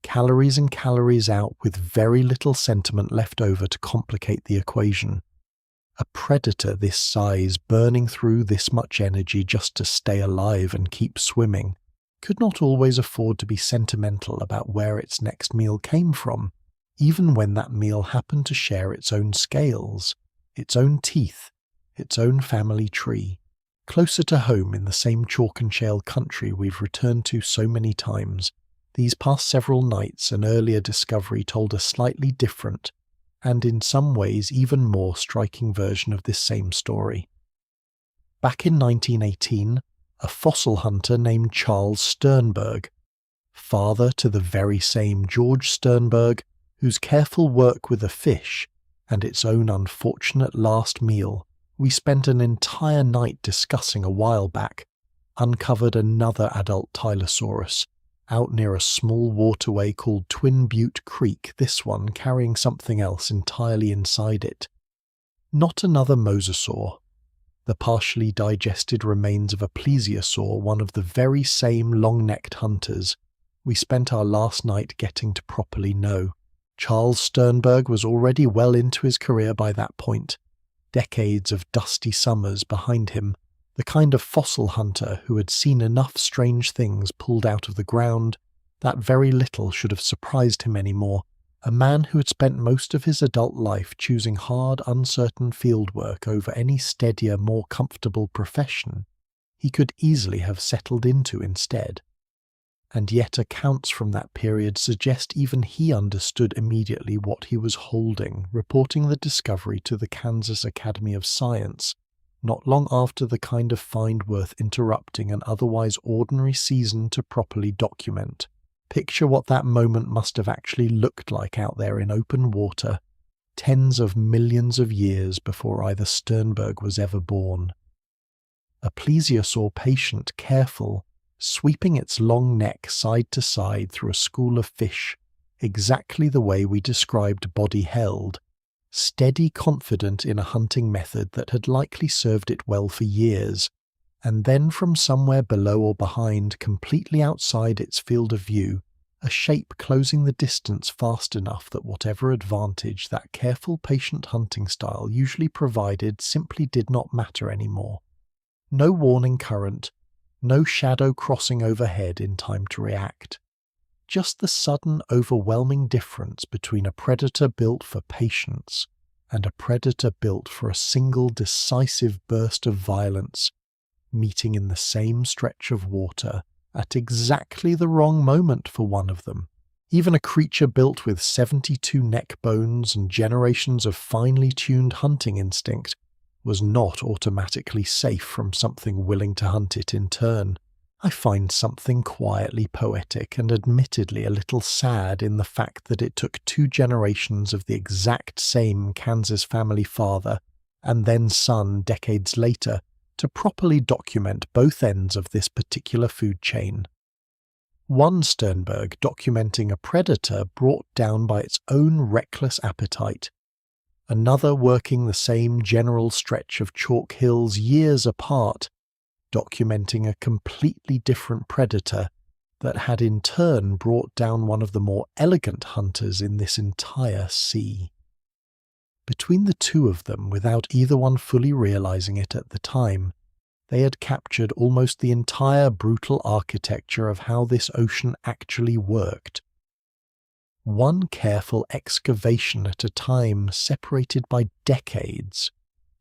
Calories and calories out with very little sentiment left over to complicate the equation. A predator this size, burning through this much energy just to stay alive and keep swimming, could not always afford to be sentimental about where its next meal came from, even when that meal happened to share its own scales, its own teeth, its own family tree. Closer to home in the same chalk and shale country we've returned to so many times, these past several nights an earlier discovery told a slightly different, and in some ways even more striking version of this same story. Back in 1918, a fossil hunter named Charles Sternberg, father to the very same George Sternberg, whose careful work with a fish and its own unfortunate last meal we spent an entire night discussing a while back, uncovered another adult Tylosaurus, out near a small waterway called Twin Butte Creek, this one carrying something else entirely inside it. Not another mosasaur. The partially digested remains of a plesiosaur, one of the very same long-necked hunters we spent our last night getting to properly know. Charles Sternberg was already well into his career by that point, decades of dusty summers behind him, the kind of fossil hunter who had seen enough strange things pulled out of the ground that very little should have surprised him anymore, a man who had spent most of his adult life choosing hard, uncertain fieldwork over any steadier, more comfortable profession he could easily have settled into instead. And yet accounts from that period suggest even he understood immediately what he was holding, reporting the discovery to the Kansas Academy of Science, not long after the kind of find worth interrupting an otherwise ordinary season to properly document. Picture what that moment must have actually looked like out there in open water, tens of millions of years before either Sternberg was ever born. A plesiosaur patient, careful, sweeping its long neck side to side through a school of fish, exactly the way we described body held, steady, confident in a hunting method that had likely served it well for years, and then from somewhere below or behind, completely outside its field of view, a shape closing the distance fast enough that whatever advantage that careful, patient hunting style usually provided simply did not matter anymore. No warning current, no shadow crossing overhead in time to react. Just the sudden, overwhelming difference between a predator built for patience and a predator built for a single decisive burst of violence, meeting in the same stretch of water at exactly the wrong moment for one of them. Even a creature built with 72 neck bones and generations of finely tuned hunting instinct was not automatically safe from something willing to hunt it in turn. I find something quietly poetic and admittedly a little sad in the fact that it took 2 generations of the exact same Kansas family father and then son decades later to properly document both ends of this particular food chain. One Sternberg documenting a predator brought down by its own reckless appetite, another working the same general stretch of chalk hills years apart, documenting a completely different predator that had in turn brought down one of the more elegant hunters in this entire sea. Between the two of them, without either one fully realizing it at the time, they had captured almost the entire brutal architecture of how this ocean actually worked. One careful excavation at a time, separated by decades,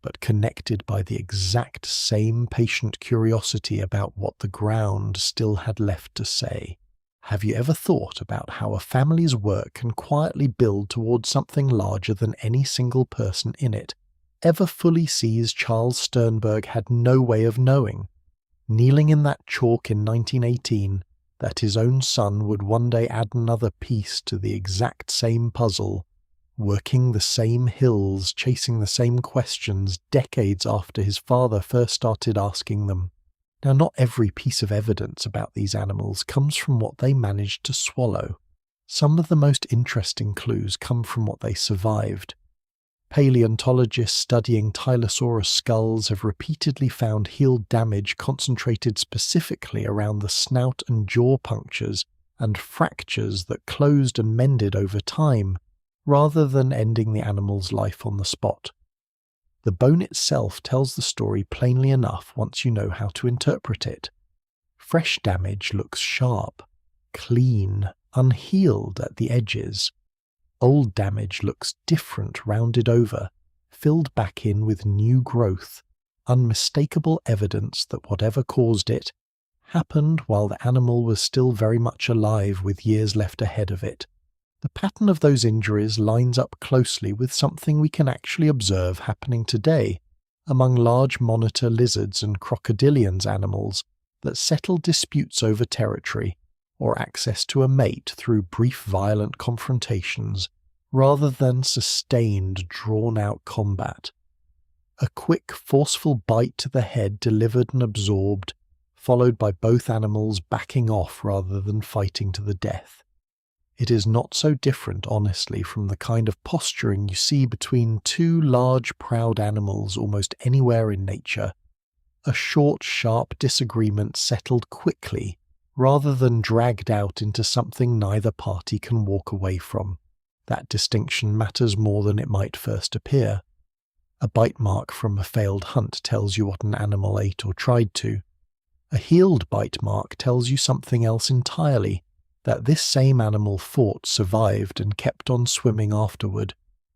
but connected by the exact same patient curiosity about what the ground still had left to say. Have you ever thought about how a family's work can quietly build towards something larger than any single person in it ever fully sees? Charles Sternberg had no way of knowing, kneeling in that chalk in 1918, that his own son would one day add another piece to the exact same puzzle, working the same hills, chasing the same questions decades after his father first started asking them. Now, not every piece of evidence about these animals comes from what they managed to swallow. Some of the most interesting clues come from what they survived. Paleontologists studying Tylosaurus skulls have repeatedly found heel damage concentrated specifically around the snout and jaw punctures and fractures that closed and mended over time, rather than ending the animal's life on the spot. The bone itself tells the story plainly enough once you know how to interpret it. Fresh damage looks sharp, clean, unhealed at the edges. Old damage looks different, rounded over, filled back in with new growth, unmistakable evidence that whatever caused it happened while the animal was still very much alive with years left ahead of it. The pattern of those injuries lines up closely with something we can actually observe happening today among large monitor lizards and crocodilians animals that settle disputes over territory or access to a mate through brief violent confrontations rather than sustained, drawn-out combat. A quick, forceful bite to the head delivered and absorbed, followed by both animals backing off rather than fighting to the death. It is not so different, honestly, from the kind of posturing you see between two large, proud animals almost anywhere in nature. A short, sharp disagreement settled quickly, rather than dragged out into something neither party can walk away from. That distinction matters more than it might first appear. A bite mark from a failed hunt tells you what an animal ate or tried to. A healed bite mark tells you something else entirely, that this same animal fought, survived, and kept on swimming afterward,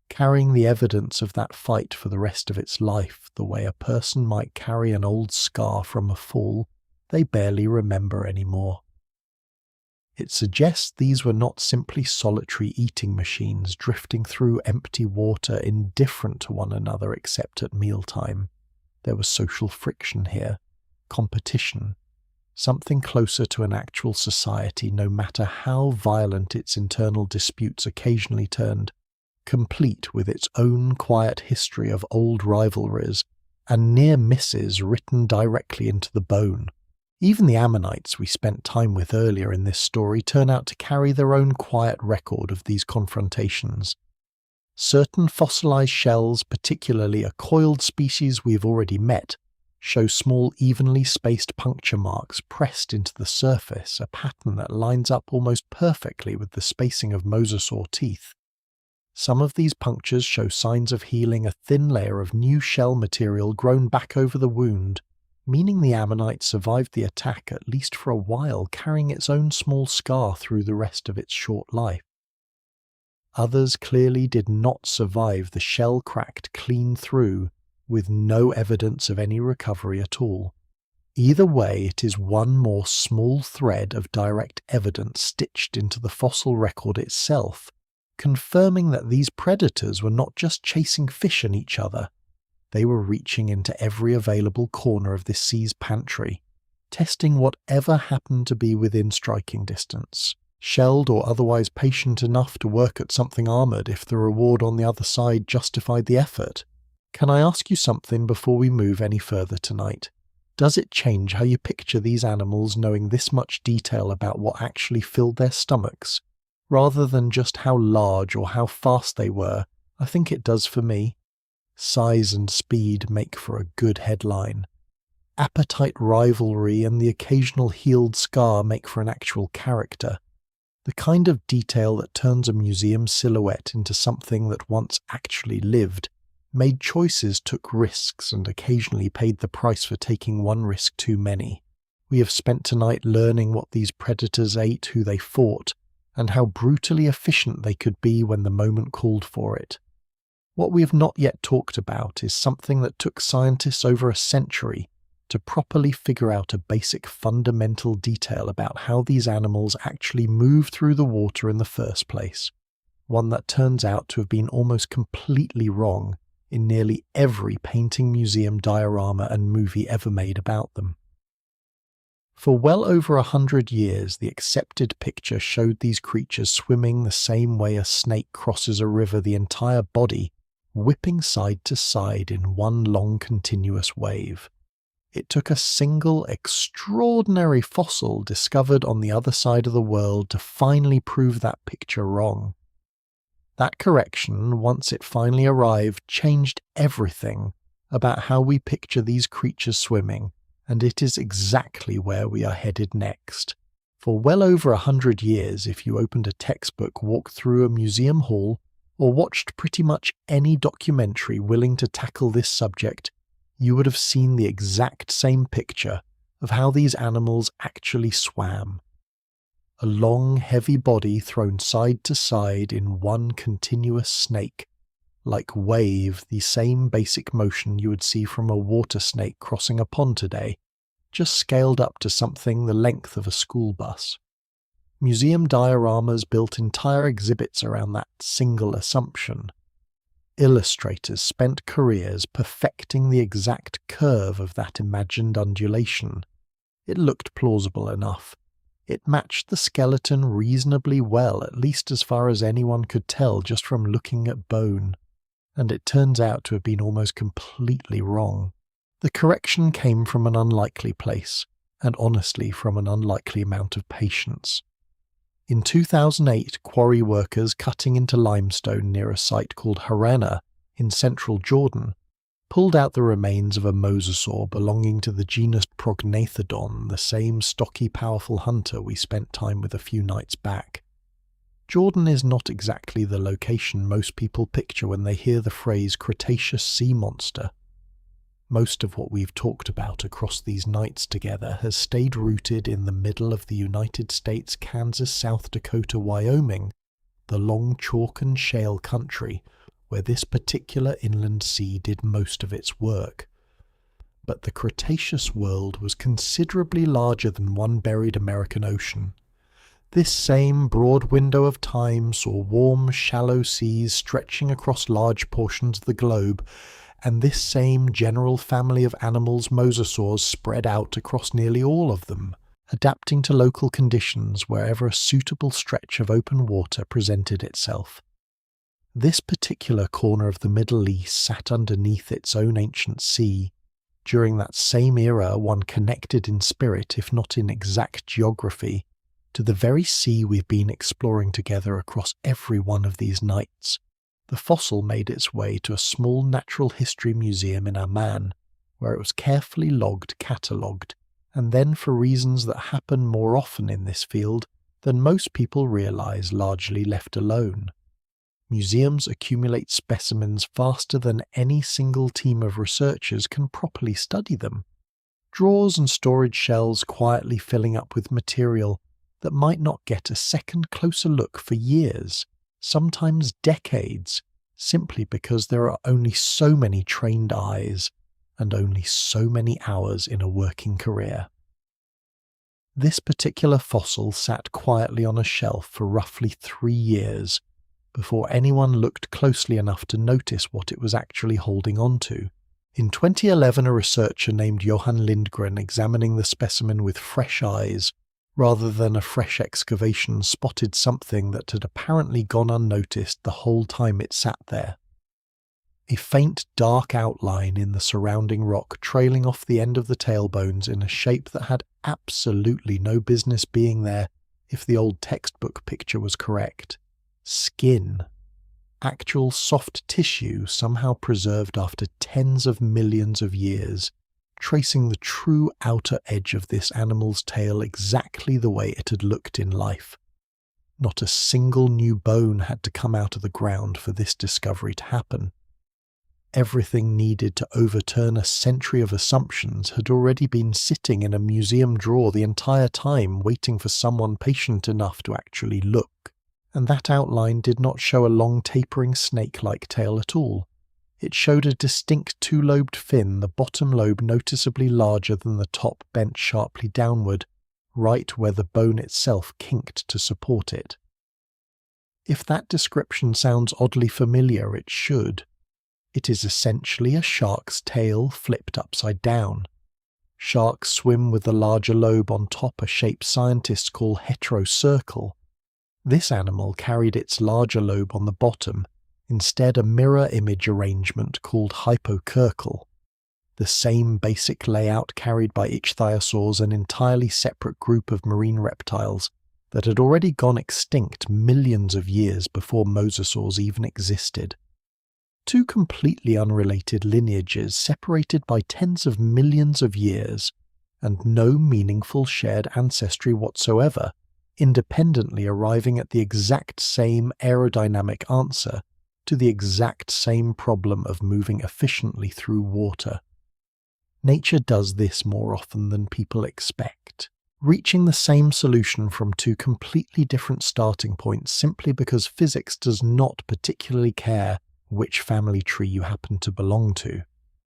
carrying the evidence of that fight for the rest of its life, the way a person might carry an old scar from a fall they barely remember anymore. It suggests these were not simply solitary eating machines drifting through empty water indifferent to one another except at mealtime. There was social friction here, competition, something closer to an actual society, no matter how violent its internal disputes occasionally turned, complete with its own quiet history of old rivalries and near misses written directly into the bone. Even the ammonites we spent time with earlier in this story turn out to carry their own quiet record of these confrontations. Certain fossilized shells, particularly a coiled species we've already met, show small evenly spaced puncture marks pressed into the surface, a pattern that lines up almost perfectly with the spacing of mosasaur teeth. Some of these punctures show signs of healing, a thin layer of new shell material grown back over the wound, meaning the ammonite survived the attack at least for a while, carrying its own small scar through the rest of its short life. Others clearly did not survive, the shell cracked clean through, with no evidence of any recovery at all. Either way, it is one more small thread of direct evidence stitched into the fossil record itself, confirming that these predators were not just chasing fish and each other. They were reaching into every available corner of this sea's pantry, testing whatever happened to be within striking distance, shelled or otherwise patient enough to work at something armoured if the reward on the other side justified the effort. Can I ask you something before we move any further tonight? Does it change how you picture these animals knowing this much detail about what actually filled their stomachs, rather than just how large or how fast they were? I think it does for me. Size and speed make for a good headline. Appetite rivalry and the occasional healed scar make for an actual character. The kind of detail that turns a museum silhouette into something that once actually lived, made choices, took risks, and occasionally paid the price for taking one risk too many. We have spent tonight learning what these predators ate, who they fought, and how brutally efficient they could be when the moment called for it. What we have not yet talked about is something that took scientists over a century to properly figure out a basic fundamental detail about how these animals actually move through the water in the first place, one that turns out to have been almost completely wrong in nearly every painting, museum, diorama and movie ever made about them. For well over 100 years, the accepted picture showed these creatures swimming the same way a snake crosses a river, the entire body whipping side to side in one long continuous wave. It took a single extraordinary fossil discovered on the other side of the world to finally prove that picture wrong. That correction, once it finally arrived, changed everything about how we picture these creatures swimming, and it is exactly where we are headed next. For well over 100 years, if you opened a textbook, walked through a museum hall, or watched pretty much any documentary willing to tackle this subject, you would have seen the exact same picture of how these animals actually swam. A long, heavy body thrown side to side in one continuous snake, like wave, the same basic motion you would see from a water snake crossing a pond today, just scaled up to something the length of a school bus. Museum dioramas built entire exhibits around that single assumption. Illustrators spent careers perfecting the exact curve of that imagined undulation. It looked plausible enough. It matched the skeleton reasonably well, at least as far as anyone could tell just from looking at bone. And it turns out to have been almost completely wrong. The correction came from an unlikely place, and honestly from an unlikely amount of patience. In 2008, quarry workers cutting into limestone near a site called Harana in central Jordan pulled out the remains of a mosasaur belonging to the genus Prognathodon, the same stocky, powerful hunter we spent time with a few nights back. Jordan is not exactly the location most people picture when they hear the phrase Cretaceous sea monster. Most of what we've talked about across these nights together has stayed rooted in the middle of the United States, Kansas, South Dakota, Wyoming, the long chalk and shale country where this particular inland sea did most of its work. But the Cretaceous world was considerably larger than one buried American ocean. This same broad window of time saw warm, shallow seas stretching across large portions of the globe, and this same general family of animals, mosasaurs, spread out across nearly all of them, adapting to local conditions wherever a suitable stretch of open water presented itself. This particular corner of the Middle East sat underneath its own ancient sea. During that same era, one connected in spirit, if not in exact geography, to the very sea we've been exploring together across every one of these nights. The fossil made its way to a small natural history museum in Amman, where it was carefully logged, catalogued, and then for reasons that happen more often in this field than most people realize, largely left alone. Museums accumulate specimens faster than any single team of researchers can properly study them. Drawers and storage shelves quietly filling up with material that might not get a second closer look for years, sometimes decades, simply because there are only so many trained eyes and only so many hours in a working career. This particular fossil sat quietly on a shelf for roughly 3 years before anyone looked closely enough to notice what it was actually holding on to. In 2011, a researcher named Johan Lindgren, examining the specimen with fresh eyes rather than a fresh excavation, spotted something that had apparently gone unnoticed the whole time it sat there. A faint dark outline in the surrounding rock trailing off the end of the tailbones in a shape that had absolutely no business being there if the old textbook picture was correct. Skin. Actual soft tissue somehow preserved after tens of millions of years, tracing the true outer edge of this animal's tail exactly the way it had looked in life. Not a single new bone had to come out of the ground for this discovery to happen. Everything needed to overturn a century of assumptions had already been sitting in a museum drawer the entire time, waiting for someone patient enough to actually look. And that outline did not show a long tapering snake-like tail at all. It showed a distinct two-lobed fin, the bottom lobe noticeably larger than the top, bent sharply downward, right where the bone itself kinked to support it. If that description sounds oddly familiar, it should. It is essentially a shark's tail flipped upside down. Sharks swim with the larger lobe on top, a shape scientists call heterocircle. This animal carried its larger lobe on the bottom, instead a mirror image arrangement called hypocercal. The same basic layout carried by ichthyosaurs, an entirely separate group of marine reptiles that had already gone extinct millions of years before mosasaurs even existed. Two completely unrelated lineages separated by tens of millions of years, and no meaningful shared ancestry whatsoever, independently arriving at the exact same aerodynamic answer to the exact same problem of moving efficiently through water. Nature does this more often than people expect, reaching the same solution from two completely different starting points simply because physics does not particularly care which family tree you happen to belong to.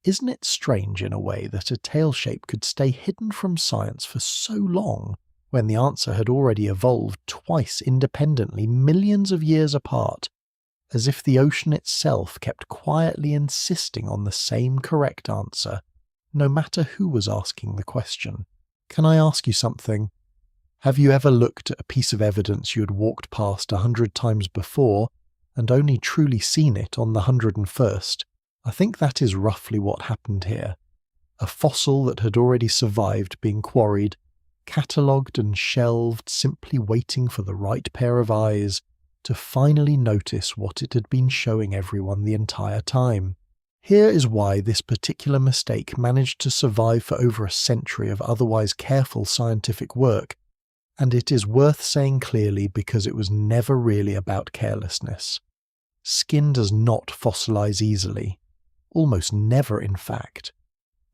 Isn't it strange in a way that a tail shape could stay hidden from science for so long when the answer had already evolved twice independently, millions of years apart, as if the ocean itself kept quietly insisting on the same correct answer, no matter who was asking the question? Can I ask you something? Have you ever looked at a piece of evidence you had walked past 100 times before and only truly seen it on the 101st? I think that is roughly what happened here. A fossil that had already survived being quarried, catalogued and shelved, simply waiting for the right pair of eyes to finally notice what it had been showing everyone the entire time. Here is why this particular mistake managed to survive for over a century of otherwise careful scientific work, and it is worth saying clearly because it was never really about carelessness. Skin does not fossilize easily, almost never in fact.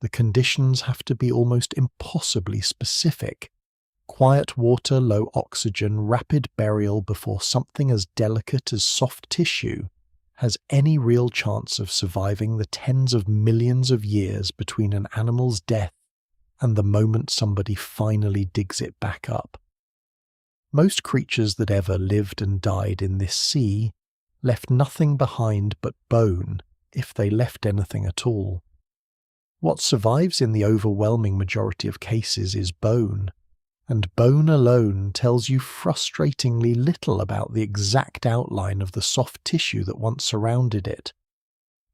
The conditions have to be almost impossibly specific. Quiet water, low oxygen, rapid burial before something as delicate as soft tissue has any real chance of surviving the tens of millions of years between an animal's death and the moment somebody finally digs it back up. Most creatures that ever lived and died in this sea left nothing behind but bone, if they left anything at all. What survives in the overwhelming majority of cases is bone, and bone alone tells you frustratingly little about the exact outline of the soft tissue that once surrounded it.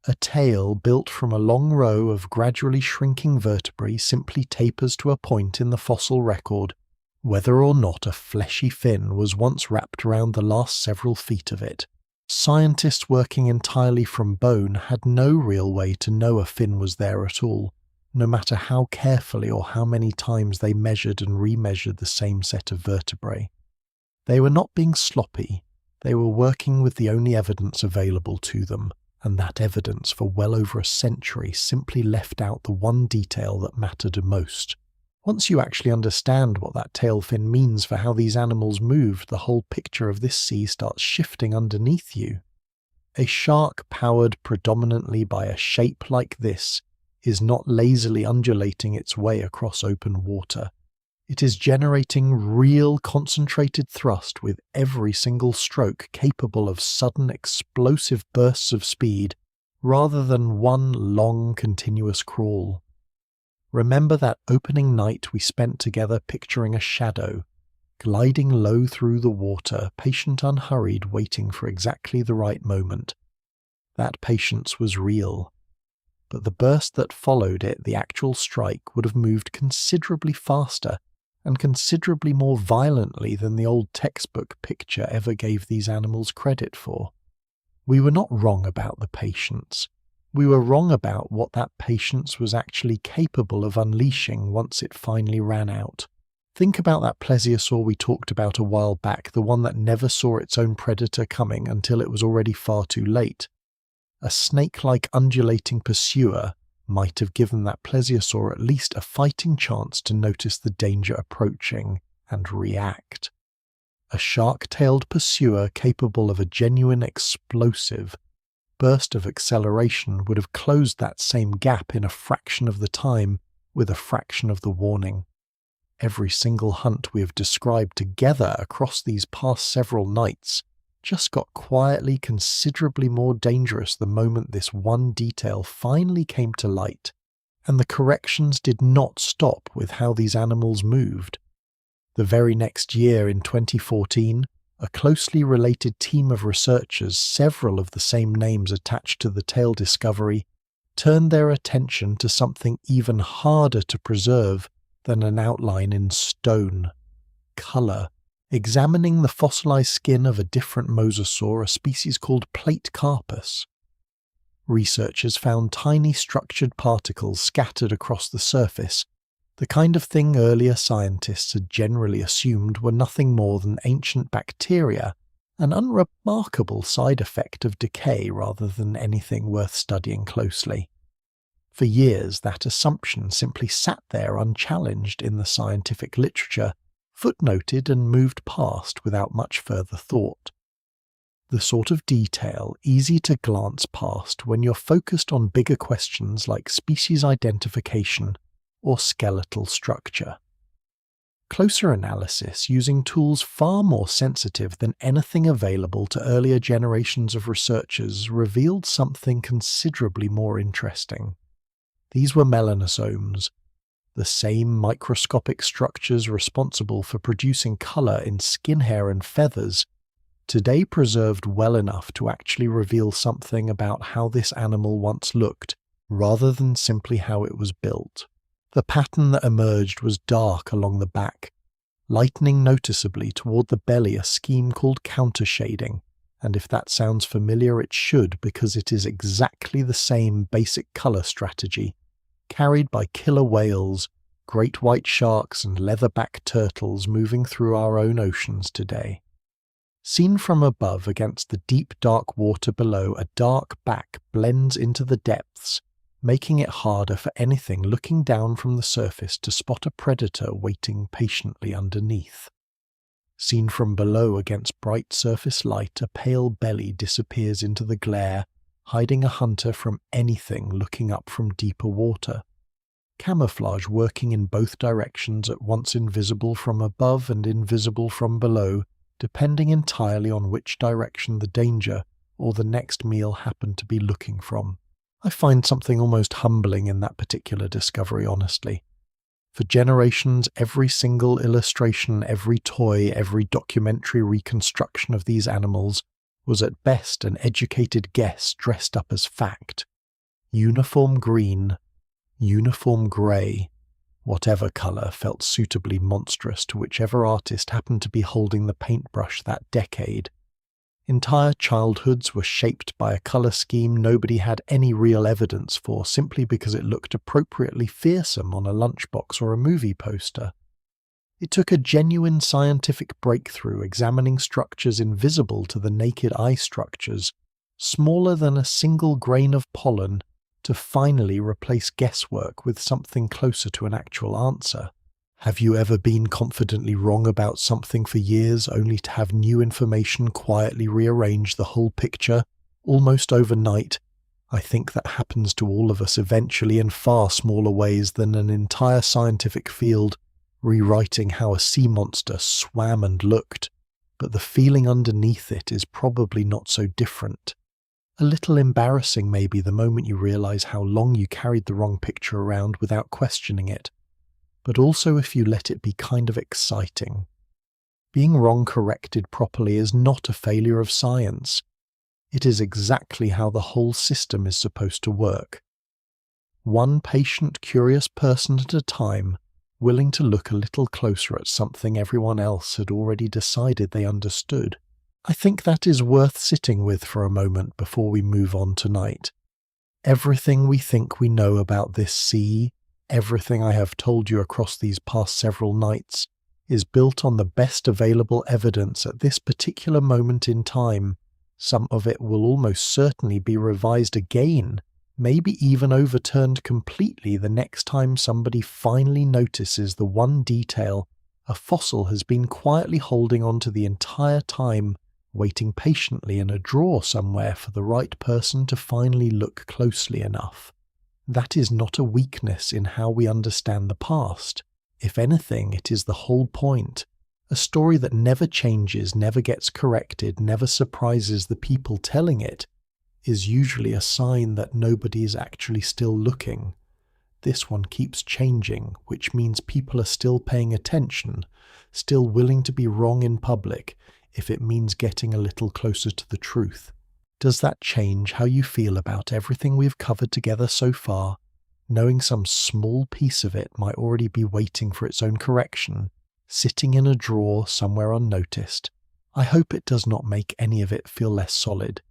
A tail built from a long row of gradually shrinking vertebrae simply tapers to a point in the fossil record, whether or not a fleshy fin was once wrapped around the last several feet of it. Scientists working entirely from bone had no real way to know a fin was there at all, no matter how carefully or how many times they measured and remeasured the same set of vertebrae. They were not being sloppy, they were working with the only evidence available to them, and that evidence for well over a century simply left out the one detail that mattered most. Once you actually understand what that tail fin means for how these animals moved, the whole picture of this sea starts shifting underneath you. A shark powered predominantly by a shape like this is not lazily undulating its way across open water. It is generating real concentrated thrust with every single stroke, capable of sudden explosive bursts of speed rather than one long continuous crawl. Remember that opening night we spent together picturing a shadow, gliding low through the water, patient unhurried, waiting for exactly the right moment. That patience was real. But the burst that followed it, the actual strike, would have moved considerably faster and considerably more violently than the old textbook picture ever gave these animals credit for. We were not wrong about the patience. We were wrong about what that patience was actually capable of unleashing once it finally ran out. Think about that plesiosaur we talked about a while back, the one that never saw its own predator coming until it was already far too late. A snake-like undulating pursuer might have given that plesiosaur at least a fighting chance to notice the danger approaching and react. A shark-tailed pursuer capable of a genuine explosive burst of acceleration would have closed that same gap in a fraction of the time with a fraction of the warning. Every single hunt we have described together across these past several nights just got quietly considerably more dangerous the moment this one detail finally came to light, and the corrections did not stop with how these animals moved. The very next year, in 2014, a closely related team of researchers, several of the same names attached to the tail discovery, turned their attention to something even harder to preserve than an outline in stone: colour. Examining the fossilized skin of a different mosasaur, a species called plate carpus. Researchers found tiny structured particles scattered across the surface, the kind of thing earlier scientists had generally assumed were nothing more than ancient bacteria, an unremarkable side effect of decay rather than anything worth studying closely. For years, that assumption simply sat there unchallenged in the scientific literature, footnoted and moved past without much further thought. The sort of detail easy to glance past when you're focused on bigger questions like species identification or skeletal structure. Closer analysis, using tools far more sensitive than anything available to earlier generations of researchers, revealed something considerably more interesting. These were melanosomes, the same microscopic structures responsible for producing colour in skin, hair and feathers, today preserved well enough to actually reveal something about how this animal once looked, rather than simply how it was built. The pattern that emerged was dark along the back, lightening noticeably toward the belly, a scheme called countershading, and if that sounds familiar it should, because it is exactly the same basic colour strategy carried by killer whales, great white sharks and leatherback turtles moving through our own oceans today. Seen from above against the deep dark water below, a dark back blends into the depths, making it harder for anything looking down from the surface to spot a predator waiting patiently underneath. Seen from below against bright surface light, a pale belly disappears into the glare, hiding a hunter from anything looking up from deeper water. Camouflage working in both directions, at once invisible from above and invisible from below, depending entirely on which direction the danger or the next meal happened to be looking from. I find something almost humbling in that particular discovery, honestly. For generations, every single illustration, every toy, every documentary reconstruction of these animals was at best an educated guess dressed up as fact. Uniform green, uniform grey, whatever colour felt suitably monstrous to whichever artist happened to be holding the paintbrush that decade. Entire childhoods were shaped by a colour scheme nobody had any real evidence for simply because it looked appropriately fearsome on a lunchbox or a movie poster. It took a genuine scientific breakthrough examining structures invisible to the naked eye structures, smaller than a single grain of pollen, to finally replace guesswork with something closer to an actual answer. Have you ever been confidently wrong about something for years only to have new information quietly rearrange the whole picture, almost overnight? I think that happens to all of us eventually in far smaller ways than an entire scientific field rewriting how a sea monster swam and looked, but the feeling underneath it is probably not so different. A little embarrassing maybe the moment you realize how long you carried the wrong picture around without questioning it, but also if you let it be kind of exciting. Being wrong corrected properly is not a failure of science. It is exactly how the whole system is supposed to work. One patient, curious person at a time, willing to look a little closer at something everyone else had already decided they understood. I think that is worth sitting with for a moment before we move on tonight. Everything we think we know about this sea, everything I have told you across these past several nights, is built on the best available evidence at this particular moment in time. Some of it will almost certainly be revised again, maybe even overturned completely the next time somebody finally notices the one detail a fossil has been quietly holding on to the entire time, waiting patiently in a drawer somewhere for the right person to finally look closely enough. That is not a weakness in how we understand the past. If anything, it is the whole point. A story that never changes, never gets corrected, never surprises the people telling it, is usually a sign that nobody is actually still looking. This one keeps changing, which means people are still paying attention, still willing to be wrong in public, if it means getting a little closer to the truth. Does that change how you feel about everything we've covered together so far, knowing some small piece of it might already be waiting for its own correction, sitting in a drawer somewhere unnoticed? I hope it does not make any of it feel less solid.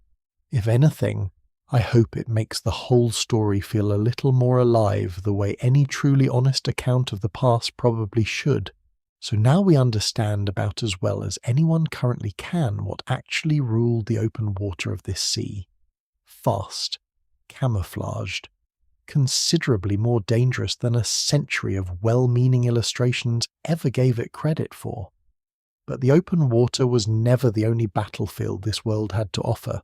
If anything, I hope it makes the whole story feel a little more alive the way any truly honest account of the past probably should. So now we understand about as well as anyone currently can what actually ruled the open water of this sea. Fast, camouflaged, considerably more dangerous than a century of well-meaning illustrations ever gave it credit for. But the open water was never the only battlefield this world had to offer.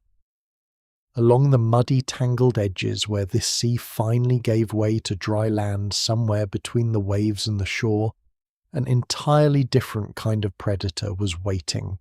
Along the muddy, tangled edges where this sea finally gave way to dry land somewhere between the waves and the shore, an entirely different kind of predator was waiting,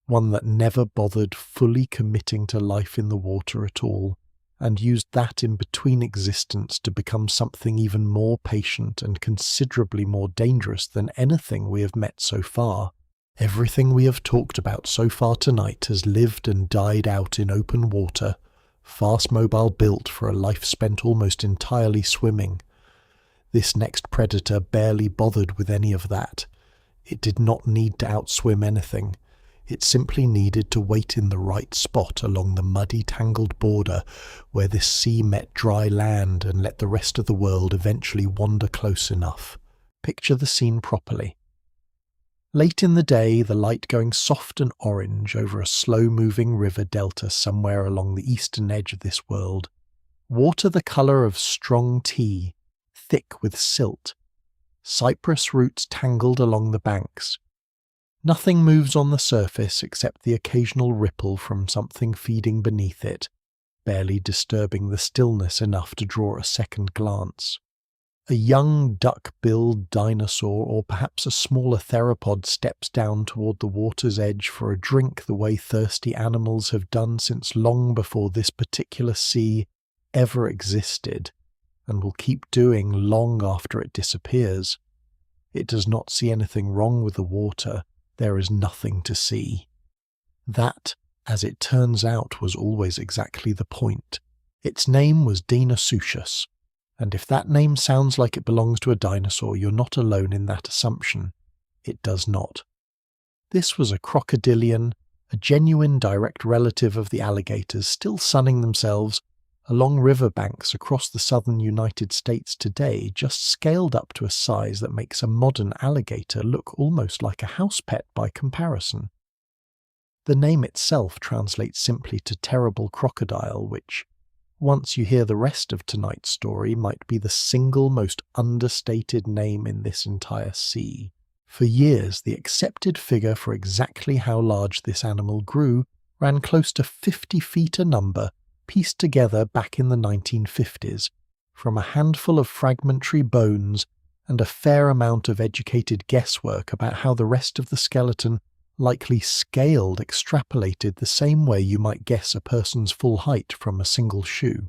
one that never bothered fully committing to life in the water at all, and used that in-between existence to become something even more patient and considerably more dangerous than anything we have met so far. Everything we have talked about so far tonight has lived and died out in open water, fast mobile built for a life spent almost entirely swimming. This next predator barely bothered with any of that. It did not need to outswim anything. It simply needed to wait in the right spot along the muddy, tangled border where this sea met dry land and let the rest of the world eventually wander close enough. Picture the scene properly. Late in the day, the light going soft and orange over a slow-moving river delta somewhere along the eastern edge of this world. Water the colour of strong tea, thick with silt. Cypress roots tangled along the banks. Nothing moves on the surface except the occasional ripple from something feeding beneath it, barely disturbing the stillness enough to draw a second glance. A young duck-billed dinosaur or perhaps a smaller theropod steps down toward the water's edge for a drink the way thirsty animals have done since long before this particular sea ever existed, and will keep doing long after it disappears. It does not see anything wrong with the water. There is nothing to see. That, as it turns out, was always exactly the point. Its name was Deinosuchus. And if that name sounds like it belongs to a dinosaur, you're not alone in that assumption. It does not. This was a crocodilian, a genuine direct relative of the alligators still sunning themselves along riverbanks across the southern United States today, just scaled up to a size that makes a modern alligator look almost like a house pet by comparison. The name itself translates simply to terrible crocodile, which, once you hear the rest of tonight's story, might be the single most understated name in this entire sea. For years, the accepted figure for exactly how large this animal grew ran close to 50 feet, a number pieced together back in the 1950s from a handful of fragmentary bones and a fair amount of educated guesswork about how the rest of the skeleton likely extrapolated the same way you might guess a person's full height from a single shoe.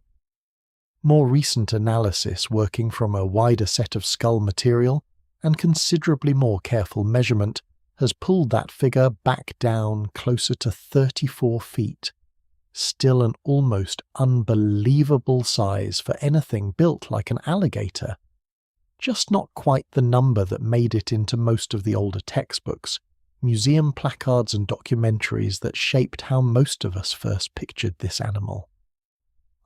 More recent analysis, working from a wider set of skull material and considerably more careful measurement, has pulled that figure back down closer to 34 feet. Still an almost unbelievable size for anything built like an alligator. Just not quite the number that made it into most of the older textbooks, museum placards and documentaries that shaped how most of us first pictured this animal.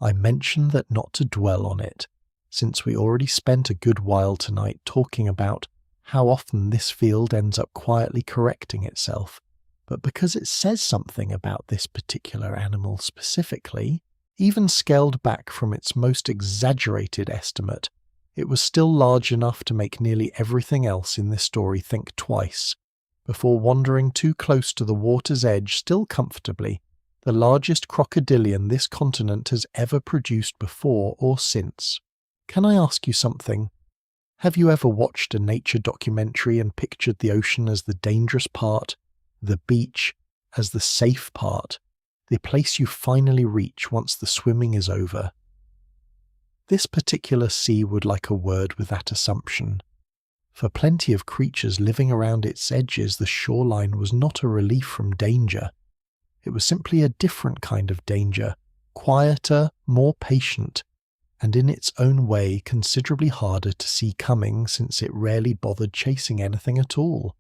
I mentioned that not to dwell on it, since we already spent a good while tonight talking about how often this field ends up quietly correcting itself, but because it says something about this particular animal specifically, even scaled back from its most exaggerated estimate, it was still large enough to make nearly everything else in this story think twice, before wandering too close to the water's edge still comfortably, the largest crocodilian this continent has ever produced before or since. Can I ask you something? Have you ever watched a nature documentary and pictured the ocean as the dangerous part, the beach as the safe part, the place you finally reach once the swimming is over? This particular sea would like a word with that assumption. For plenty of creatures living around its edges, the shoreline was not a relief from danger. It was simply a different kind of danger, quieter, more patient, and in its own way considerably harder to see coming, since it rarely bothered chasing anything at all.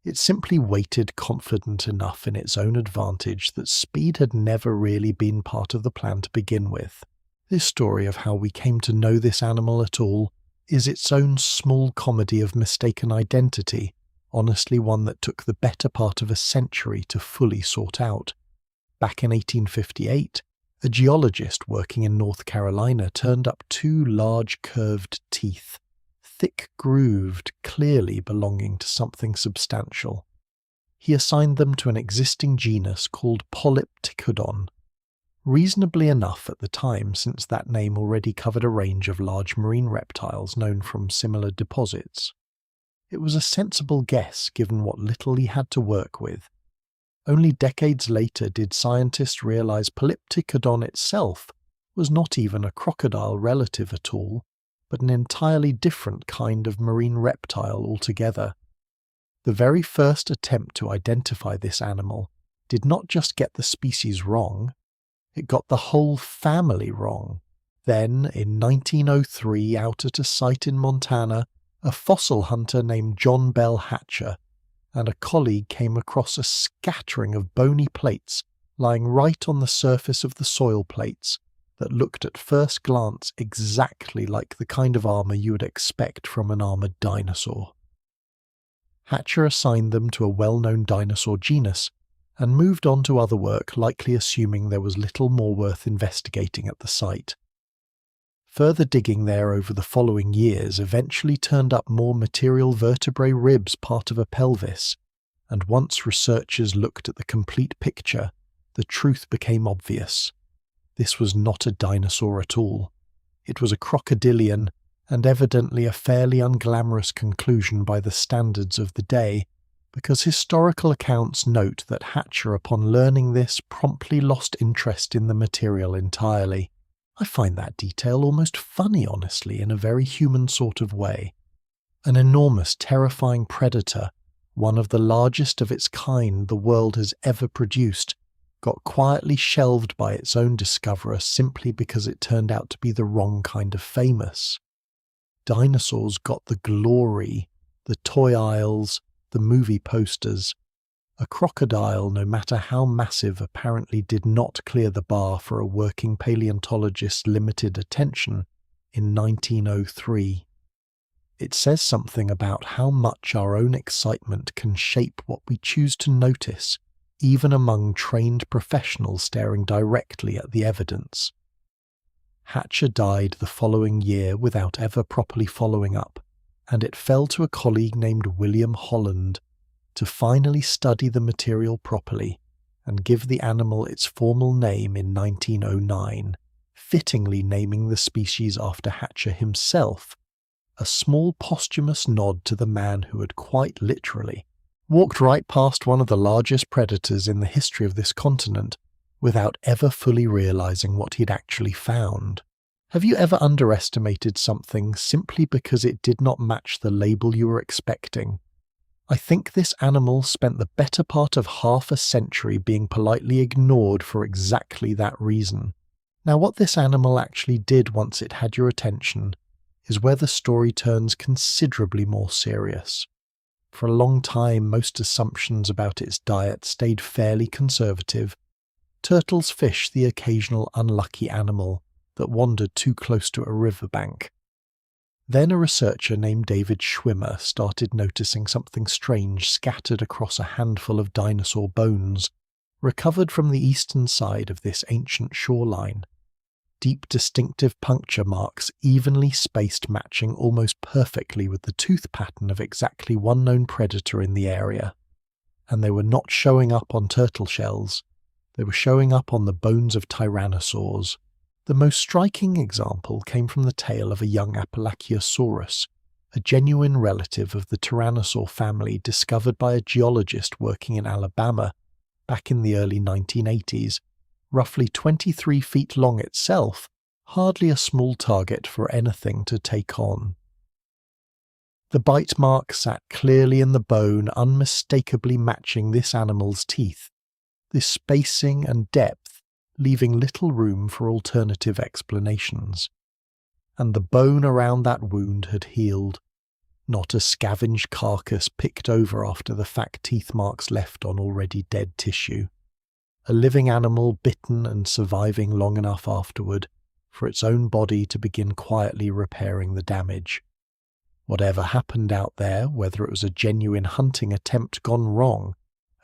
It simply waited, confident enough in its own advantage that speed had never really been part of the plan to begin with. This story of how we came to know this animal at all is its own small comedy of mistaken identity, honestly one that took the better part of a century to fully sort out. Back in 1858, a geologist working in North Carolina turned up two large curved teeth, thick grooved, clearly belonging to something substantial. He assigned them to an existing genus called Polypticodon, reasonably enough at the time, since that name already covered a range of large marine reptiles known from similar deposits. It was a sensible guess given what little he had to work with. Only decades later did scientists realize Polypticodon itself was not even a crocodile relative at all, but an entirely different kind of marine reptile altogether. The very first attempt to identify this animal did not just get the species wrong, it got the whole family wrong. Then, in 1903, out at a site in Montana, a fossil hunter named John Bell Hatcher and a colleague came across a scattering of bony plates lying right on the surface of the soil plates that looked at first glance exactly like the kind of armour you would expect from an armoured dinosaur. Hatcher assigned them to a well-known dinosaur genus and moved on to other work, likely assuming there was little more worth investigating at the site. Further digging there over the following years eventually turned up more material vertebrae ribs part of a pelvis, and once researchers looked at the complete picture, the truth became obvious. This was not a dinosaur at all. It was a crocodilian, and evidently a fairly unglamorous conclusion by the standards of the day, because historical accounts note that Hatcher, upon learning this, promptly lost interest in the material entirely. I find that detail almost funny, honestly, in a very human sort of way. An enormous, terrifying predator, one of the largest of its kind the world has ever produced, got quietly shelved by its own discoverer simply because it turned out to be the wrong kind of famous. Dinosaurs got the glory, the toy aisles, the movie posters, A crocodile, no matter how massive, apparently did not clear the bar for a working paleontologist's limited attention in 1903. It says something about how much our own excitement can shape what we choose to notice, even among trained professionals staring directly at the evidence. Hatcher died the following year without ever properly following up, and it fell to a colleague named William Holland to finally study the material properly and give the animal its formal name in 1909, fittingly naming the species after Hatcher himself, a small posthumous nod to the man who had quite literally walked right past one of the largest predators in the history of this continent without ever fully realizing what he'd actually found. Have you ever underestimated something simply because it did not match the label you were expecting? I think this animal spent the better part of half a century being politely ignored for exactly that reason. Now, what this animal actually did once it had your attention is where the story turns considerably more serious. For a long time, most assumptions about its diet stayed fairly conservative. Turtles fish the occasional unlucky animal that wandered too close to a riverbank. Then a researcher named David Schwimmer started noticing something strange scattered across a handful of dinosaur bones, recovered from the eastern side of this ancient shoreline. Deep distinctive puncture marks evenly spaced, matching almost perfectly with the tooth pattern of exactly one known predator in the area. And they were not showing up on turtle shells, they were showing up on the bones of tyrannosaurs. The most striking example came from the tail of a young Apalachiosaurus, a genuine relative of the tyrannosaur family discovered by a geologist working in Alabama back in the early 1980s, roughly 23 feet long itself, hardly a small target for anything to take on. The bite mark sat clearly in the bone, unmistakably matching this animal's teeth. This spacing and depth leaving little room for alternative explanations. And the bone around that wound had healed, not a scavenged carcass picked over after the fat teeth marks left on already dead tissue. A living animal bitten and surviving long enough afterward for its own body to begin quietly repairing the damage. Whatever happened out there, whether it was a genuine hunting attempt gone wrong,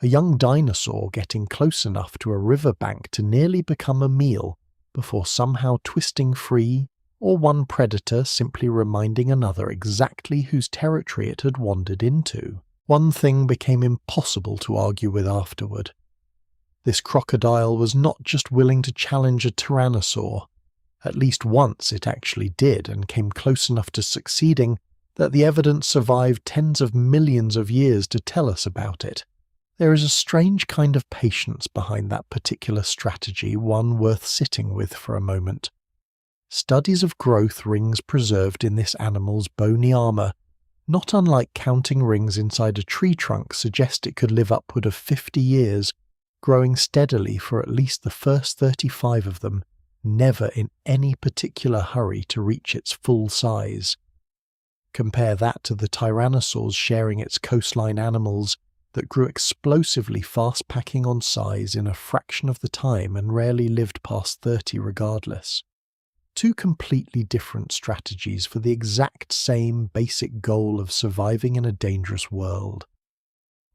a young dinosaur getting close enough to a riverbank to nearly become a meal before somehow twisting free, or one predator simply reminding another exactly whose territory it had wandered into. One thing became impossible to argue with afterward. This crocodile was not just willing to challenge a tyrannosaur. At least once it actually did, and came close enough to succeeding that the evidence survived tens of millions of years to tell us about it. There is a strange kind of patience behind that particular strategy, one worth sitting with for a moment. Studies of growth rings preserved in this animal's bony armour, not unlike counting rings inside a tree trunk, suggest it could live upward of 50 years, growing steadily for at least the first 35 of them, never in any particular hurry to reach its full size. Compare that to the tyrannosaurs sharing its coastline animals that grew explosively fast, packing on size in a fraction of the time and rarely lived past 30 regardless. Two completely different strategies for the exact same basic goal of surviving in a dangerous world.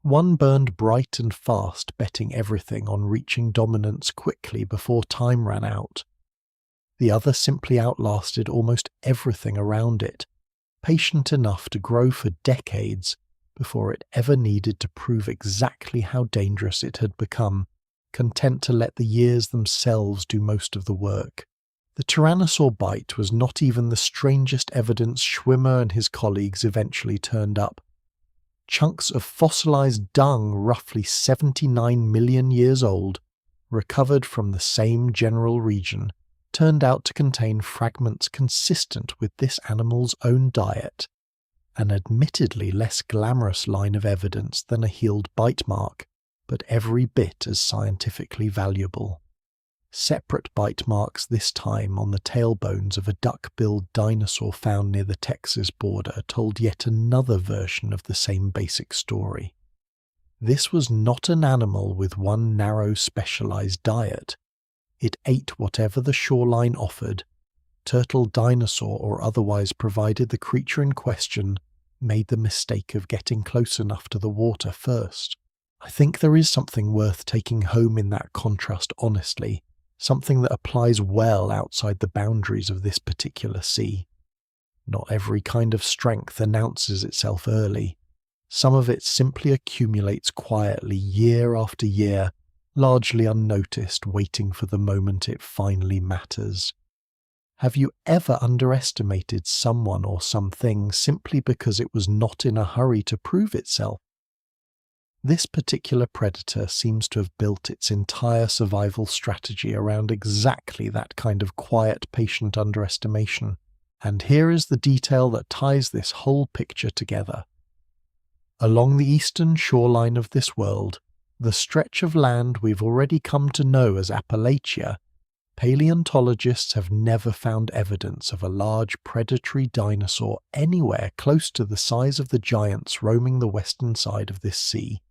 One burned bright and fast, betting everything on reaching dominance quickly before time ran out. The other simply outlasted almost everything around it, patient enough to grow for decades before it ever needed to prove exactly how dangerous it had become, content to let the years themselves do most of the work. The tyrannosaur bite was not even the strangest evidence Schwimmer and his colleagues eventually turned up. Chunks of fossilized dung roughly 79 million years old, recovered from the same general region, turned out to contain fragments consistent with this animal's own diet. An admittedly less glamorous line of evidence than a healed bite mark, but every bit as scientifically valuable. Separate bite marks this time on the tailbones of a duck-billed dinosaur found near the Texas border told yet another version of the same basic story. This was not an animal with one narrow specialized diet. It ate whatever the shoreline offered. Turtle, dinosaur, or otherwise, provided the creature in question made the mistake of getting close enough to the water first. I think there is something worth taking home in that contrast honestly, something that applies well outside the boundaries of this particular sea. Not every kind of strength announces itself early. Some of it simply accumulates quietly year after year, largely unnoticed, waiting for the moment it finally matters. Have you ever underestimated someone or something simply because it was not in a hurry to prove itself? This particular predator seems to have built its entire survival strategy around exactly that kind of quiet, patient underestimation. And here is the detail that ties this whole picture together. Along the eastern shoreline of this world, the stretch of land we've already come to know as Appalachia, paleontologists have never found evidence of a large predatory dinosaur anywhere close to the size of the giants roaming the western side of this sea.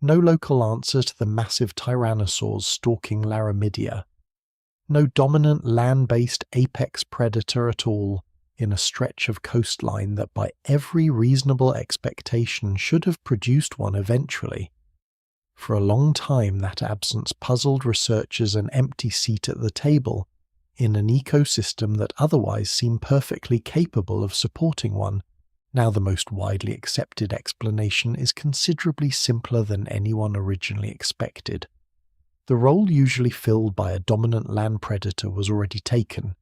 No local answer to the massive tyrannosaurs stalking Laramidia. No dominant land-based apex predator at all in a stretch of coastline that by every reasonable expectation should have produced one eventually. For a long time that absence puzzled researchers an empty seat at the table in an ecosystem that otherwise seemed perfectly capable of supporting one. Now the most widely accepted explanation is considerably simpler than anyone originally expected. The role usually filled by a dominant land predator was already taken.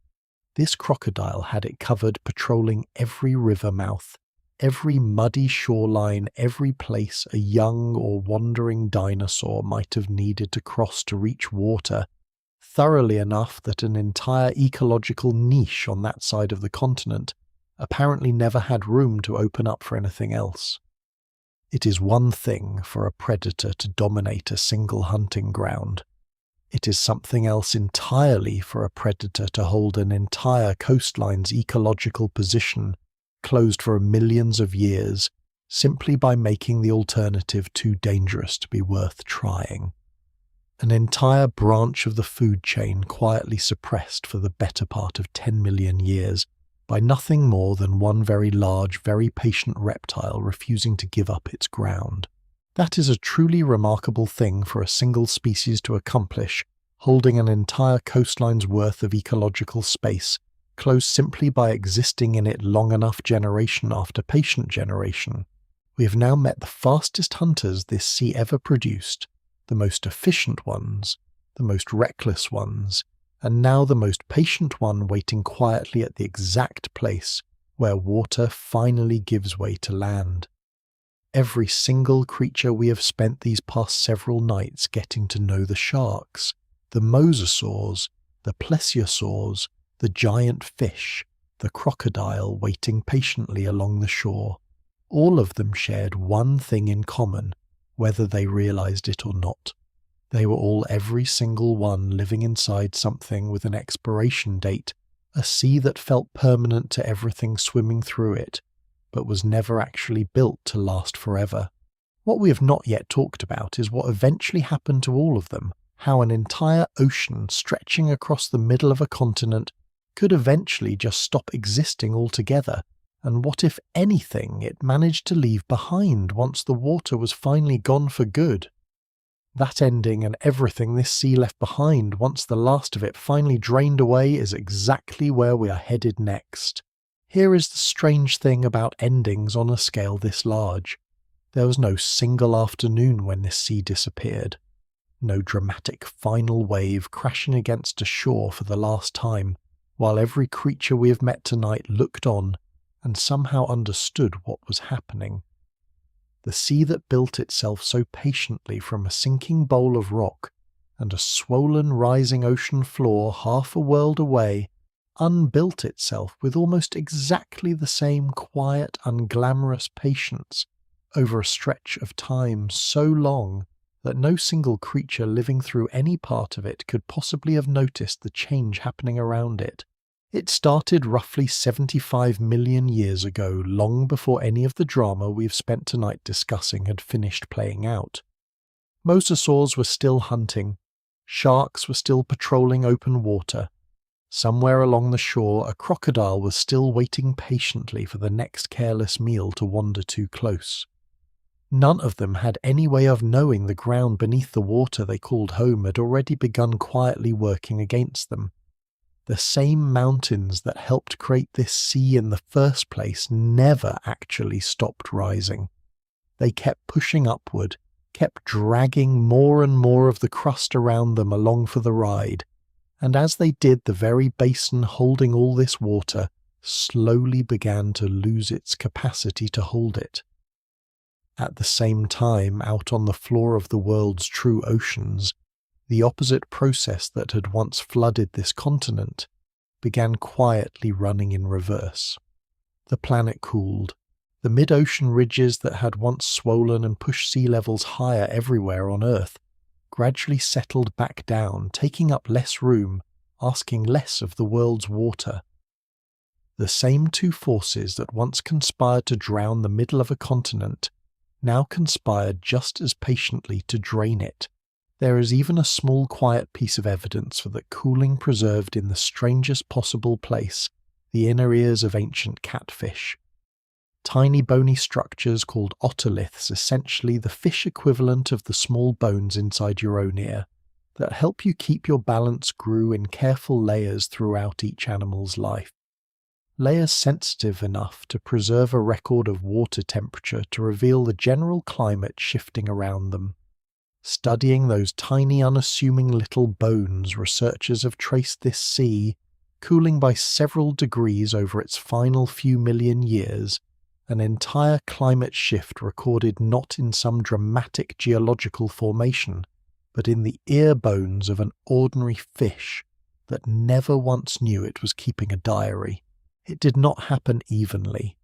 This crocodile had it covered, patrolling every river mouth, every muddy shoreline, every place a young or wandering dinosaur might have needed to cross to reach water, thoroughly enough that an entire ecological niche on that side of the continent apparently never had room to open up for anything else. It is one thing for a predator to dominate a single hunting ground. It is something else entirely for a predator to hold an entire coastline's ecological position closed for millions of years, simply by making the alternative too dangerous to be worth trying. An entire branch of the food chain quietly suppressed for the better part of 10 million years by nothing more than one very large, very patient reptile refusing to give up its ground. That is a truly remarkable thing for a single species to accomplish, holding an entire coastline's worth of ecological space, closed simply by existing in it long enough generation after patient generation. We have now met the fastest hunters this sea ever produced, the most efficient ones, the most reckless ones, and now the most patient one waiting quietly at the exact place where water finally gives way to land. Every single creature we have spent these past several nights getting to know: the sharks, the mosasaurs, the plesiosaurs, the giant fish, the crocodile waiting patiently along the shore, all of them shared one thing in common, whether they realized it or not. They were all, every single one, living inside something with an expiration date, a sea that felt permanent to everything swimming through it, but was never actually built to last forever. What we have not yet talked about is what eventually happened to all of them, how an entire ocean stretching across the middle of a continent could eventually just stop existing altogether, and what, if anything, it managed to leave behind once the water was finally gone for good. That ending and everything this sea left behind once the last of it finally drained away is exactly where we are headed next. Here is the strange thing about endings on a scale this large. There was no single afternoon when this sea disappeared. No dramatic final wave crashing against a shore for the last time, while every creature we have met tonight looked on and somehow understood what was happening. The sea that built itself so patiently from a sinking bowl of rock and a swollen rising ocean floor half a world away unbuilt itself with almost exactly the same quiet, unglamorous patience over a stretch of time so long that no single creature living through any part of it could possibly have noticed the change happening around it. It started roughly 75 million years ago, long before any of the drama we've spent tonight discussing had finished playing out. Mosasaurs were still hunting. Sharks were still patrolling open water. Somewhere along the shore, a crocodile was still waiting patiently for the next careless meal to wander too close. None of them had any way of knowing the ground beneath the water they called home had already begun quietly working against them. The same mountains that helped create this sea in the first place never actually stopped rising. They kept pushing upward, kept dragging more and more of the crust around them along for the ride, and as they did, the very basin holding all this water slowly began to lose its capacity to hold it. At the same time, out on the floor of the world's true oceans, the opposite process that had once flooded this continent began quietly running in reverse. The planet cooled. The mid-ocean ridges that had once swollen and pushed sea levels higher everywhere on Earth gradually settled back down, taking up less room, asking less of the world's water. The same two forces that once conspired to drown the middle of a continent now conspired just as patiently to drain it. There is even a small quiet piece of evidence for that cooling preserved in the strangest possible place, the inner ears of ancient catfish. Tiny bony structures called otoliths, essentially the fish equivalent of the small bones inside your own ear, that help you keep your balance grew in careful layers throughout each animal's life. Layers sensitive enough to preserve a record of water temperature to reveal the general climate shifting around them. Studying those tiny unassuming little bones, researchers have traced this sea, cooling by several degrees over its final few million years, an entire climate shift recorded not in some dramatic geological formation, but in the ear bones of an ordinary fish that never once knew it was keeping a diary. It did not happen evenly.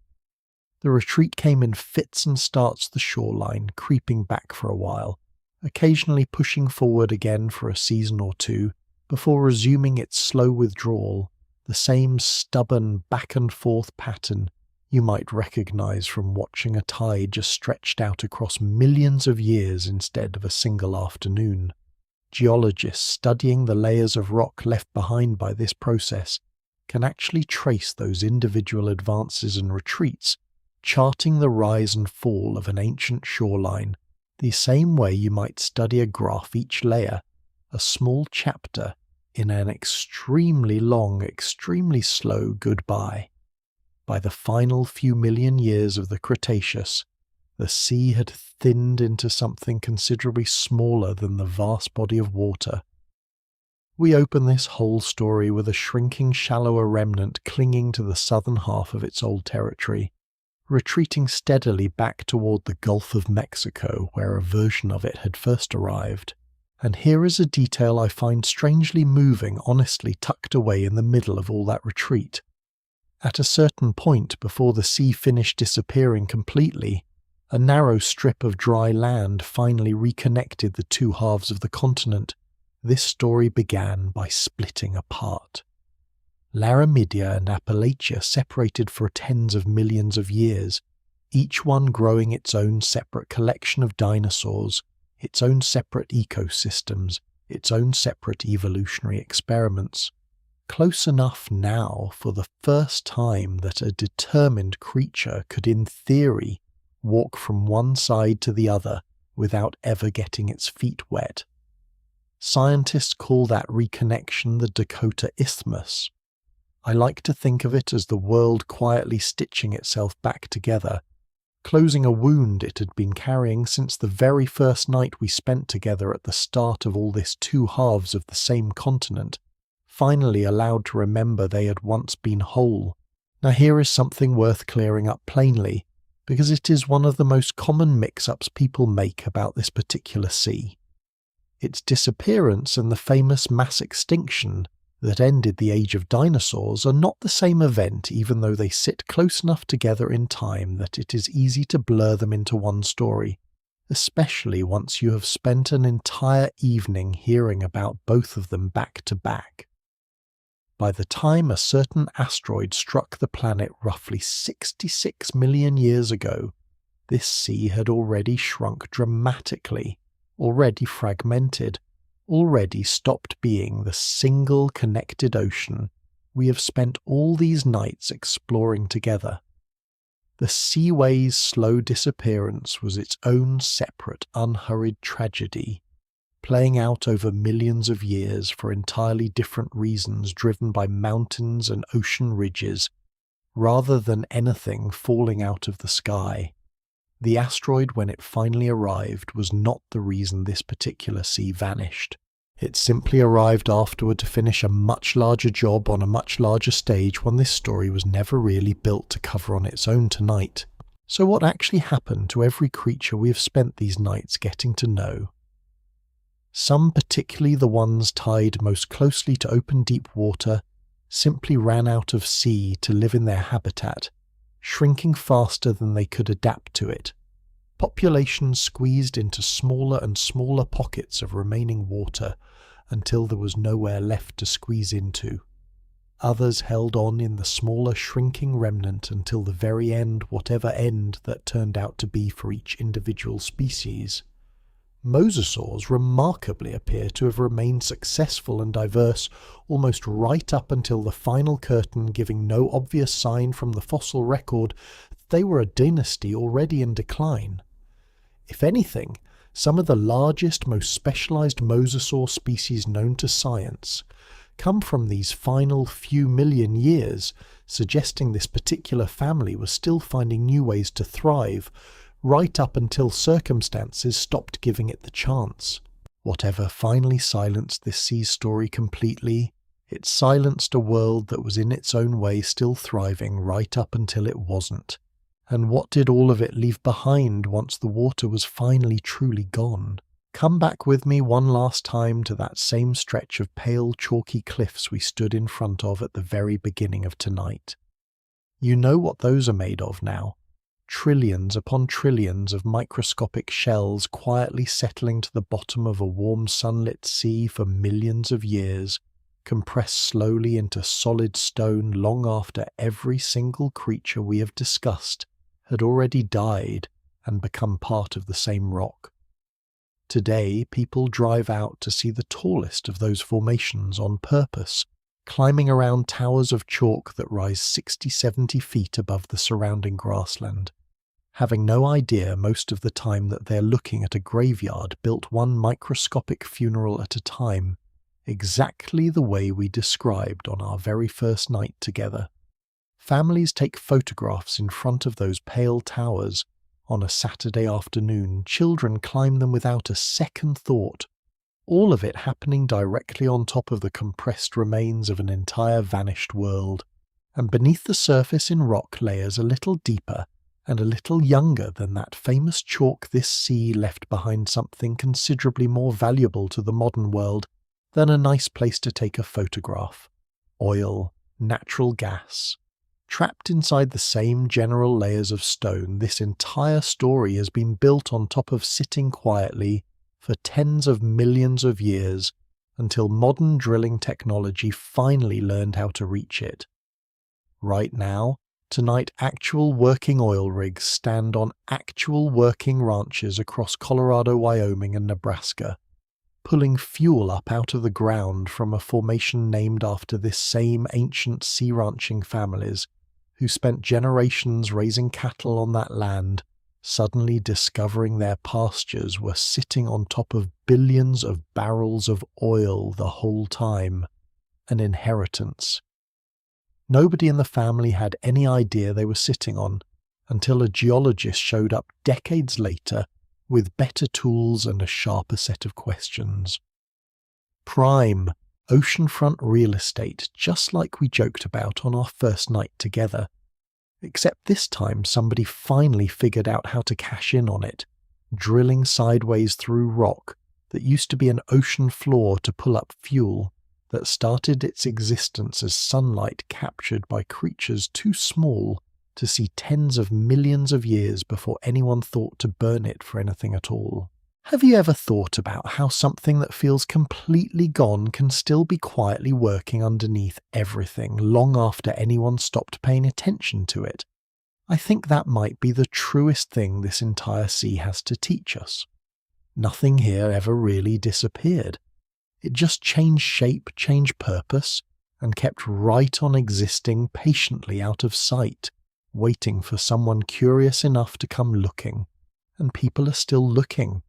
The retreat came in fits and starts the shoreline, creeping back for a while, occasionally pushing forward again for a season or two, before resuming its slow withdrawal, the same stubborn back-and-forth pattern you might recognize from watching a tide just stretched out across millions of years instead of a single afternoon. Geologists studying the layers of rock left behind by this process can actually trace those individual advances and retreats, charting the rise and fall of an ancient shoreline, the same way you might study a graph, each layer, a small chapter in an extremely long, extremely slow goodbye. By the final few million years of the Cretaceous, the sea had thinned into something considerably smaller than the vast body of water. We open this whole story with a shrinking, shallower remnant clinging to the southern half of its old territory, retreating steadily back toward the Gulf of Mexico, where a version of it had first arrived. And here is a detail I find strangely moving, honestly tucked away in the middle of all that retreat. At a certain point, before the sea finished disappearing completely, a narrow strip of dry land finally reconnected the two halves of the continent. This story began by splitting apart. Laramidia and Appalachia separated for tens of millions of years, each one growing its own separate collection of dinosaurs, its own separate ecosystems, its own separate evolutionary experiments. Close enough now for the first time that a determined creature could in theory walk from one side to the other without ever getting its feet wet. Scientists call that reconnection the Dakota Isthmus. I like to think of it as the world quietly stitching itself back together, closing a wound it had been carrying since the very first night we spent together at the start of all this, two halves of the same continent, finally allowed to remember they had once been whole. Now here is something worth clearing up plainly, because it is one of the most common mix-ups people make about this particular sea. Its disappearance and the famous mass extinction that ended the age of dinosaurs are not the same event, even though they sit close enough together in time that it is easy to blur them into one story, especially once you have spent an entire evening hearing about both of them back to back. By the time a certain asteroid struck the planet roughly 66 million years ago, this sea had already shrunk dramatically, already fragmented, already stopped being the single connected ocean we have spent all these nights exploring together. The Seaway's slow disappearance was its own separate, unhurried tragedy, playing out over millions of years for entirely different reasons driven by mountains and ocean ridges, rather than anything falling out of the sky. The asteroid, when it finally arrived, was not the reason this particular sea vanished. It simply arrived afterward to finish a much larger job on a much larger stage, one this story was never really built to cover on its own tonight. So what actually happened to every creature we have spent these nights getting to know? Some, particularly the ones tied most closely to open deep water, simply ran out of sea to live in their habitat, shrinking faster than they could adapt to it. Populations squeezed into smaller and smaller pockets of remaining water until there was nowhere left to squeeze into. Others held on in the smaller shrinking remnant until the very end, whatever end that turned out to be for each individual species. Mosasaurs remarkably appear to have remained successful and diverse almost right up until the final curtain, giving no obvious sign from the fossil record that they were a dynasty already in decline. If anything, some of the largest, most specialized mosasaur species known to science come from these final few million years, suggesting this particular family was still finding new ways to thrive, right up until circumstances stopped giving it the chance. Whatever finally silenced this sea story completely, it silenced a world that was in its own way still thriving right up until it wasn't. And what did all of it leave behind once the water was finally truly gone? Come back with me one last time to that same stretch of pale chalky cliffs we stood in front of at the very beginning of tonight. You know what those are made of now. Trillions upon trillions of microscopic shells quietly settling to the bottom of a warm sunlit sea for millions of years, compressed slowly into solid stone long after every single creature we have discussed had already died and become part of the same rock. Today, people drive out to see the tallest of those formations on purpose, climbing around towers of chalk that rise 60-70 feet above the surrounding grassland, having no idea most of the time that they're looking at a graveyard built one microscopic funeral at a time, exactly the way we described on our very first night together. Families take photographs in front of those pale towers. On a Saturday afternoon, children climb them without a second thought, all of it happening directly on top of the compressed remains of an entire vanished world, and beneath the surface in rock layers a little deeper and a little younger than that famous chalk, this sea left behind something considerably more valuable to the modern world than a nice place to take a photograph. Oil, natural gas. Trapped inside the same general layers of stone, this entire story has been built on top of sitting quietly for tens of millions of years until modern drilling technology finally learned how to reach it. Right now, tonight, actual working oil rigs stand on actual working ranches across Colorado, Wyoming, and Nebraska, pulling fuel up out of the ground from a formation named after this same ancient sea ranching families who spent generations raising cattle on that land, suddenly discovering their pastures were sitting on top of billions of barrels of oil the whole time, an inheritance. Nobody in the family had any idea they were sitting on, until a geologist showed up decades later with better tools and a sharper set of questions. Prime, oceanfront real estate, just like we joked about on our first night together. Except this time somebody finally figured out how to cash in on it, drilling sideways through rock that used to be an ocean floor to pull up fuel that started its existence as sunlight captured by creatures too small to see tens of millions of years before anyone thought to burn it for anything at all. Have you ever thought about how something that feels completely gone can still be quietly working underneath everything long after anyone stopped paying attention to it? I think that might be the truest thing this entire sea has to teach us. Nothing here ever really disappeared. It just changed shape, changed purpose, and kept right on existing patiently out of sight, waiting for someone curious enough to come looking. And people are still looking.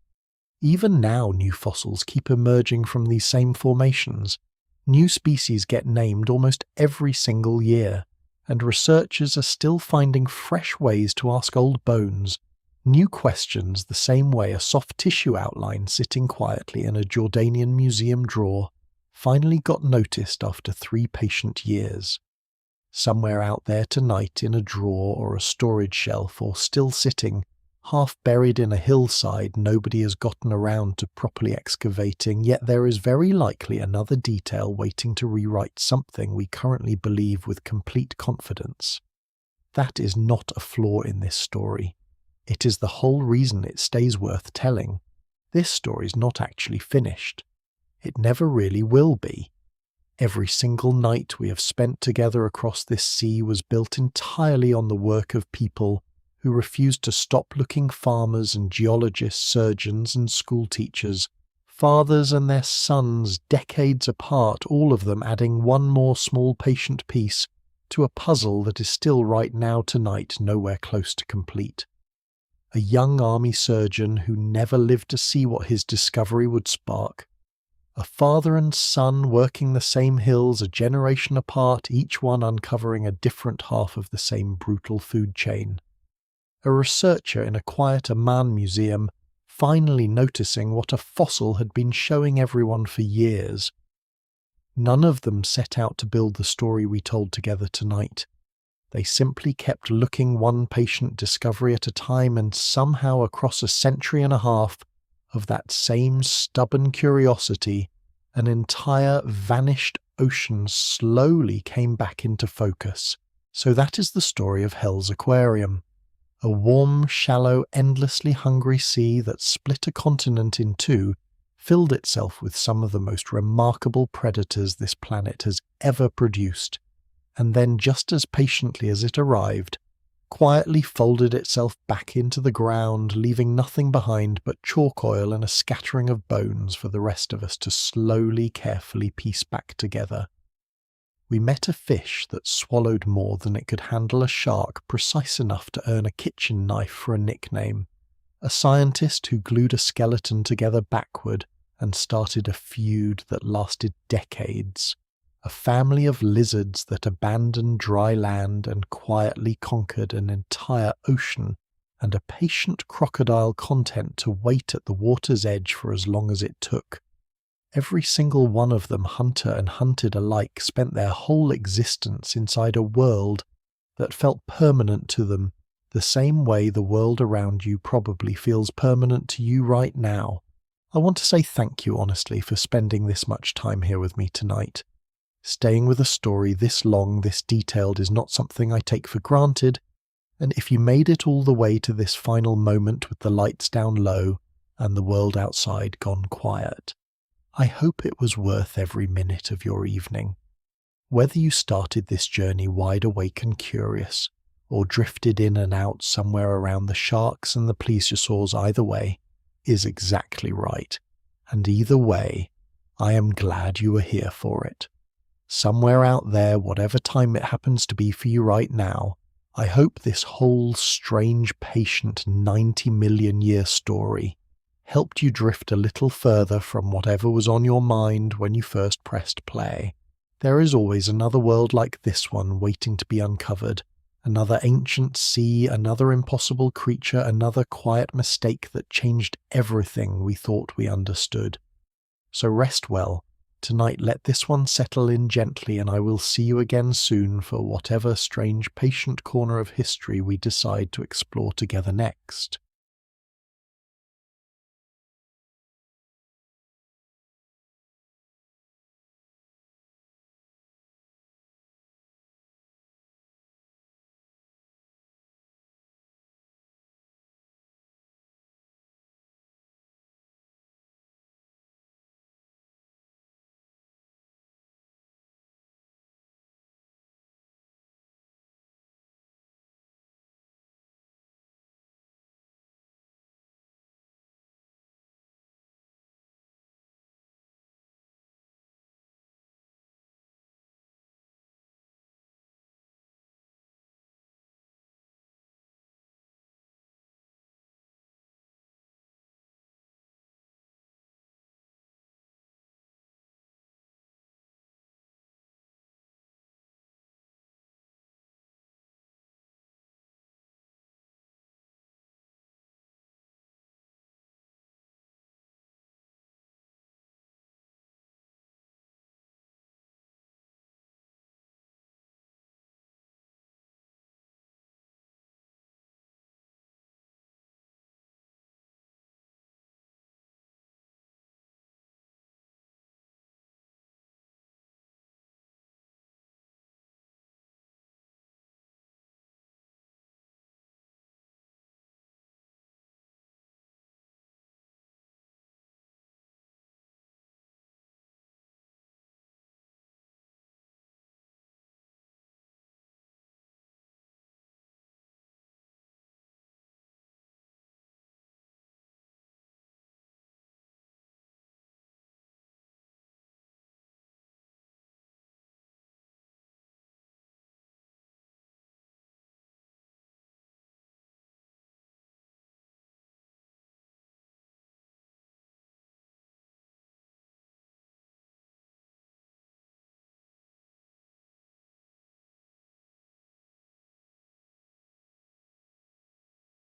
Even now, new fossils keep emerging from these same formations. New species get named almost every single year, and researchers are still finding fresh ways to ask old bones new questions the same way a soft tissue outline sitting quietly in a Jordanian museum drawer finally got noticed after 3 patient years. Somewhere out there tonight in a drawer or a storage shelf, or still sitting, half buried in a hillside nobody has gotten around to properly excavating, yet there is very likely another detail waiting to rewrite something we currently believe with complete confidence. That is not a flaw in this story. It is the whole reason it stays worth telling. This story's not actually finished. It never really will be. Every single night we have spent together across this sea was built entirely on the work of people who refused to stop looking, farmers and geologists, surgeons and school teachers, fathers and their sons decades apart, all of them adding one more small patient piece to a puzzle that is still right now tonight nowhere close to complete. A young army surgeon who never lived to see what his discovery would spark. A father and son working the same hills a generation apart, each one uncovering a different half of the same brutal food chain. A researcher in a quiet Amman museum finally noticing what a fossil had been showing everyone for years. None of them set out to build the story we told together tonight. They simply kept looking one patient discovery at a time, and somehow across a century and a half of that same stubborn curiosity, an entire vanished ocean slowly came back into focus. So that is the story of Hell's Aquarium. A warm, shallow, endlessly hungry sea that split a continent in two, filled itself with some of the most remarkable predators this planet has ever produced, and then just as patiently as it arrived, quietly folded itself back into the ground, leaving nothing behind but chalk oil and a scattering of bones for the rest of us to slowly, carefully piece back together. We met a fish that swallowed more than it could handle a shark precise enough to earn a kitchen knife for a nickname, a scientist who glued a skeleton together backward and started a feud that lasted decades, a family of lizards that abandoned dry land and quietly conquered an entire ocean, and a patient crocodile content to wait at the water's edge for as long as it took. Every single one of them, hunter and hunted alike, spent their whole existence inside a world that felt permanent to them, the same way the world around you probably feels permanent to you right now. I want to say thank you, honestly, for spending this much time here with me tonight. Staying with a story this long, this detailed, is not something I take for granted, and if you made it all the way to this final moment with the lights down low and the world outside gone quiet, I hope it was worth every minute of your evening. Whether you started this journey wide awake and curious, or drifted in and out somewhere around the sharks and the plesiosaurs, either way is exactly right, and either way, I am glad you were here for it. Somewhere out there, whatever time it happens to be for you right now, I hope this whole strange, patient 90 million year story helped you drift a little further from whatever was on your mind when you first pressed play. There is always another world like this one waiting to be uncovered, another ancient sea, another impossible creature, another quiet mistake that changed everything we thought we understood. So rest well. Tonight let this one settle in gently, and I will see you again soon for whatever strange patient corner of history we decide to explore together next.